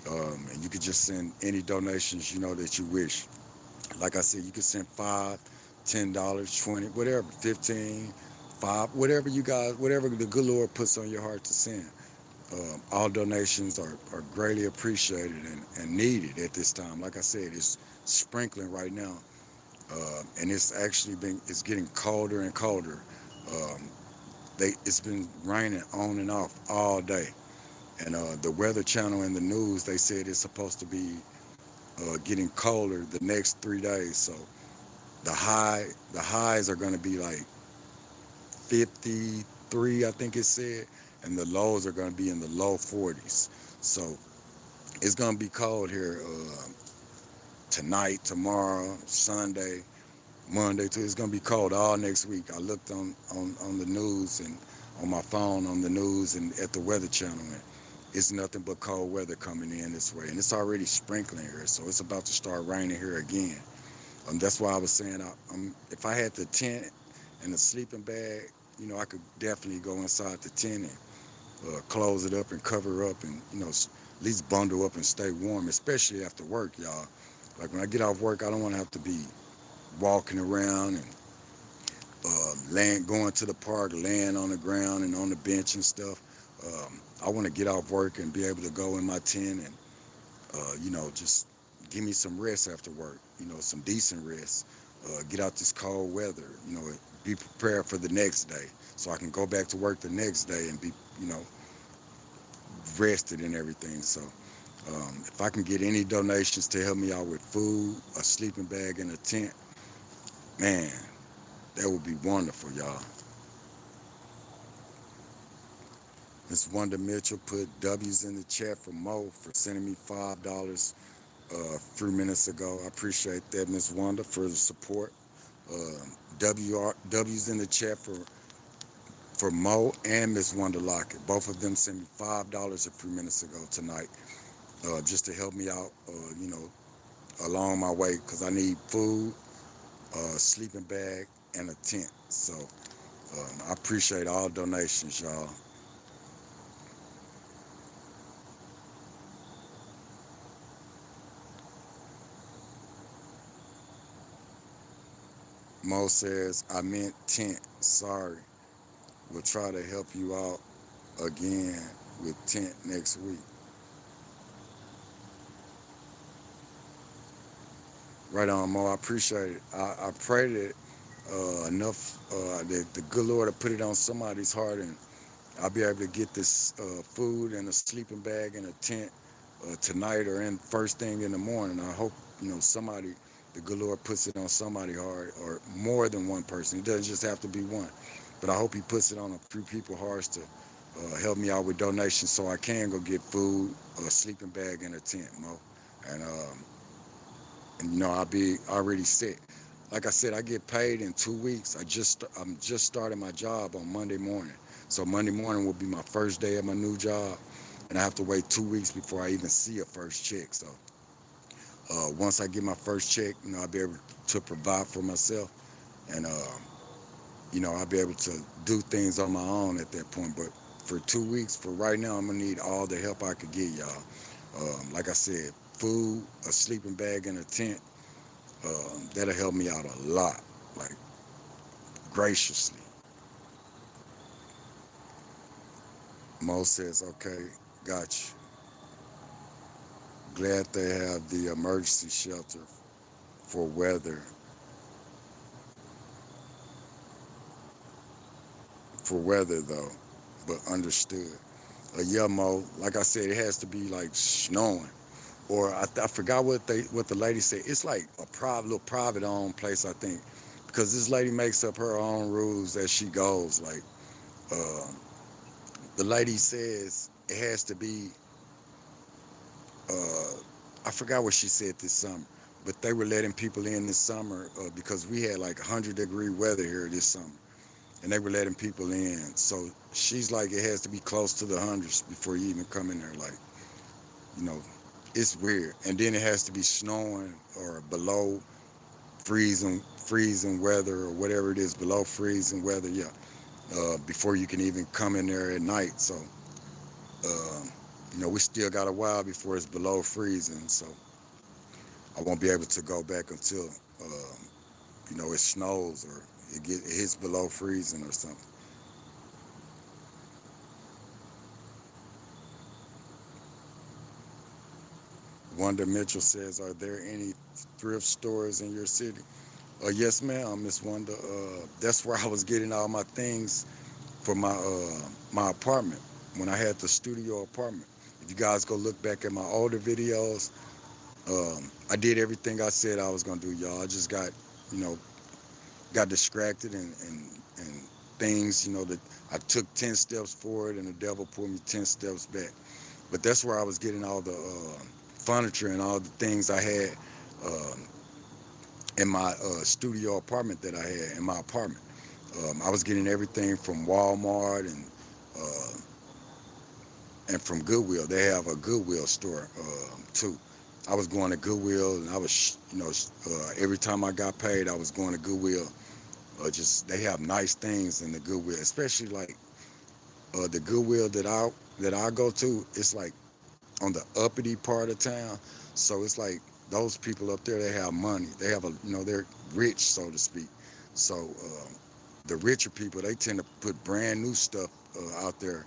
and you can just send any donations that you wish. Like I said, you can send $5, $10, 20, whatever, 15, 5, whatever you guys, whatever the good Lord puts on your heart to send. All donations are greatly appreciated and needed at this time. Like I said, it's sprinkling right now, and it's getting colder and colder. Um, it's been raining on and off all day, and the Weather Channel and the news, they said it's supposed to be getting colder the next 3 days. So the highs are going to be like 53, I think it said, and the lows are going to be in the low 40s. So it's gonna be cold here tonight, tomorrow, Sunday, Monday too. It's gonna be cold all next week. I looked on the news and on my phone on the news and at the Weather Channel, and it's nothing but cold weather coming in this way. And it's already sprinkling here, so it's about to start raining here again. That's why I was saying, if I had the tent and the sleeping bag, I could definitely go inside the tent and close it up and cover up, and at least bundle up and stay warm, especially after work, y'all. Like when I get off work, I don't want to have to be walking around and going to the park, laying on the ground and on the bench and stuff. I want to get off work and be able to go in my tent and just give me some rest after work, some decent rest. Get out this cold weather, be prepared for the next day so I can go back to work the next day and be, rested and everything. So if I can get any donations to help me out with food, a sleeping bag, and a tent, man, that would be wonderful, y'all. Miss Wanda Mitchell put W's in the chat for Mo for sending me $5 a few minutes ago. I appreciate that, Miss Wanda, for the support. W's in the chat for Mo and Miss Wanda Lockett. Both of them sent me $5 a few minutes ago tonight, just to help me out, along my way, because I need food, sleeping bag, and a tent. So I appreciate all donations, y'all. Mo says, I meant tent. Sorry. We'll try to help you out again with tent next week. Right on, Mo. I appreciate it. I pray that enough that the good Lord will put it on somebody's heart, and I'll be able to get this food and a sleeping bag and a tent tonight or in first thing in the morning. I hope somebody, the good Lord puts it on somebody's heart, or more than one person. It doesn't just have to be one, but I hope He puts it on a few people's hearts to help me out with donations so I can go get food, a sleeping bag, and a tent, Mo. And I'll be already set. Like I said, I get paid in 2 weeks. I'm just starting my job on Monday morning. So Monday morning will be my first day at my new job, and I have to wait 2 weeks before I even see a first check. So once I get my first check, I'll be able to provide for myself, and I'll be able to do things on my own at that point. But for 2 weeks, for right now, I'm gonna need all the help I could get, y'all. Like I said, food, a sleeping bag, and a tent. That'll help me out a lot, like graciously. Mo says, okay, got you. Glad they have the emergency shelter for weather though, but understood. Yeah, Mo, like I said, it has to be like snowing. Or I forgot what the lady said. It's like a little private owned place, I think, because this lady makes up her own rules as she goes. Like uh, the lady says, it has to be. Uh, I forgot what she said this summer, but they were letting people in this summer because we had like 100-degree weather here this summer, and they were letting people in. So she's like, it has to be close to the hundreds before you even come in there. Like, you know, it's weird. And then it has to be snowing or below freezing weather or whatever it is, below freezing weather. Yeah, before you can even come in there at night. So, we still got a while before it's below freezing. So I won't be able to go back until, it snows or it hits below freezing or something. Wanda Mitchell says, are there any thrift stores in your city? Yes, ma'am, Miss Wanda. That's where I was getting all my things for my apartment when I had the studio apartment. If you guys go look back at my older videos, I did everything I said I was gonna do, y'all. I just got distracted and things, that I took 10 steps forward and the devil pulled me 10 steps back. But that's where I was getting all the furniture and all the things I had in my studio apartment that I had in my apartment. I was getting everything from Walmart and from Goodwill. They have a Goodwill store too. I was going to Goodwill, and I was, every time I got paid, I was going to Goodwill. Just they have nice things in the Goodwill, especially like the Goodwill that I go to. It's like on the uppity part of town, so it's like those people up there, they have money. They have they're rich, so to speak. So the richer people, they tend to put brand new stuff out there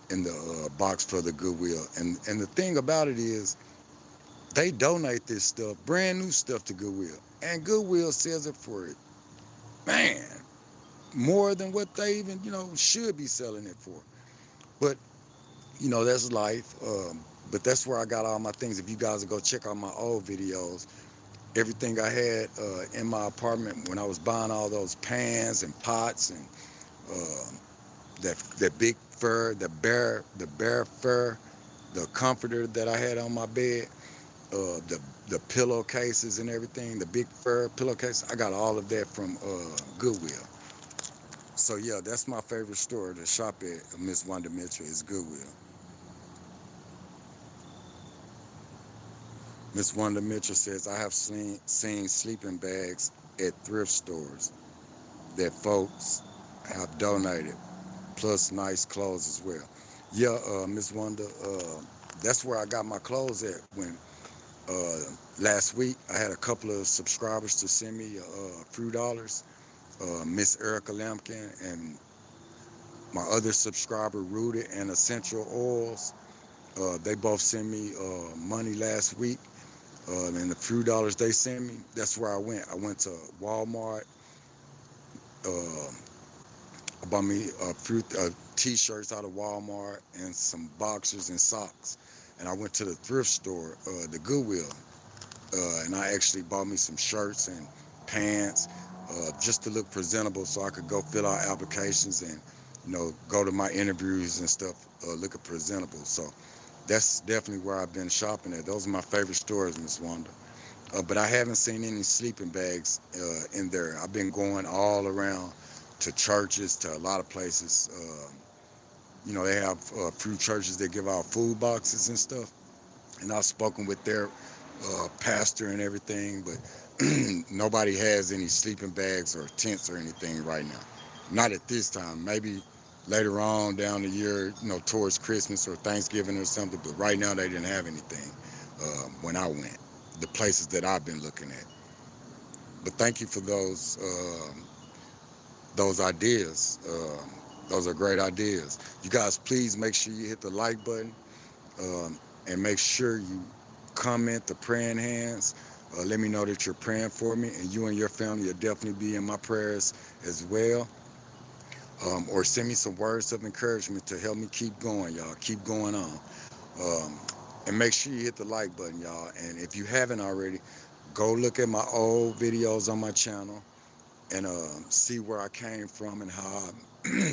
in the box for the Goodwill. And the thing about it is, they donate this stuff, brand new stuff, to Goodwill, and Goodwill sells it for, man, more than what they even should be selling it for. But that's life. But that's where I got all my things. If you guys will go check out my old videos, everything I had in my apartment when I was buying all those pans and pots and that big fur, the bear fur, the comforter that I had on my bed, the pillowcases and everything, the big fur pillowcase. I got all of that from Goodwill. So yeah, that's my favorite store to shop at, Miss Wanda Mitchell, is Goodwill. Miss Wanda Mitchell says, I have seen sleeping bags at thrift stores that folks have donated, plus nice clothes as well. Yeah, Miss Wanda, that's where I got my clothes at when uh, last week I had a couple of subscribers to send me a few dollars. Miss Erica Lampkin and my other subscriber, Rooted and Essential Oils, they both sent me money last week. And the few dollars they sent me, that's where I went. I went to Walmart. Uh, I bought me a few t-shirts out of Walmart and some boxers and socks. And I went to the thrift store, the Goodwill, and I actually bought me some shirts and pants just to look presentable so I could go fill out applications and, go to my interviews and stuff looking presentable. So that's definitely where I've been shopping at. Those are my favorite stores, Miss Wanda. But I haven't seen any sleeping bags in there. I've been going all around to churches, to a lot of places. They have a few churches that give out food boxes and stuff. And I've spoken with their pastor and everything, but nobody has any sleeping bags or tents or anything right now. Not at this time. Maybe later on down the year, towards Christmas or Thanksgiving or something. But right now they didn't have anything when I went. The places that I've been looking at. But thank you for those ideas. Those are great ideas. You guys, please make sure you hit the like button and make sure you comment the praying hands. Let me know that you're praying for me, and you and your family will definitely be in my prayers as well. Or send me some words of encouragement to help me keep going, y'all. Keep going on. Um, and make sure you hit the like button, y'all. And if you haven't already, go look at my old videos on my channel and see where I came from and how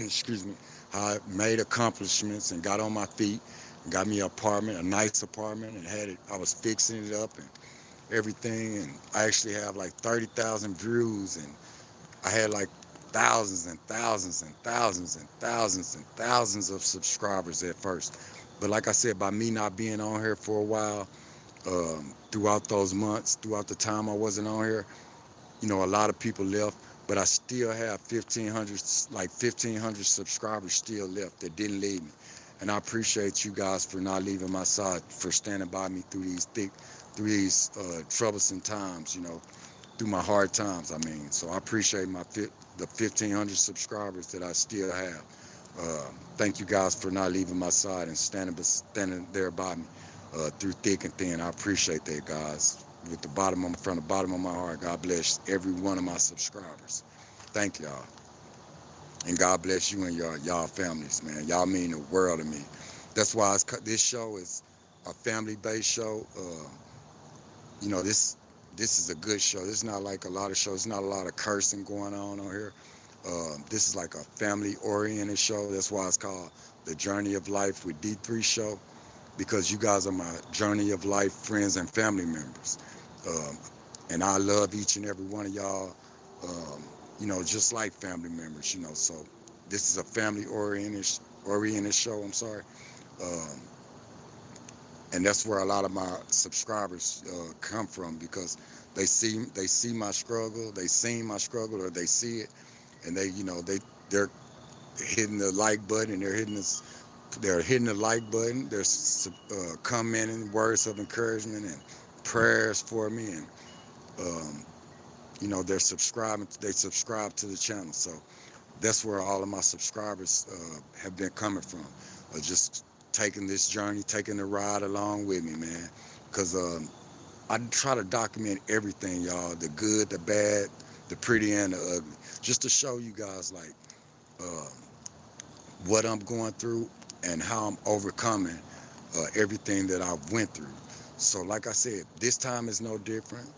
excuse me, how I made accomplishments and got on my feet and got me an apartment, a nice apartment, and had it. I was fixing it up and everything. And I actually have like 30,000 views, and I had like thousands and thousands and thousands and thousands and thousands of subscribers at first. But like I said, by me not being on here for a while, throughout those months, throughout the time I wasn't on here, a lot of people left, but I still have 1,500 subscribers still left that didn't leave me. And I appreciate you guys for not leaving my side, for standing by me through these troublesome times, through my hard times, I mean. So I appreciate the 1,500 subscribers that I still have. Thank you guys for not leaving my side and standing there by me through thick and thin. I appreciate that, guys. From the bottom of my heart, God bless every one of my subscribers. Thank y'all. And God bless you and y'all families, man. Y'all mean the world to me. That's why this show is a family-based show. This is a good show. This is not like a lot of shows. There's not a lot of cursing going on here. This is like a family-oriented show. That's why it's called The Journey of Life with D3 Show, because you guys are my journey of life friends and family members. Um, and I love each and every one of y'all, just like family members, So this is a family-oriented show, I'm sorry. Um, and that's where a lot of my subscribers come from, because they see my struggle, they seen my struggle, or they see it, and they're hitting the like button, and they're hitting the like button, they're commenting words of encouragement and prayers for me, and um, they subscribe to the channel. So that's where all of my subscribers have been coming from, just taking this journey, taking the ride along with me, man. Because I try to document everything, y'all, the good, the bad, the pretty, and the ugly, just to show you guys like uh, what I'm going through and how I'm overcoming everything that I've went through. So like I said, this time is no different.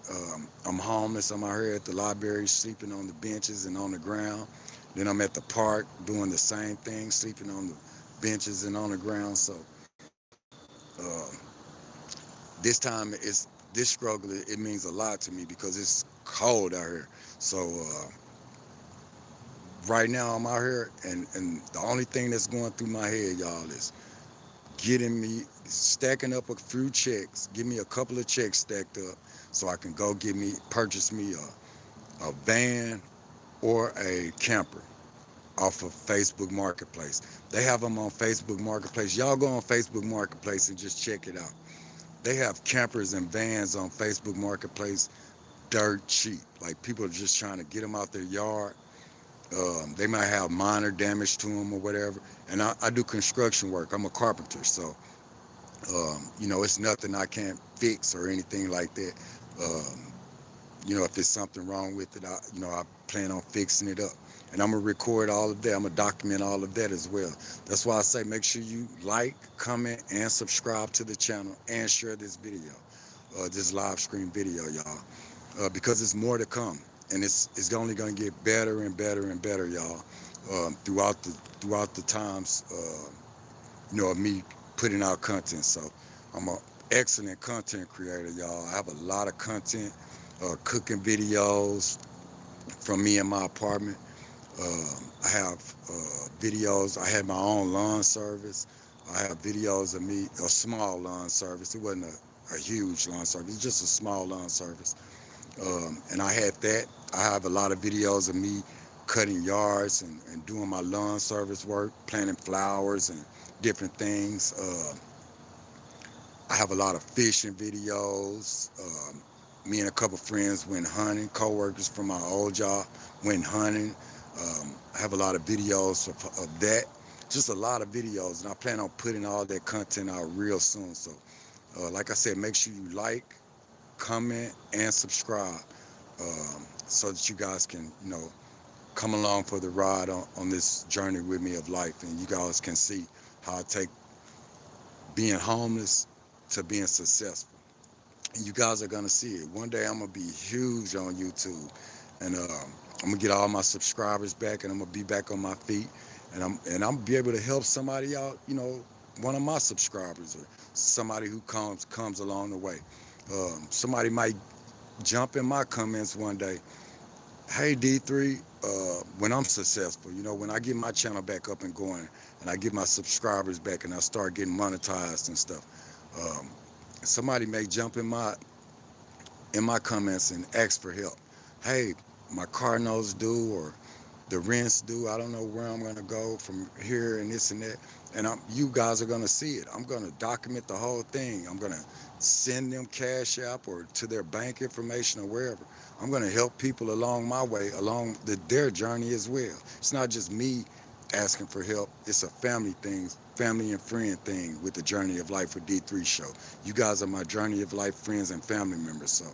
I'm homeless. I'm out here at the library, sleeping on the benches and on the ground. Then I'm at the park doing the same thing, sleeping on the benches and on the ground. So uh, this time this struggle, it means a lot to me because it's cold out here. So right now I'm out here, and the only thing that's going through my head, y'all, is getting me stacking up a few checks, give me a couple of checks stacked up so I can go purchase me a van or a camper off of Facebook Marketplace. They have them on Facebook Marketplace. Y'all go on Facebook Marketplace and just check it out. They have campers and vans on Facebook Marketplace dirt cheap. Like, people are just trying to get them out their yard. They might have minor damage to them or whatever. And I do construction work. I'm a carpenter, so it's nothing I can't fix or anything like that. Um, if there's something wrong with it, I plan on fixing it up. And I'm gonna record all of that. I'm gonna document all of that as well. That's why I say make sure you like, comment, and subscribe to the channel and share this video, this live stream video, y'all, because it's more to come, and it's only gonna get better and better and better, y'all, throughout the times, of me putting out content. So I'm an excellent content creator, y'all. I have a lot of content, cooking videos from me in my apartment. I have videos. I had my own lawn service. I have videos of me, a small lawn service. It wasn't a huge lawn service. It's just a small lawn service. And I had that. I have a lot of videos of me cutting yards and doing my lawn service work, planting flowers and different things. I have a lot of fishing videos. Me and a couple friends went hunting. Co-workers from my old job went hunting. I have a lot of videos of that. Just a lot of videos, and I plan on putting all that content out real soon. So, like I said, make sure you like, comment, and subscribe, so that you guys can, come along for the ride on this journey with me of life, and you guys can see how I take being homeless to being successful. And you guys are gonna see it. One day I'm gonna be huge on YouTube, and I'm gonna get all my subscribers back, and I'm gonna be back on my feet, and I'm gonna be able to help somebody out, one of my subscribers or somebody who comes along the way. Somebody might jump in my comments one day, hey D3, when I'm successful, when I get my channel back up and going, and I get my subscribers back, and I start getting monetized and stuff, somebody may jump in my comments and ask for help. Hey, my car notes due, or the rent's due. I don't know where I'm gonna go from here and this and that. And you guys are gonna see it. I'm gonna document the whole thing. I'm gonna send them CashApp or to their bank information or wherever. I'm gonna help people along my way, along their journey as well. It's not just me asking for help. It's a family thing, family and friend thing with the Journey of Life with D3 show. You guys are my Journey of Life friends and family members. So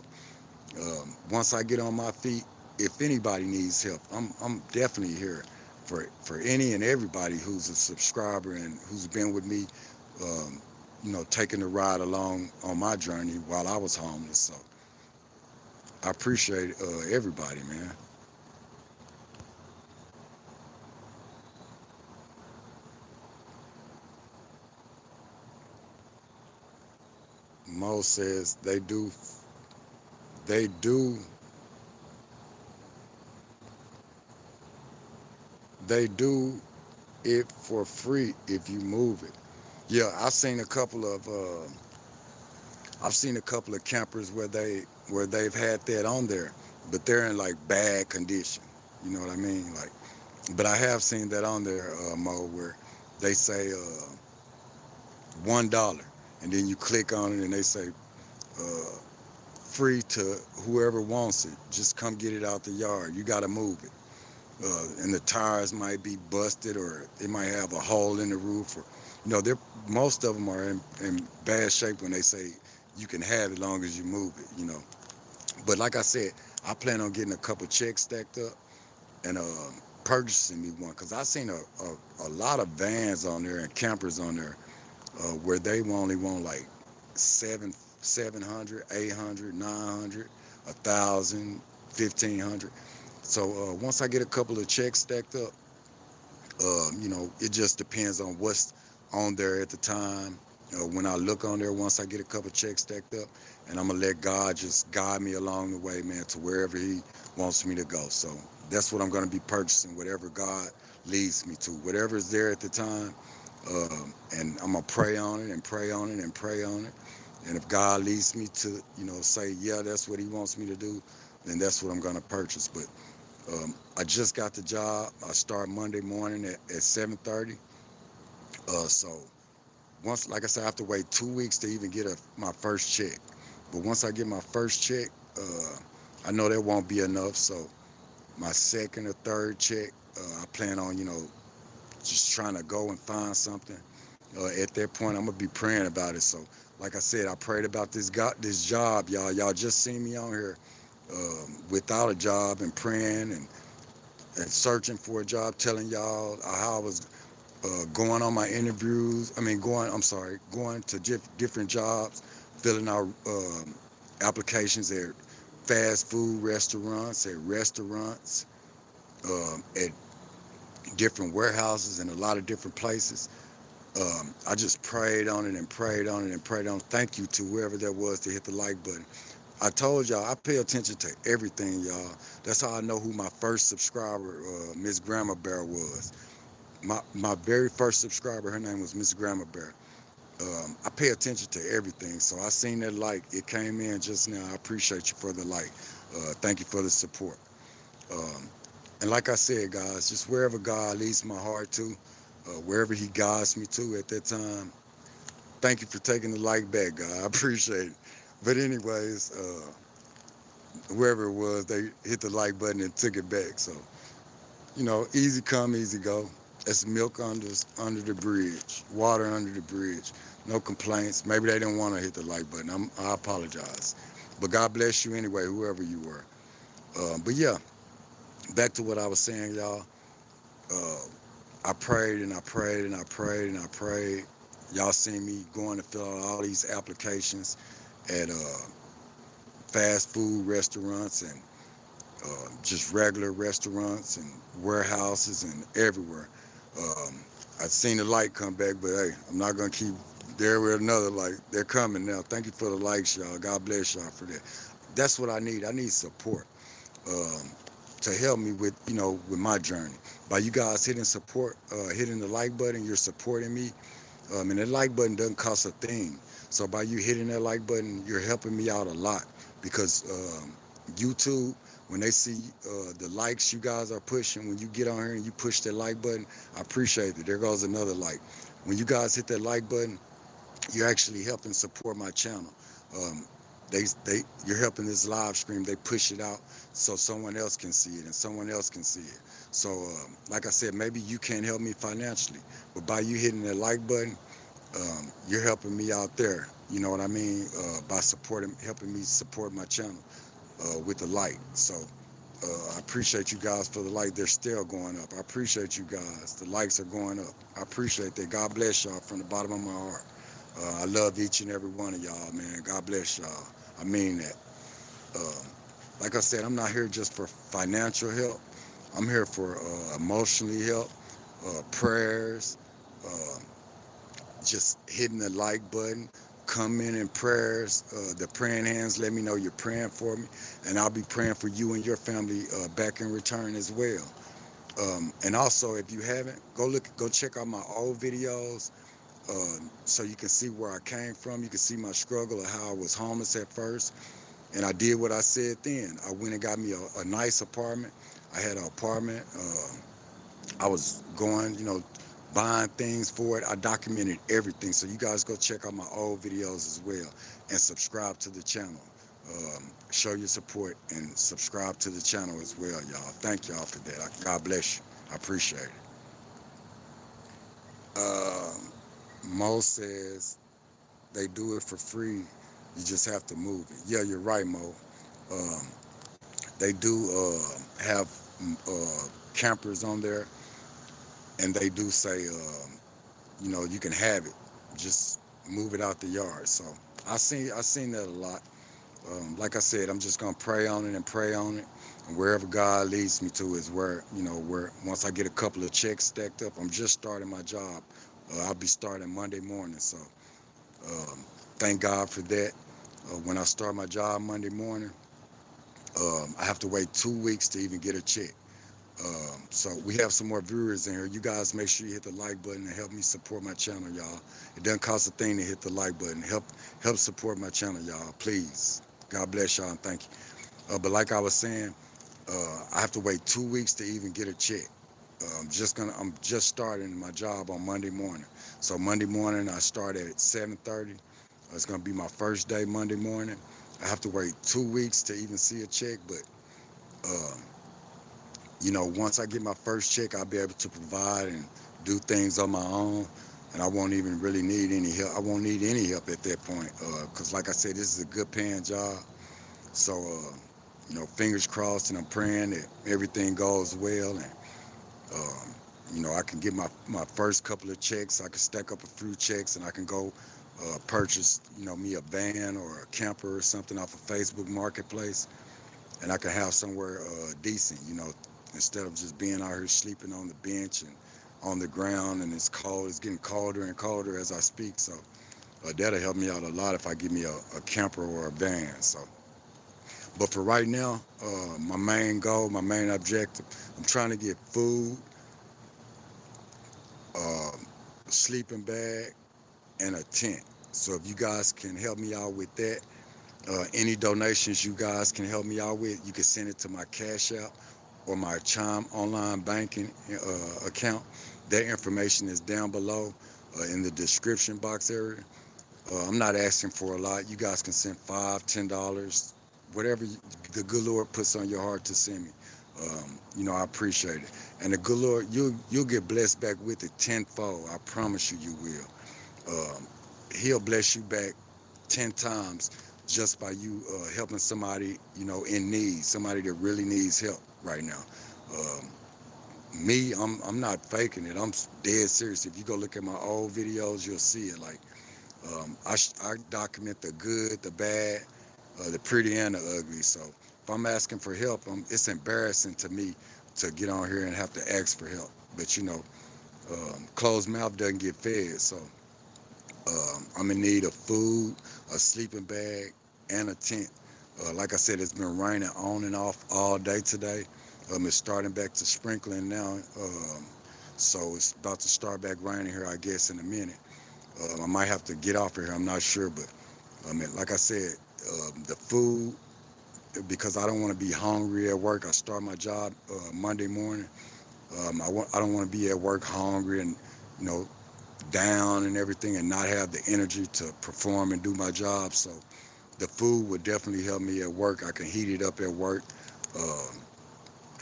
once I get on my feet, if anybody needs help, I'm definitely here for any and everybody who's a subscriber and who's been with me, taking the ride along on my journey while I was homeless. So I appreciate everybody, man. Mo says they do, they do it for free if you move it. Yeah, I've seen a couple of campers where they've had that on there, but they're in like bad condition. You know what I mean? Like, but I have seen that on there, Mo, where they say $1, and then you click on it and they say uh, free to whoever wants it. Just come get it out the yard. You got to move it. And the tires might be busted, or it might have a hole in the roof, or they're most of them are in bad shape when they say you can have it as long as you move it. But like I said, I plan on getting a couple checks stacked up and purchasing me one, because I seen a lot of vans on there and campers on there where they only want like 700, 800, 900, 1,000, 1,500. So once I get a couple of checks stacked up, it just depends on on there at the time. When I look on there, once I get a couple checks stacked up, and I'm gonna let God just guide me along the way, man, to wherever He wants me to go. So that's what I'm gonna be purchasing, whatever God leads me to, whatever is there at the time. And I'm gonna pray on it and pray on it and pray on it. And if God leads me to, say, yeah, that's what He wants me to do, then that's what I'm gonna purchase. But I just got the job. I start Monday morning at 7:30. So once, like I said, I have to wait 2 weeks to even get my first check. But once I get my first check, I know that won't be enough. So my second or third check, I plan on, just trying to go and find something. At that point, I'm gonna be praying about it. So, like I said, I prayed about this job, y'all. Y'all just seen me on here without a job and praying and searching for a job, telling y'all how I was going on my interviews. Going to different jobs, filling out applications at fast food restaurants, at different warehouses, and a lot of different places. I just prayed on it and prayed on it and prayed on it. Thank you to whoever that was to hit the like button. I told y'all, I pay attention to everything, y'all. That's how I know who my first subscriber, Miss Grandma Bear, was. My very first subscriber, her name was Miss Grandma Bear. I pay attention to everything, so I seen that like. It came in just now. I appreciate you for the like. Thank you for the support. Um, and like I said, guys, just wherever God leads my heart to, wherever He guides me to at that time, thank you for taking the like back, God. I appreciate it. But anyways, whoever it was, they hit the like button and took it back. So, easy come, easy go. It's milk under the bridge, water under the bridge. No complaints. Maybe they didn't want to hit the like button. I apologize. But God bless you anyway, whoever you were. But yeah, back to what I was saying, y'all. Uh, I prayed and I prayed and I prayed and I prayed. Y'all seen me going to fill out all these applications at fast food restaurants and just regular restaurants and warehouses and everywhere. Um, I've seen the light come back, but hey, I'm not gonna keep there with another light. They're coming now. Thank you for the likes, y'all. God bless y'all for that. That's what I need. I need support um, to help me with, with my journey. By you guys hitting the like button, you're supporting me. And that like button doesn't cost a thing. So by you hitting that like button, you're helping me out a lot because YouTube, when they see the likes you guys are pushing, when you get on here and you push that like button, I appreciate it. There goes another like. When you guys hit that like button, you're actually helping support my channel. Um, you're helping this live stream. They push it out so someone else can see it and someone else can see it. So, like I said, maybe you can't help me financially, but by you hitting that like button, you're helping me out there. You know what I mean? By helping me support my channel with the like. So, I appreciate you guys for the like. They're still going up. I appreciate you guys. The likes are going up. I appreciate that. God bless y'all from the bottom of my heart. I love each and every one of y'all, man. God bless y'all. I mean that. Uh, like I said, I'm not here just for financial help. I'm here for emotionally help, prayers, uh, just hitting the like button, come in prayers. The praying hands let me know you're praying for me, and I'll be praying for you and your family back in return as well. And also, if you haven't, go check out my old videos. So you can see where I came from. You can see my struggle of how I was homeless at first. And I did what I said then. I went and got me a nice apartment. I had an apartment. I was going, buying things for it. I documented everything. So you guys go check out my old videos as well and subscribe to the channel. Show your support and subscribe to the channel as well, y'all. Thank y'all for that. God bless you. I appreciate it. Mo says they do it for free. You just have to move it. Yeah, you're right, Mo. Um, they do have campers on there, and they do say, you can have it. Just move it out the yard. So I seen that a lot. Like I said, I'm just gonna pray on it and pray on it, and wherever God leads me to is where once I get a couple of checks stacked up. I'm just starting my job I'll be starting Monday morning. So thank God for that. When I start my job Monday morning, I have to wait 2 weeks to even get a check. So we have some more viewers in here. You guys make sure you hit the like button and help me support my channel, y'all. It doesn't cost a thing to hit the like button. Help support my channel, y'all. Please. God bless y'all and thank you. But like I was saying, I have to wait 2 weeks to even get a check. I'm just starting my job on Monday morning. So Monday morning I start at 7:30. It's gonna be my first day Monday morning. I have to wait 2 weeks to even see a check, but uh, once I get my first check, I'll be able to provide and do things on my own, and I won't even really need any help. I won't need any help at that point, because like I said, this is a good paying job. So, fingers crossed, and I'm praying that everything goes well, and I can get my first couple of checks. I can stack up a few checks, and I can go purchase, me a van or a camper or something off of Facebook Marketplace, and I can have somewhere decent, instead of just being out here sleeping on the bench and on the ground, and it's cold. It's getting colder and colder as I speak. So that'll help me out a lot if I get me a camper or a van. So, but for right now, my main goal, my main objective, I'm trying to get food, sleeping bag, and a tent. So if you guys can help me out with that, any donations you guys can help me out with, you can send it to my Cash App or my Chime online banking account. That information is down below in the description box area. I'm not asking for a lot. You guys can send $5, $10, whatever the good Lord puts on your heart to send me. I appreciate it. And the good Lord, you'll get blessed back with it tenfold. I promise you, you will. He'll bless you back 10 times just by you helping somebody, in need, somebody that really needs help right now. Me, I'm not faking it. I'm dead serious. If you go look at my old videos, you'll see it. Like, I document the good, the bad, the pretty, and the ugly. So if I'm asking for help, it's embarrassing to me to get on here and have to ask for help. But closed mouth doesn't get fed. So I'm in need of food, a sleeping bag, and a tent. Like I said, it's been raining on and off all day today. It's starting back to sprinkling now. So it's about to start back raining here, I guess, in a minute. I might have to get off of here. I'm not sure, but like I said, the food, because I don't want to be hungry at work. I start my job Monday morning. I don't want to be at work hungry and down and everything, and not have the energy to perform and do my job. So the food would definitely help me at work. I can heat it up at work,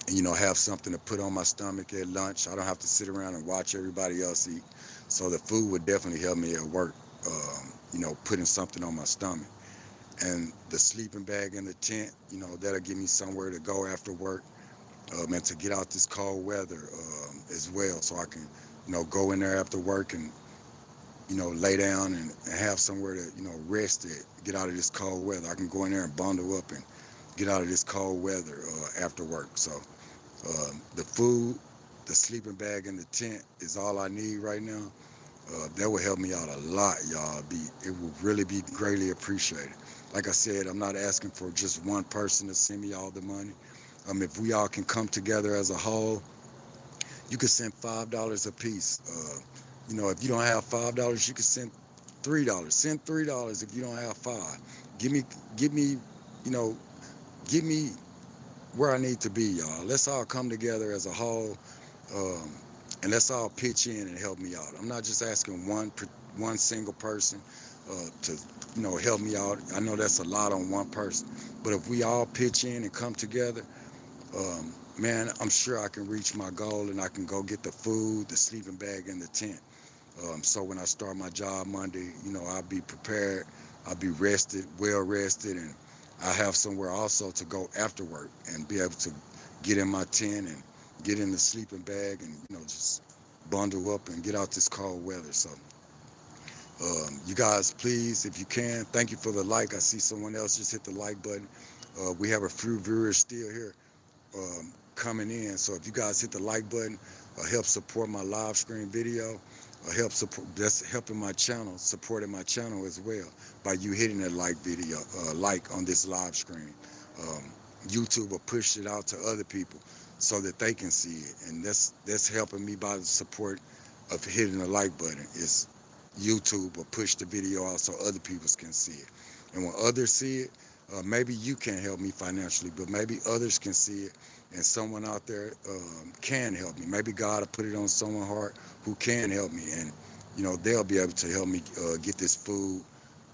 and have something to put on my stomach at lunch. I don't have to sit around and watch everybody else eat. So the food would definitely help me at work, putting something on my stomach. And the sleeping bag and the tent, that'll give me somewhere to go after work, and to get out this cold weather as well, so I can go in there after work and lay down and have somewhere to rest it, get out of this cold weather. I can go in there and bundle up and get out of this cold weather after work. So the food, the sleeping bag, and the tent is all I need right now. That will help me out a lot, y'all. It will really be greatly appreciated. Like I said, I'm not asking for just one person to send me all the money. If we all can come together as a whole, you can send $5 a piece. If you don't have $5, you can send $3. Send $3 if you don't have five. Give me, you know, give me where I need to be, y'all. Let's all come together as a whole, and let's all pitch in and help me out. I'm not just asking one single person to help me out. I know that's a lot on one person, but if we all pitch in and come together, man, I'm sure I can reach my goal, and I can go get the food, the sleeping bag, and the tent. So when I start my job Monday, I'll be prepared, I'll be rested, well rested, and I have somewhere also to go after work and be able to get in my tent and get in the sleeping bag and, just bundle up and get out this cold weather. So you guys, please, if you can, thank you for the like. I see someone else just hit the like button. We have a few viewers still here coming in. So if you guys hit the like button, help support my live stream video. help support. That's helping my channel, supporting my channel as well by you hitting that like video, like on this live stream. Um, YouTube will push it out to other people so that they can see it, and that's helping me by the support of hitting the like button. Is YouTube will push the video out so other people can see it, and when others see it, maybe you can't help me financially, but maybe others can see it, and someone out there can help me. Maybe God will put it on someone's heart who can help me, and they'll be able to help me get this food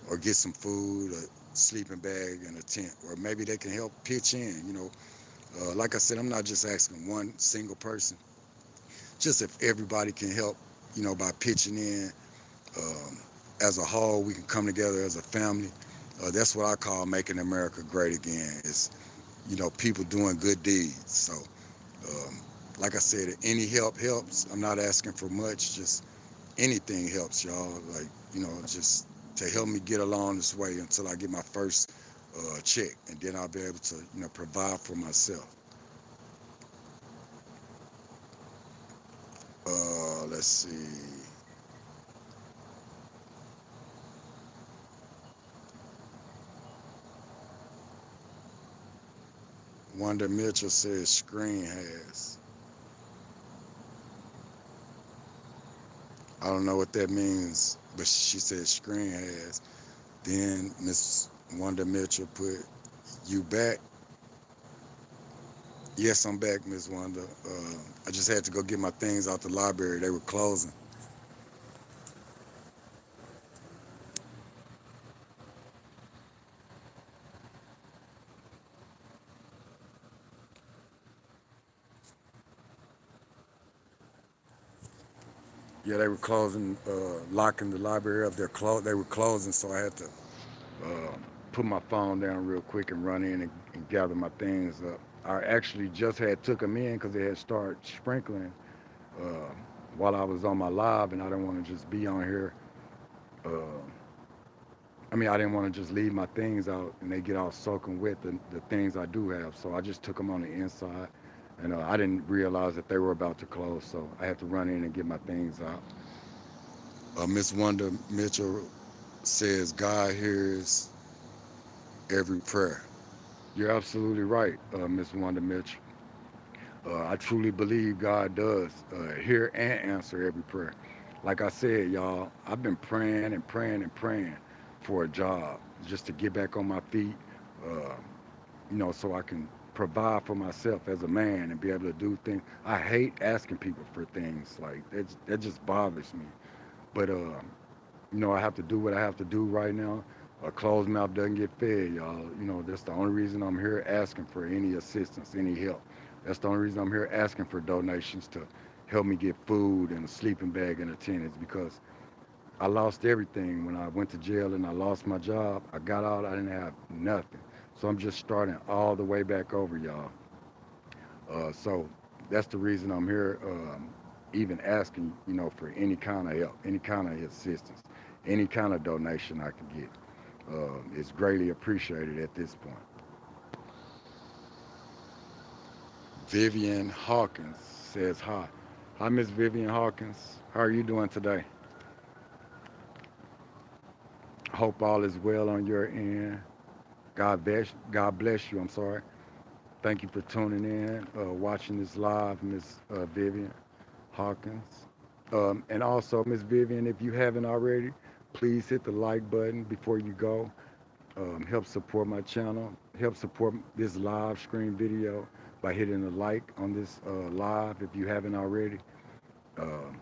or get some food, a sleeping bag, and a tent, or maybe they can help pitch in. Like I said, I'm not just asking one single person. Just if everybody can help, by pitching in, um, as a whole, we can come together as a family. That's what I call making America great again. Is people doing good deeds. So, um, like I said, any help helps. I'm not asking for much. Just anything helps, y'all. Like just to help me get along this way until I get my first check, and then I'll be able to provide for myself. Let's see. Wanda Mitchell says screen has. I don't know what that means, but she said screen has. Then Miss Wanda Mitchell put, "You back?" Yes, I'm back, Miss Wanda. I just had to go get my things out the library. They were closing. Yeah, they were closing, locking the library up. They were closing, so I had to uh, put my phone down real quick and run in and gather my things up. I actually just had took them in because they had started sprinkling uh, while I was on my live, and I didn't want to just be on here. Uh, I didn't want to just leave my things out and they get all soaking wet, the things I do have. So I just took them on the inside, and I didn't realize that they were about to close. So I had to run in and get my things out. Miss Wanda Mitchell says God hears every prayer. You're absolutely right, Miss Wanda Mitchell. I truly believe God does hear and answer every prayer. Like I said, y'all, I've been praying and praying and praying for a job just to get back on my feet, uh, so I can provide for myself as a man and be able to do things. I hate asking people for things like that. That just bothers me. But I have to do what I have to do right now. A closed mouth doesn't get fed, y'all. That's the only reason I'm here asking for any assistance, any help. That's the only reason I'm here asking for donations to help me get food and a sleeping bag and a tent. Is because I lost everything when I went to jail and I lost my job. I got out, I didn't have nothing. So I'm just starting all the way back over, y'all. So that's the reason I'm here, even asking, for any kind of help, any kind of assistance, any kind of donation I can get. Is greatly appreciated at this point. Vivian Hawkins says hi. Hi, Miss Vivian Hawkins. How are you doing today? Hope all is well on your end. God bless. God bless you. I'm sorry. Thank you for tuning in, watching this live, Miss Vivian Hawkins. And also, Miss Vivian, if you haven't already, please hit the like button before you go. Help support my channel. Help support this live stream video by hitting the like on this live if you haven't already. Um,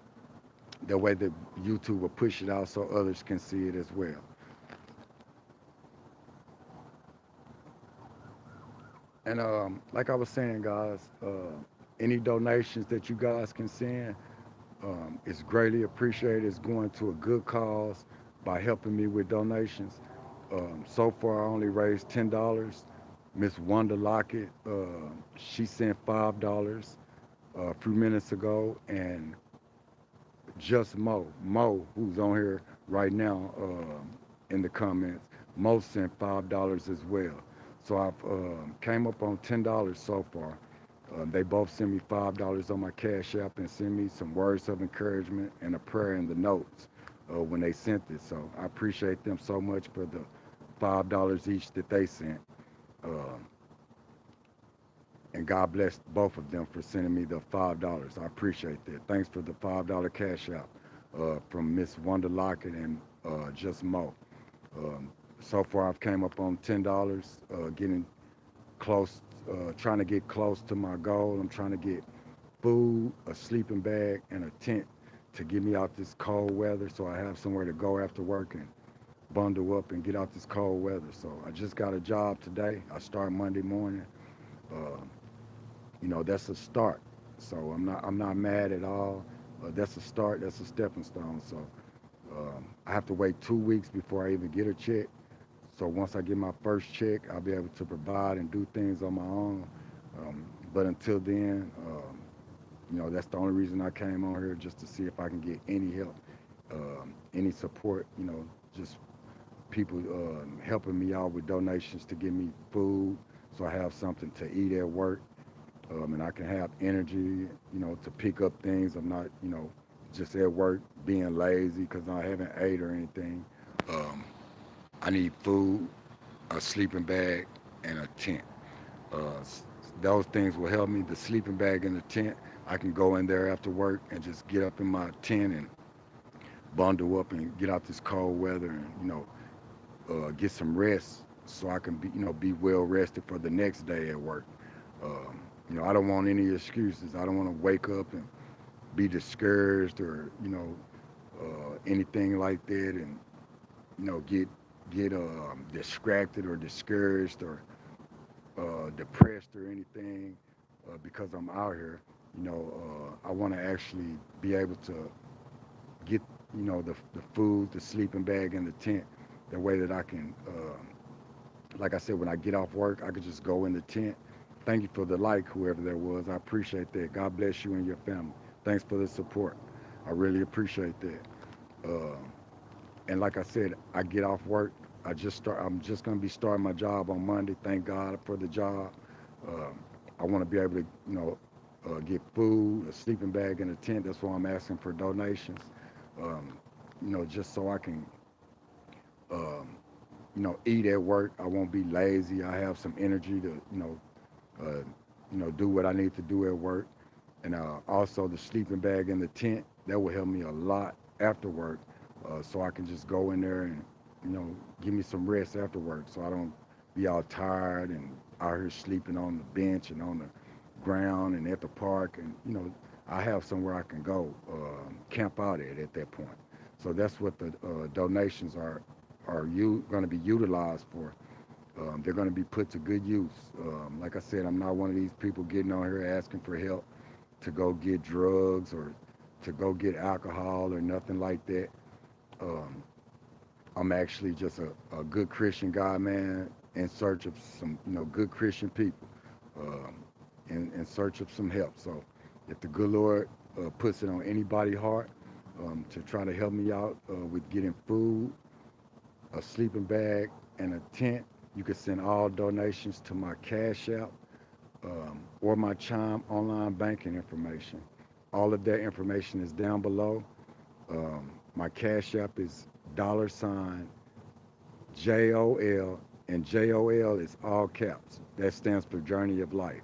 that way, the YouTube will push it out so others can see it as well. And like I was saying, guys, any donations that you guys can send, it's greatly appreciated. It's going to a good cause by helping me with donations. So far, I only raised $10. Miss Wanda Lockett, she sent $5 a few minutes ago, and just Mo, who's on here right now in the comments, Mo sent $5 as well. So I've came up on $10 so far. They both send me $5 on my Cash App and send me some words of encouragement and a prayer in the notes when they sent it. So I appreciate them so much for the $5 each that they sent. Uh, and God bless both of them for sending me the $5. I appreciate that. Thanks for the $5 Cash App from Miss Wonder Lockett and Just Mo. Um, so far, I've came up on $10, getting close, trying to get close to my goal. I'm trying to get food, a sleeping bag, and a tent to get me out this cold weather so I have somewhere to go after work and bundle up and get out this cold weather. So I just got a job today. I start Monday morning. Uh, that's a start. So I'm not mad at all. That's a start. That's a stepping stone. So I have to wait 2 weeks before I even get a check. So once I get my first check, I'll be able to provide and do things on my own. But until then, that's the only reason I came on here just to see if I can get any help, any support. Just people helping me out with donations to give me food, so I have something to eat at work, and I can have energy, to pick up things. I'm not, just at work being lazy because I haven't ate or anything. Um, I need food, a sleeping bag, and a tent. Uh, those things will help me. The sleeping bag and the tent, I can go in there after work and just get up in my tent and bundle up and get out this cold weather and get some rest so I can be well rested for the next day at work. I don't want any excuses. I don't want to wake up and be discouraged or anything like that and get distracted or discouraged or depressed or anything because I'm out here. I want to actually be able to get the food, the sleeping bag, and the tent. The way that I can, like I said, when I get off work, I could just go in the tent. Thank you for the like, whoever that was. I appreciate that. God bless you and your family. Thanks for the support. I really appreciate that. Uh, and like I said, I get off work. I'm just gonna be starting my job on Monday. Thank God for the job. Um, I want to be able to, get food, a sleeping bag, and a tent. That's why I'm asking for donations. Um, just so I can, um, eat at work. I won't be lazy. I have some energy to, uh, do what I need to do at work. And also the sleeping bag and the tent, that will help me a lot after work, so I can just go in there and give me some rest after work, so I don't be all tired and out here sleeping on the bench and on the ground and at the park. And I have somewhere I can go camp out at that point. So that's what the donations are you going to be utilized for. They're going to be put to good use. Like I said, I'm not one of these people getting on here asking for help to go get drugs or to go get alcohol or nothing like that. Um, I'm actually just a good Christian guy, man, in search of some, good Christian people, um, in search of some help. So if the good Lord puts it on anybody's heart to try to help me out with getting food, a sleeping bag, and a tent, you can send all donations to my Cash App or my Chime online banking information. All of that information is down below. My Cash App is $ JOL, and JOL is all caps. That stands for Journey of Life.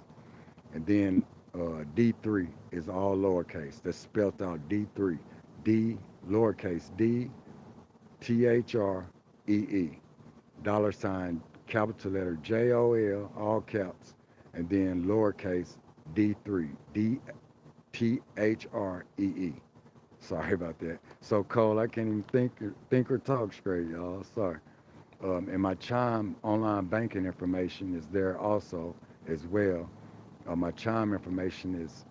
And then D3 is all lowercase. That's spelled out D3. D lowercase D THREE. Capital letter JOL, all caps, and then lowercase D3 DTHREE. Sorry about that. So cold, I can't even think or talk straight, y'all. Sorry. And my Chime online banking information is there also as well. My Chime information is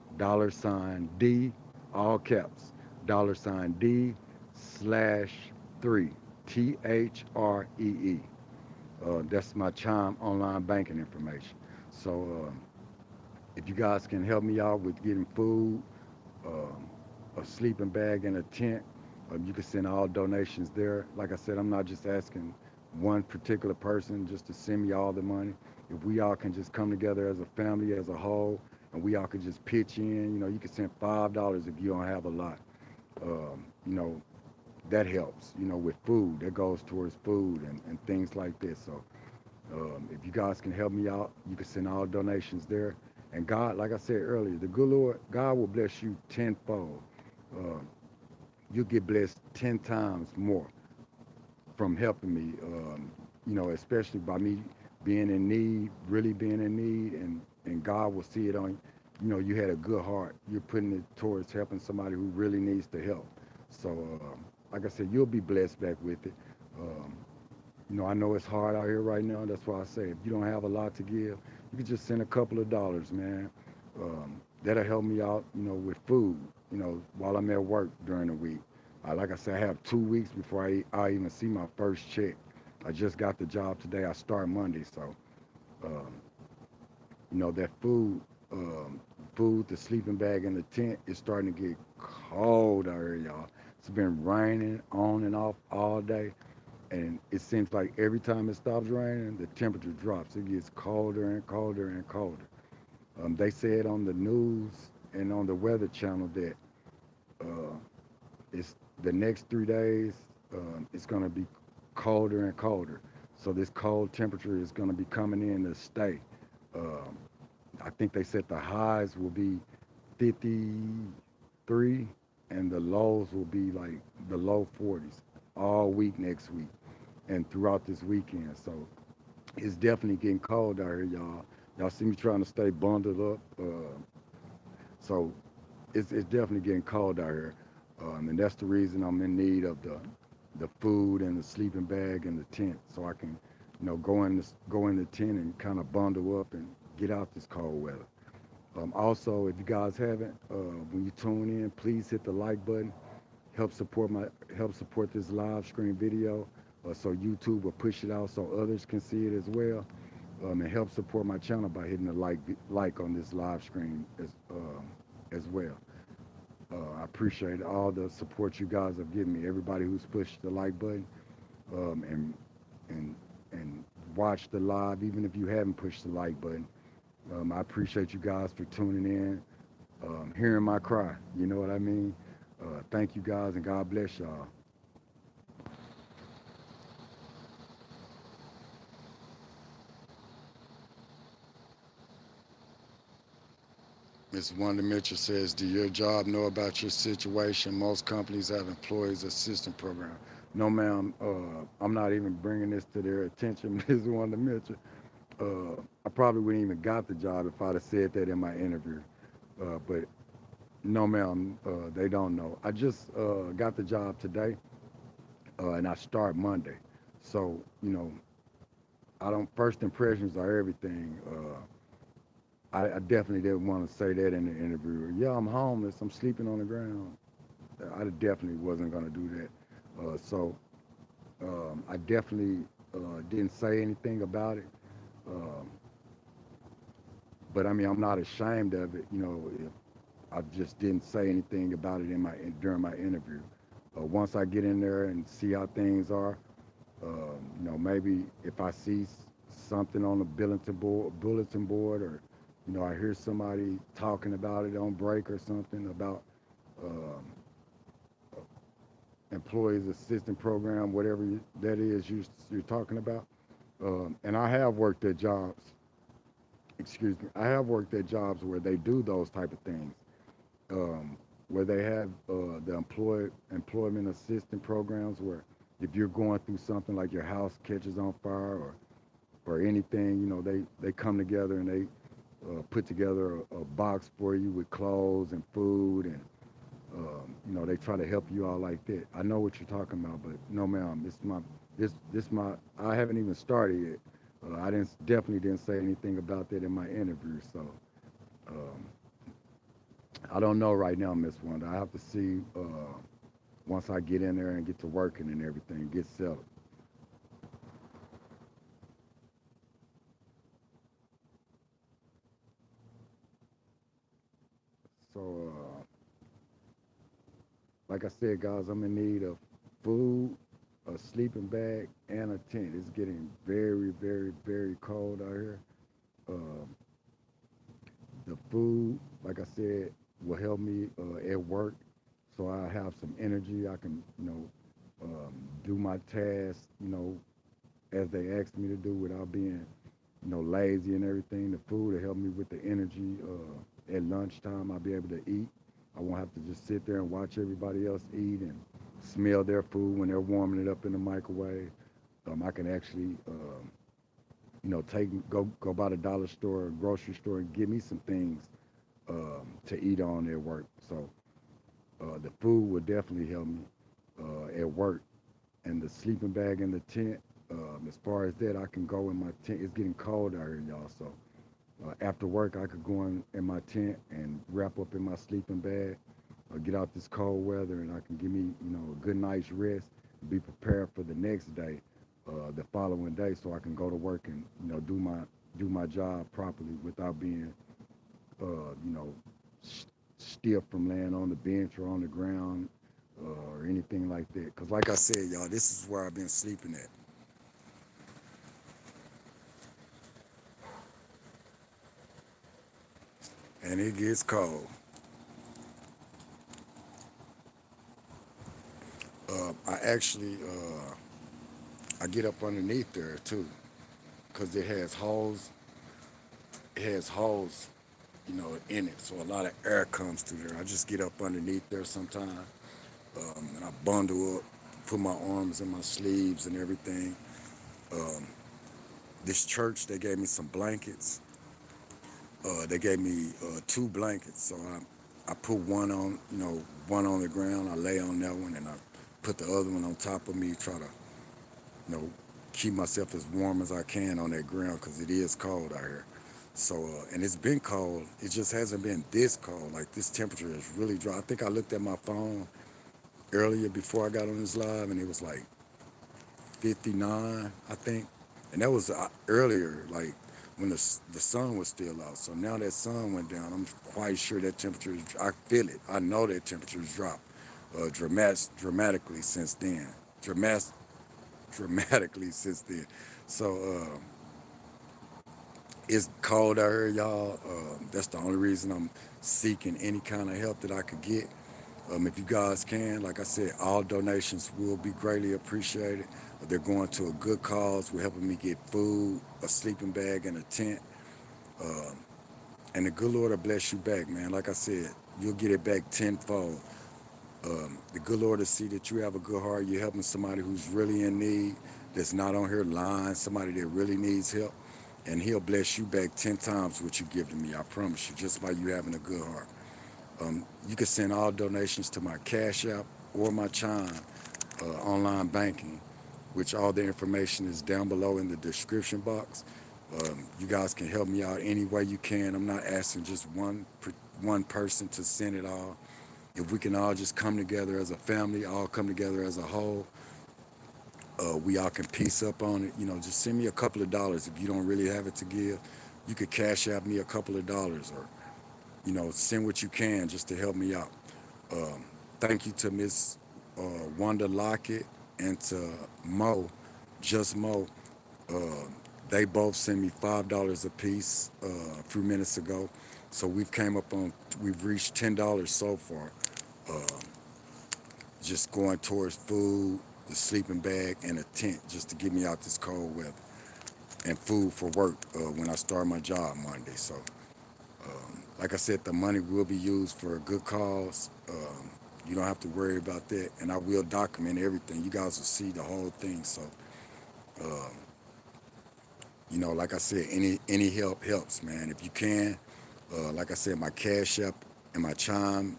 $D, all caps, $D slash 3, THREE. That's my Chime online banking information. So if you guys can help me out with getting food, um, a sleeping bag, and a tent, you can send all donations there. Like I said, I'm not just asking one particular person just to send me all the money. If we all can just come together as a family, as a whole, and we all could just pitch in. You know, you could send $5 if you don't have a lot. You know, that helps. You know, with food, that goes towards food and things like this. So if you guys can help me out, you can send all donations there. And God, like I said earlier, the good Lord, God will bless you tenfold. Uh, you'll get blessed 10 times more from helping me, you know, especially by me being in need, really being in need, and God will see it on, you know, you had a good heart. You're putting it towards helping somebody who really needs the help. So, like I said, you'll be blessed back with it. Um, you know, I know it's hard out here right now. That's why I say if you don't have a lot to give, you can just send a couple of dollars, man. That'll help me out, you know, with food, you know, while I'm at work during the week. Like I said, I have 2 weeks before I even see my first check. I just got the job today. I start Monday, so um, you know that food, the sleeping bag, and the tent is starting to get cold out here, y'all. It's been raining on and off all day, and it seems like every time it stops raining, the temperature drops. It gets colder and colder and colder. They said on the news and on the weather channel that uh, it's the next 3 days. It's going to be colder and colder. So this cold temperature is going to be coming in to stay. Um, I think they said the highs will be 53 and the lows will be like the low 40s all week next week and throughout this weekend. So it's definitely getting cold out here, y'all. Y'all see me trying to stay bundled up. So it's definitely getting cold out here. And that's the reason I'm in need of the food and the sleeping bag and the tent, so I can, you know, go in the tent and kind of bundle up and get out this cold weather. Also, if you guys haven't, when you tune in, please hit the like button. Help support this live stream video, so YouTube will push it out so others can see it as well. And help support my channel by hitting the like on this live stream as well. I appreciate all the support you guys have given me. Everybody who's pushed the like button, and and and watched the live, even if you haven't pushed the like button. I appreciate you guys for tuning in, hearing my cry. You know what I mean? Thank you guys, and God bless y'all. Ms. Wanda Mitchell says, do your job know about your situation? Most companies have employees assistance program. No, ma'am. I'm not even bringing this to their attention, Ms. Wanda Mitchell. I probably wouldn't even got the job if I'd have said that in my interview. But no, ma'am, they don't know. I just got the job today, and I start Monday. So, you know, I don't. First impressions are everything. I definitely didn't want to say that in the interview. Yeah, I'm homeless. I'm sleeping on the ground. I definitely wasn't going to do that. I definitely didn't say anything about it. Um, but I mean, I'm not ashamed of it. You know, if I just didn't say anything about it during my interview. Once I get in there and see how things are, you know, maybe if I see something on the bulletin board, or you know, I hear somebody talking about it on break or something about um, employees assistance program, whatever that is you're talking about. And I have worked at jobs. Excuse me. I have worked at jobs where they do those type of things, where they have the employment assistance programs, where if you're going through something like your house catches on fire, or anything, you know, they come together and they put together a box for you with clothes and food, and you know, they try to help you out like that. I know what you're talking about, but no, ma'am, this my I haven't even started yet. I definitely didn't say anything about that in my interview, so um, I don't know right now, Miss Wanda. I have to see once I get in there and get to working and everything, get settled. So, like I said, guys, I'm in need of food, a sleeping bag, and a tent. It's getting very, very, very cold out here. Um, The food, like I said, will help me at work, so I have some energy. I can, do my tasks, as they ask me to do without being, lazy and everything. The food will help me with the energy. At lunchtime, I'll be able to eat. I won't have to just sit there and watch everybody else eat and smell their food when they're warming it up in the microwave. I can actually, take go by the dollar store or grocery store and get me some things to eat on at work. So the food will definitely help me at work. And the sleeping bag and the tent, as far as that, I can go in my tent. It's getting cold out here, y'all. So after work, I could go in my tent and wrap up in my sleeping bag, get out this cold weather, and I can give me, a good night's rest, and be prepared for the next day, the following day, so I can go to work and, do my job properly without being, you know, stiff from laying on the bench or on the ground or anything like that. Cause like I said, y'all, this is where I've been sleeping at, and it gets cold. I actually I get up underneath there too, cause it has holes. It has holes, in it, so a lot of air comes through there. I just get up underneath there sometimes, and I bundle up, put my arms in my sleeves and everything. Um, this church, they gave me some blankets. They gave me two blankets, so I put one on the ground. I lay on that one, and I put the other one on top of me. Try to, you know, keep myself as warm as I can on that ground because it is cold out here. So, and it's been cold. It just hasn't been this cold. Like this temperature is really dry. I think I looked at my phone earlier before I got on this live, and it was like 59, I think, and that was earlier, like when the sun was still out. So now that sun went down, I'm quite sure that temperature. I feel it. I know that temperature's dropped dramatically since then. Dramat- Dramatically since then. So it's cold out here, y'all. That's the only reason I'm seeking any kind of help that I could get. If you guys can, like I said, all donations will be greatly appreciated. They're going to a good cause. We're helping me get food, a sleeping bag, and a tent. Um, and the good Lord will bless you back, man. Like I said, you'll get it back tenfold. The good Lord will see that you have a good heart. You're helping somebody who's really in need, that's not on here lying, somebody that really needs help. And He'll bless you back 10 times what you give to me. I promise you, just by you having a good heart. You can send all donations to my Cash App or my Chime online banking, which all the information is down below in the description box. You guys can help me out any way you can. I'm not asking just one person to send it all. If we can all just come together as a family, all come together as a whole, we all can piece up on it. Just send me a couple of dollars. If you don't really have it to give, you could Cash App me a couple of dollars, or send what you can just to help me out. Um, Thank you to Miss Wanda Lockett and to Mo, just Mo. Uh, they both sent me $5 a piece a few minutes ago. So we've reached $10 so far. Uh, just going towards food, the sleeping bag, and a tent just to get me out this cold weather, and food for work when I start my job Monday. So like I said, the money will be used for a good cause. You don't have to worry about that, and I will document everything. You guys will see the whole thing. So, um, like I said, any help helps, man. If you can, like I said, my Cash App and my Chime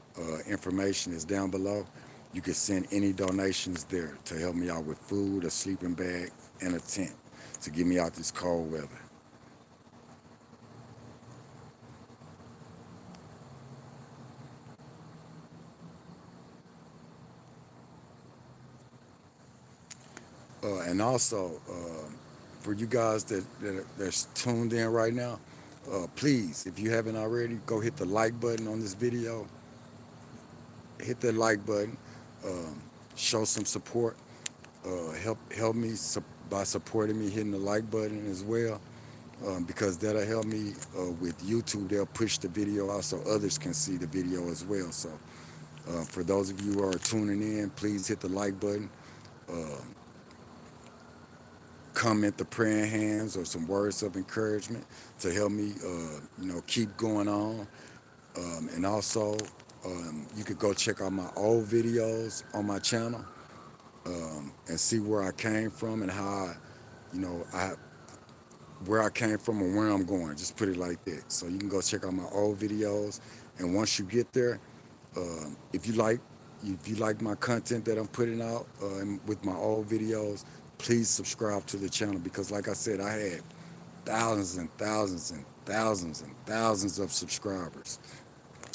information is down below. You can send any donations there to help me out with food, a sleeping bag, and a tent to get me out this cold weather. And also, for you guys that's tuned in right now, please, if you haven't already, go hit the like button on this video. Hit that like button. Um, Show some support. Help me by supporting me, hitting the like button as well. because that'll help me with YouTube. They'll push the video out so others can see the video as well. So for those of you who are tuning in, please hit the like button, uh, comment the praying hands or some words of encouragement to help me, keep going on. And also, you could go check out my old videos on my channel and see where I came from and how I where I came from and where I'm going. Just put it like that. So you can go check out my old videos, and once you get there, if you like my content that I'm putting out with my old videos, please subscribe to the channel because, like I said, I had thousands and thousands and thousands and thousands of subscribers,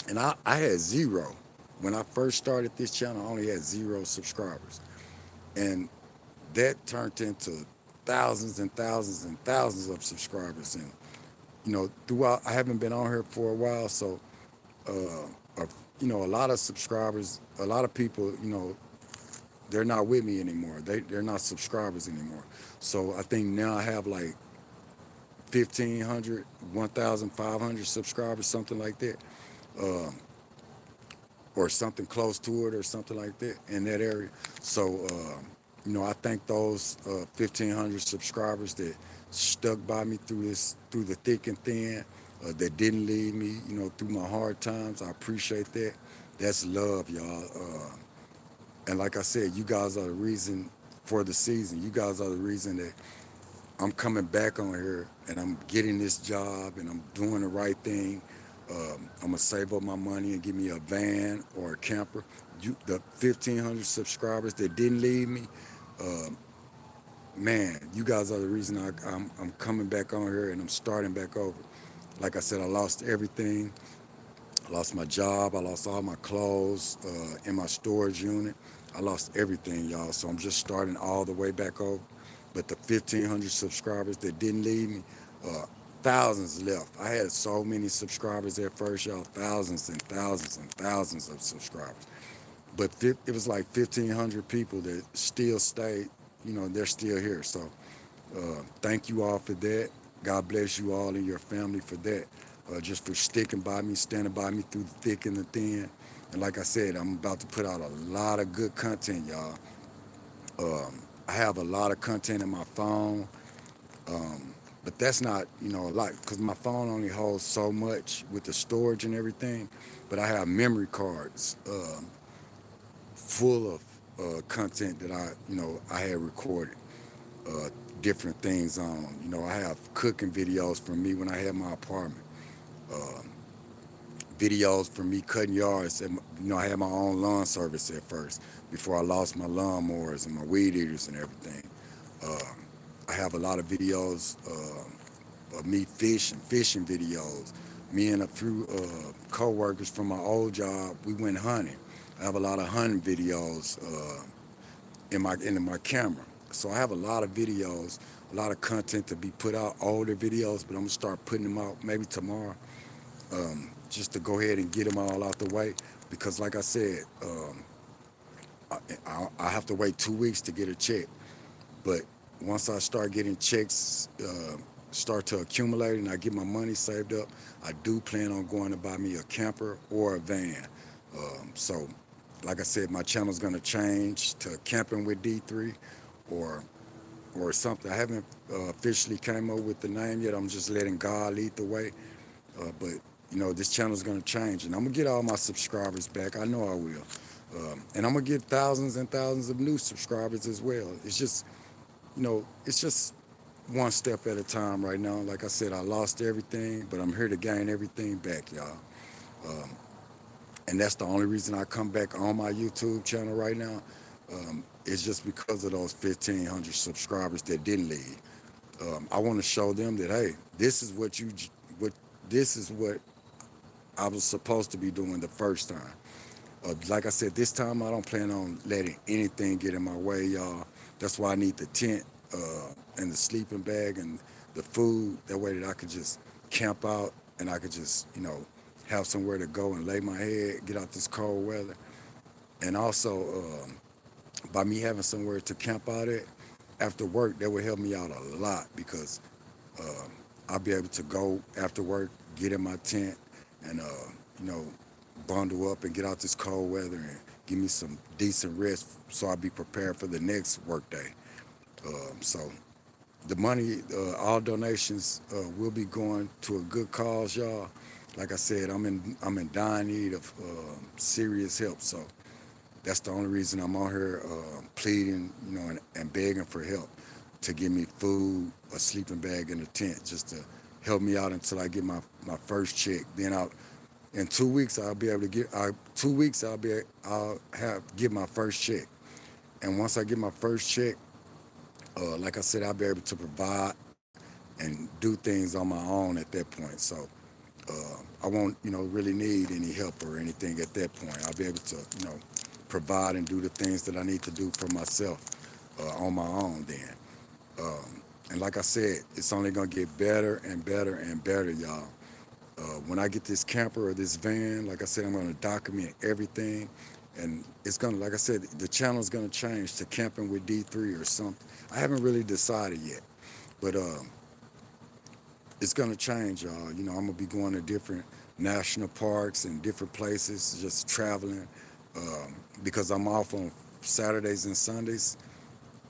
and I had zero when I first started this channel. I only had zero subscribers, and that turned into thousands and thousands and thousands of subscribers. And throughout, I haven't been on here for a while, so a lot of subscribers, a lot of people, they're not with me anymore. They're not subscribers anymore. So I think now I have like 1,500, 1,500 subscribers, something like that, uh, or something close to it, or something like that in that area. So I thank those 1,500 subscribers that stuck by me through the thick and thin, that didn't leave me, through my hard times. I appreciate that. That's love, y'all. And like I said, you guys are the reason for the season. You guys are the reason that I'm coming back on here and I'm getting this job and I'm doing the right thing. I'm gonna save up my money and give me a van or a camper. The 1,500 subscribers that didn't leave me, uh, man, you guys are the reason I'm coming back on here and I'm starting back over. Like I said, I lost everything. I lost my job. I lost all my clothes in my storage unit. I lost everything, y'all. So I'm just starting all the way back over. But the 1,500 subscribers that didn't leave me, uh, thousands left. I had so many subscribers at first, y'all. Thousands and thousands and thousands of subscribers. But it was like 1,500 people that still stayed. They're still here. So thank you all for that. God bless you all and your family for that. Just for sticking by me, standing by me through the thick and the thin. And like I said, I'm about to put out a lot of good content, y'all. I have a lot of content in my phone, um, but that's not, a lot because my phone only holds so much with the storage and everything. But I have memory cards full of content that I had recorded. Uh, Different things on. I have cooking videos from me when I had my apartment. Um, Videos from me cutting yards. And, I had my own lawn service at first before I lost my lawnmowers and my weed eaters and everything. Um, I have a lot of videos of me fishing videos. Me and a few co-workers from my old job, we went hunting. I have a lot of hunting videos in my camera. So I have a lot of videos, a lot of content to be put out, older videos, but I'm gonna start putting them out maybe tomorrow, just to go ahead and get them all out the way. Because like I said, I have to wait 2 weeks to get a check. But once I start getting checks, start to accumulate, and I get my money saved up, I do plan on going to buy me a camper or a van. So, like I said, my channel's gonna change to camping with D3, or something. I haven't officially came up with the name yet. I'm just letting God lead the way. But this channel's gonna change, and I'm gonna get all my subscribers back. I know I will, and I'm gonna get thousands and thousands of new subscribers as well. It's just one step at a time right now. Like I said, I lost everything, but I'm here to gain everything back, y'all. Um, and that's the only reason I come back on my YouTube channel right now. It's just because of those 1,500 subscribers that didn't leave. I want to show them that, hey, what this is what I was supposed to be doing the first time. Like I said, this time I don't plan on letting anything get in my way, y'all. That's why I need the tent and the sleeping bag and the food. That way that I could just camp out and I could just, have somewhere to go and lay my head, get out this cold weather. And also, by me having somewhere to camp out at after work, that would help me out a lot because uh, I'll be able to go after work, get in my tent, and you know, bundle up and get out this cold weather and give me some decent rest, so I'll be prepared for the next work day. So the money, all donations will be going to a good cause, y'all. Like I said, I'm in dire need of serious help. So that's the only reason I'm on here pleading, and begging for help to give me food, a sleeping bag, and a tent, just to help me out until I get my first check. Then in 2 weeks I'll be able to get. 2 weeks I'll have get my first check, and once I get my first check, like I said, I'll be able to provide and do things on my own at that point. So I won't, really need any help or anything at that point. I'll be able to, provide and do the things that I need to do for myself on my own then. And like I said, it's only gonna get better and better and better, y'all. When I get this camper or this van, like I said, I'm gonna document everything, and it's gonna, like I said, the channel's gonna change to camping with D3 or something. I haven't really decided yet, but it's gonna change, y'all. I'm gonna be going to different national parks and different places, just traveling, because I'm off on Saturdays and Sundays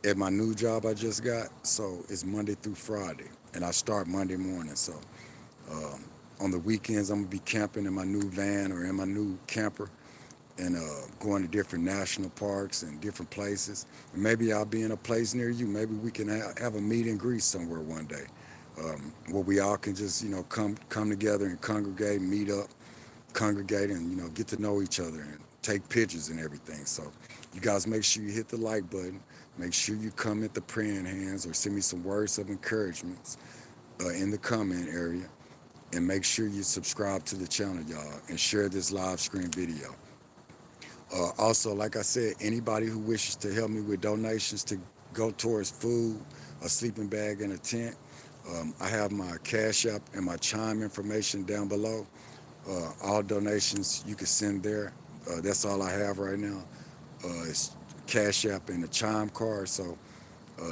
at my new job I just got. So it's Monday through Friday, and I start Monday morning. So um, on the weekends, I'm gonna be camping in my new van or in my new camper, and going to different national parks and different places. And maybe I'll be in a place near you. Maybe we can have a meet and greet somewhere one day, where we all can just come together and meet up, congregate, and get to know each other and take pictures and everything. So you guys make sure you hit the like button. Make sure you comment the praying hands or send me some words of encouragement in the comment area. And make sure you subscribe to the channel, y'all, and share this live stream video. Also, like I said, anybody who wishes to help me with donations to go towards food, a sleeping bag, and a tent, I have my Cash App and my Chime information down below. All donations you can send there. That's all I have right now. It's Cash App and a Chime card. So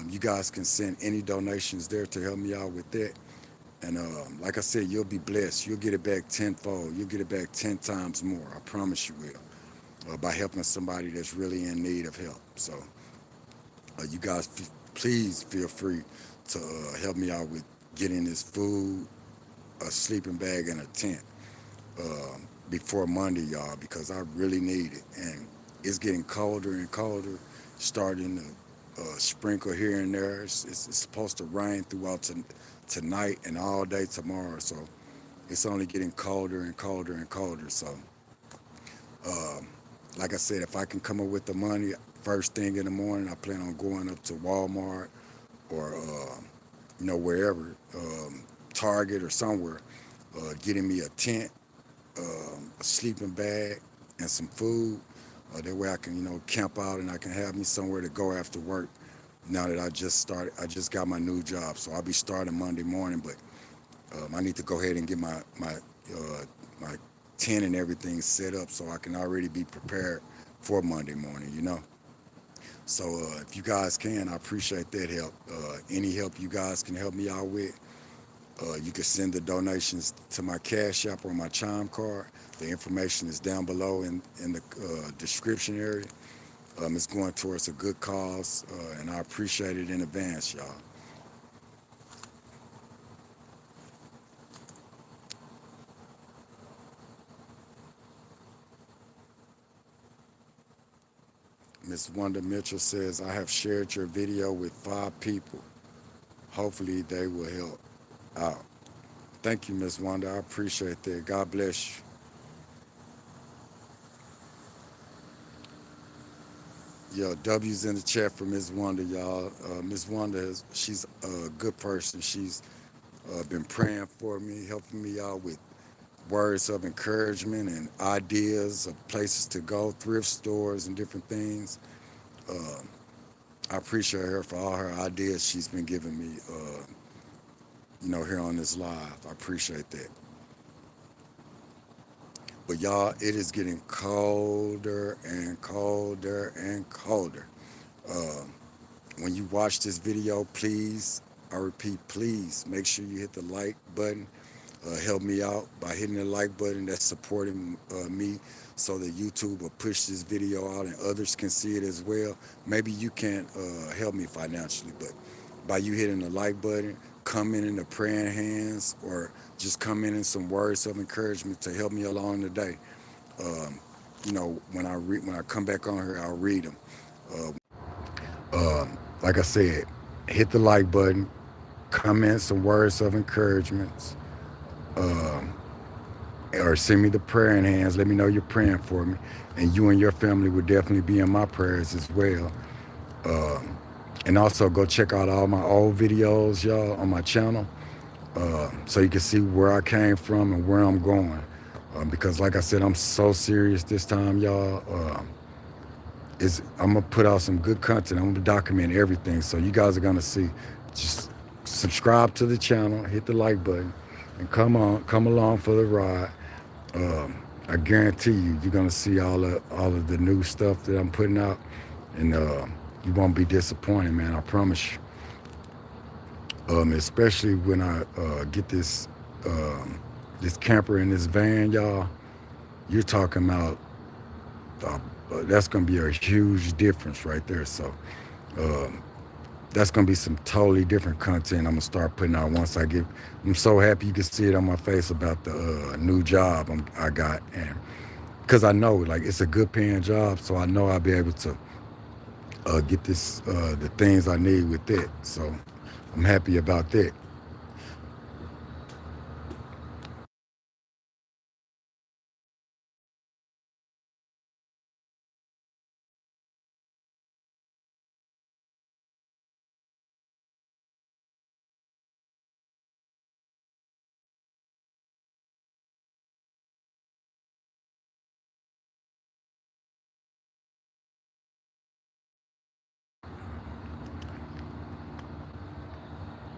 you guys can send any donations there to help me out with that. And like I said, you'll be blessed. You'll get it back tenfold. You'll get it back 10 times more. I promise you will. By helping somebody that's really in need of help. So you guys, please feel free to help me out with getting this food, a sleeping bag, and a tent before Monday, y'all, because I really need it. And it's getting colder and colder, starting to sprinkle here and there. It's supposed to rain throughout tonight and all day tomorrow. So it's only getting colder and colder and colder. So like I said, if I can come up with the money first thing in the morning, I plan on going up to Walmart or wherever, Target or somewhere, getting me a tent, a sleeping bag, and some food. That way I can camp out and I can have me somewhere to go after work. Now that I just got my new job, so I'll be starting Monday morning. But I need to go ahead and get my tent and everything set up so I can already be prepared for Monday morning. So if you guys can, I appreciate that help. Any help you guys can help me out with, you can send the donations to my Cash App or my Chime card. The information is down below in the description area. It's going towards a good cause, and I appreciate it in advance, y'all. Miss Wanda Mitchell says, I have shared your video with 5 people. Hopefully they will help out. Thank you, Miss Wanda. I appreciate that. God bless you. Yo, W's in the chat for Miss Wanda, y'all. Miss Wanda, she's a good person. She's been praying for me, helping me out with words of encouragement and ideas of places to go, thrift stores and different things. Uh, I appreciate her for all her ideas she's been giving me, here on this live. I appreciate that. But y'all, it is getting colder and colder and colder. Uh, when you watch this video, please I repeat, please make sure you hit the like button. Help me out by hitting the like button. That's supporting me so that YouTube will push this video out and others can see it as well. Maybe you can't help me financially, but by you hitting the like button, comment in the praying hands, or just comment in some words of encouragement to help me along today. Um, when I come back on here, I'll read them. Like I said, hit the like button, comment some words of encouragement, um, or send me the prayer in hands. Let me know you're praying for me, and you and your family would definitely be in my prayers as well. Um, and also go check out all my old videos, y'all, on my channel, so you can see where I came from and where I'm going. Because like I said, I'm so serious this time, y'all. I'm gonna put out some good content. I'm gonna document everything, so you guys are gonna see. Just subscribe to the channel, hit the like button, and come along for the ride. I guarantee you're gonna see all of the new stuff that I'm putting out, and you won't be disappointed, man. I promise you. Especially when I get this camper in this van, y'all. You're talking about that's gonna be a huge difference right there. So um, that's gonna be some totally different content I'm gonna start putting out once I get. I'm so happy you can see it on my face about the new job I got, and because I know like it's a good paying job, so I know I'll be able to get the things I need with it. So I'm happy about that.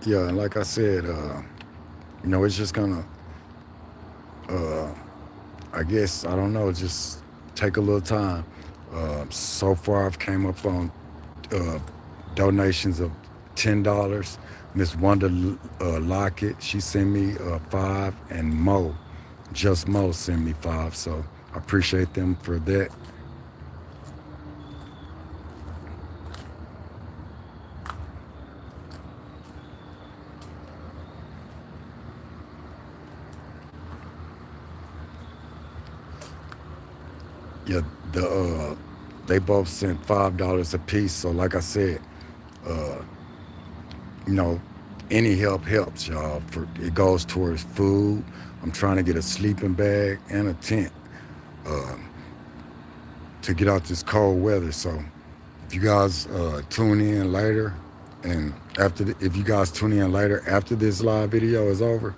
Yeah, and like I said, it's just gonna, uh, I guess, I don't know, just take a little time. So far, I've came up on uh, donations of $10. Miss Wanda Lockett, she sent me 5, and just Mo sent me 5. So I appreciate them for that. Yeah, they both sent $5 a piece. So like I said, uh, you know, any help helps, y'all. It goes towards food. I'm trying to get a sleeping bag and a tent um, to get out this cold weather. So if you guys tune in later, and if you guys tune in later after this live video is over,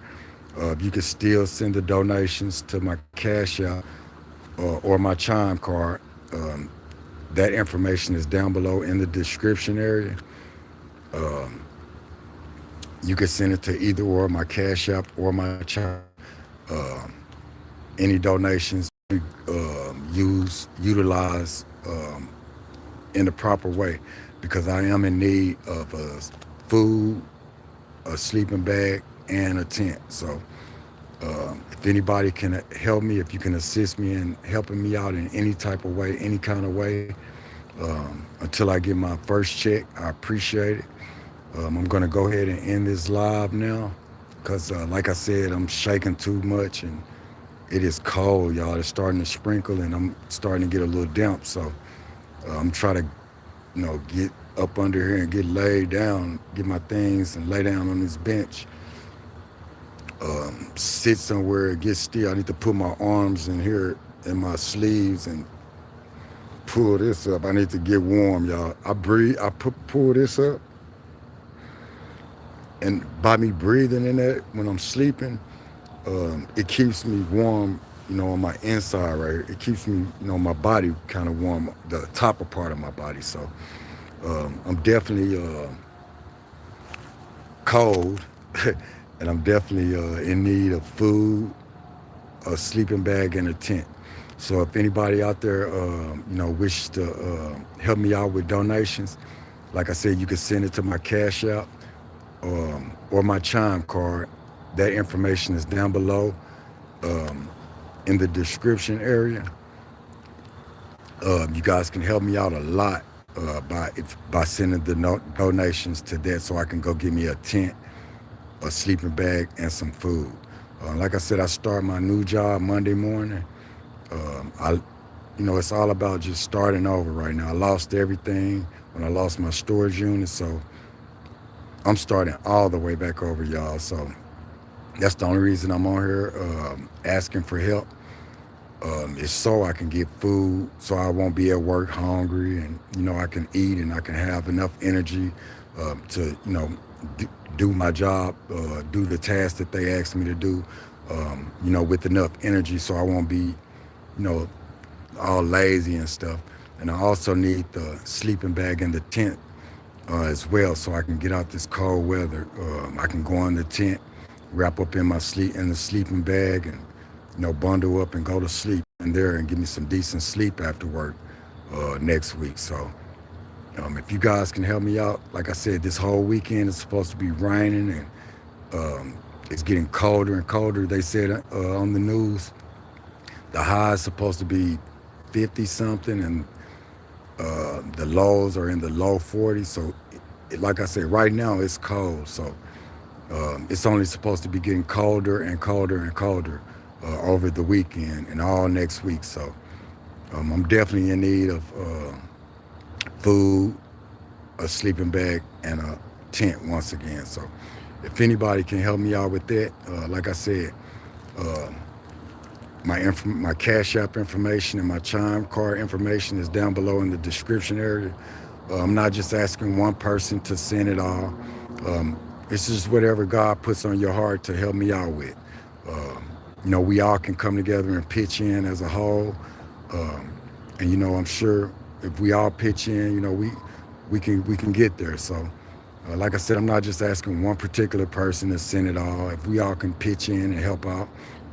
you can still send the donations to my Cash App or my Chime card. Um, that information is down below in the description area. Um, you can send it to either or my Cash App or my Chime. Um, any donations utilize in the proper way, because I am in need of food, a sleeping bag, and a tent. So if anybody can help me, if you can assist me in helping me out in any type of way, any kind of way, until I get my first check, I appreciate it. I'm going to go ahead and end this live now because, like I said, I'm shaking too much and it is cold, y'all. It's starting to sprinkle and I'm starting to get a little damp. So I'm trying to, get up under here and get laid down, get my things and lay down on this bench. Sit somewhere, get still. I need to put my arms in here in my sleeves and pull this up. I need to get warm, y'all. Pull this up. And by me breathing in that when I'm sleeping, it keeps me warm, on my inside right here. It keeps me, my body kind of warm, the top part of my body. So I'm definitely cold, and I'm definitely in need of food, a sleeping bag, and a tent. So if anybody out there, wishes to help me out with donations, like I said, you can send it to my Cash App or my Chime card. That information is down below in the description area. You guys can help me out a lot by sending the donations to that, so I can go get me a tent, a sleeping bag, and some food. Like I said, I start my new job Monday morning. It's all about just starting over right now. I lost everything when I lost my storage unit, so I'm starting all the way back over, y'all. So that's the only reason I'm on here asking for help. Is so I can get food, so I won't be at work hungry, and I can eat and I can have enough energy to do my job, do the tasks that they asked me to do, with enough energy, so I won't be all lazy and stuff. And I also need the sleeping bag and the tent as well, so I can get out this cold weather. I can go in the tent, wrap up in the sleeping bag, and bundle up and go to sleep in there and give me some decent sleep after work next week. So if you guys can help me out, like I said, this whole weekend is supposed to be raining, and it's getting colder and colder. They said on the news, the high is supposed to be 50 something, and the lows are in the low 40s. So like I said, right now it's cold. So it's only supposed to be getting colder and colder and colder over the weekend and all next week. So I'm definitely in need of food, a sleeping bag, and a tent once again. So if anybody can help me out with that, like I said, my Cash App information and my Chime card information is down below in the description area. I'm not just asking one person to send it all. It's just whatever God puts on your heart to help me out with. We all can come together and pitch in as a whole. And I'm sure if we all pitch in, we can get there. So like I said, I'm not just asking one particular person to send it all. If we all can pitch in and help out.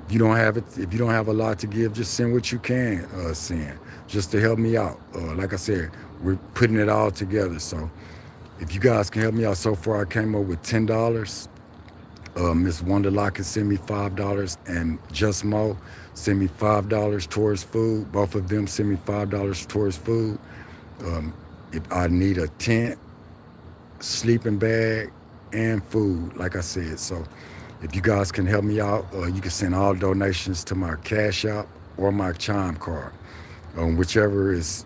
If you don't have a lot to give, just send what you can send, just to help me out. Like I said, we're putting it all together. So if you guys can help me out, so far I came up with $10. Miss Wonderlock can send me $5, and Just Mo send me $5 towards food. Both of them send me $5 towards food. If I need a tent, sleeping bag, and food, like I said. So if you guys can help me out, you can send all donations to my Cash App or my Chime card, whichever is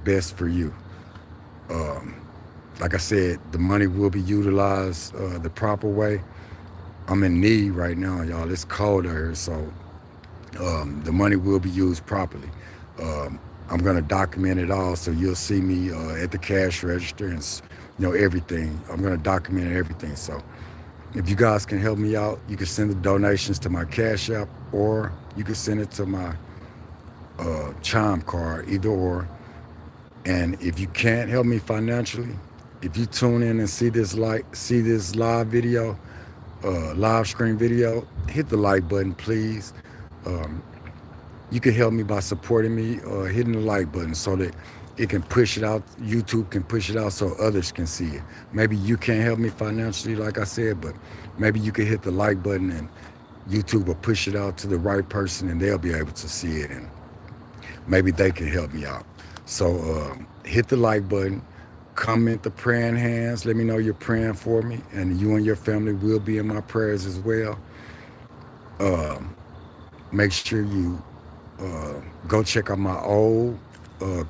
best for you. Like I said, the money will be utilized the proper way. I'm in need right now, y'all. It's cold out here, so the money will be used properly. I'm gonna document it all, so you'll see me at the cash register and everything. I'm gonna document everything. So if you guys can help me out, you can send the donations to my Cash App, or you can send it to my Chime card, either or. And if you can't help me financially, if you tune in and see this live video, live stream video, hit the like button, please. You can help me by supporting me, hitting the like button, so that it can push it out. YouTube can push it out so others can see it. Maybe you can't help me financially, like I said, but maybe you can hit the like button and YouTube will push it out to the right person, and they'll be able to see it, and maybe they can help me out. So hit the like button, comment the praying hands, let me know you're praying for me, and you and your family will be in my prayers as well. Make sure you go check out my old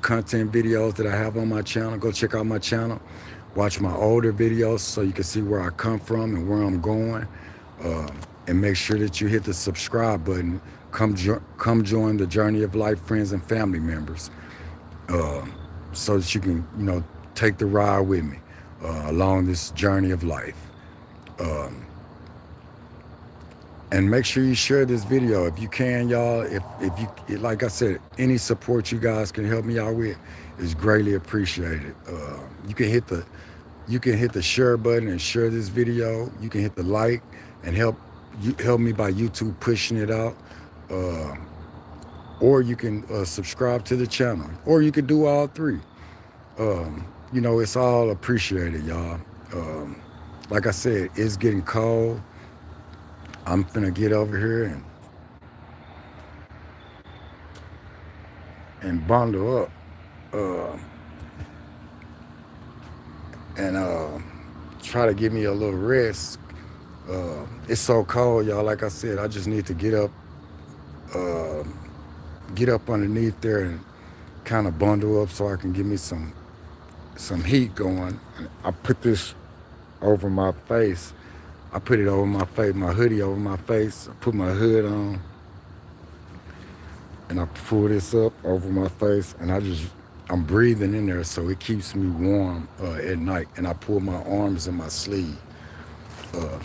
content videos that I have on my channel. Go check out my channel, watch my older videos so you can see where I come from and where I'm going. And make sure that you hit the subscribe button. Come join the Journey of Life friends and family members, so that you can take the ride with me along this journey of life. And make sure you share this video if you can, y'all. If you, like I said, any support you guys can help me out with is greatly appreciated. You can hit the share button and share this video. You can hit the like and help me by YouTube pushing it out. Or you can subscribe to the channel, or you can do all three. It's all appreciated, y'all. like I said, it's getting cold. I'm finna get over here and bundle up uh, and try to give me a little rest. It's so cold, y'all. Like I said, I just need to uh, get up underneath there and kind of bundle up so I can give me some heat going. I put this over my face. I put it over my face, my hoodie over my face. I put my hood on, and I pull this up over my face, and I'm breathing in there, so it keeps me warm at night. And I pull my arms in my sleeve,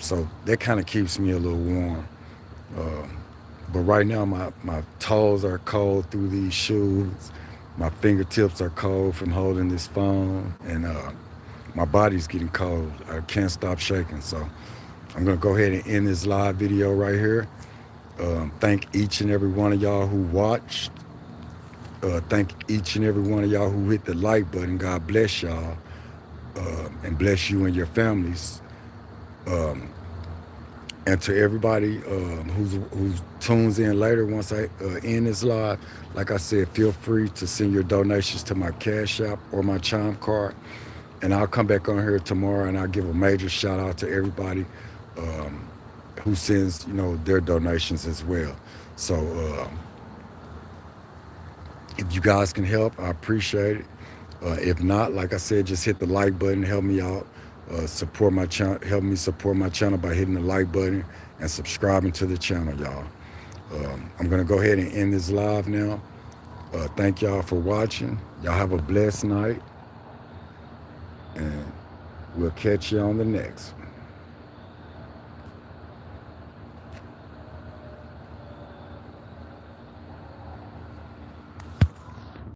so that kind of keeps me a little warm. But right now, my toes are cold through these shoes. My fingertips are cold from holding this phone, and my body's getting cold. I can't stop shaking. So I'm gonna go ahead and end this live video right here. Thank each and every one of y'all who watched. Thank each and every one of y'all who hit the like button. God bless y'all, and bless you and your families. And to everybody who tunes in later, once I end this live, like I said, feel free to send your donations to my Cash App or my Chime card. And I'll come back on here tomorrow and I'll give a major shout out to everybody who sends, their donations as well. So if you guys can help, I appreciate it. If not, like I said, just hit the like button, help me out. Support my channel, help me support my channel by hitting the like button and subscribing to the channel, y'all. I'm gonna go ahead and end this live now. Thank y'all for watching. Y'all have a blessed night, and we'll catch you on the next.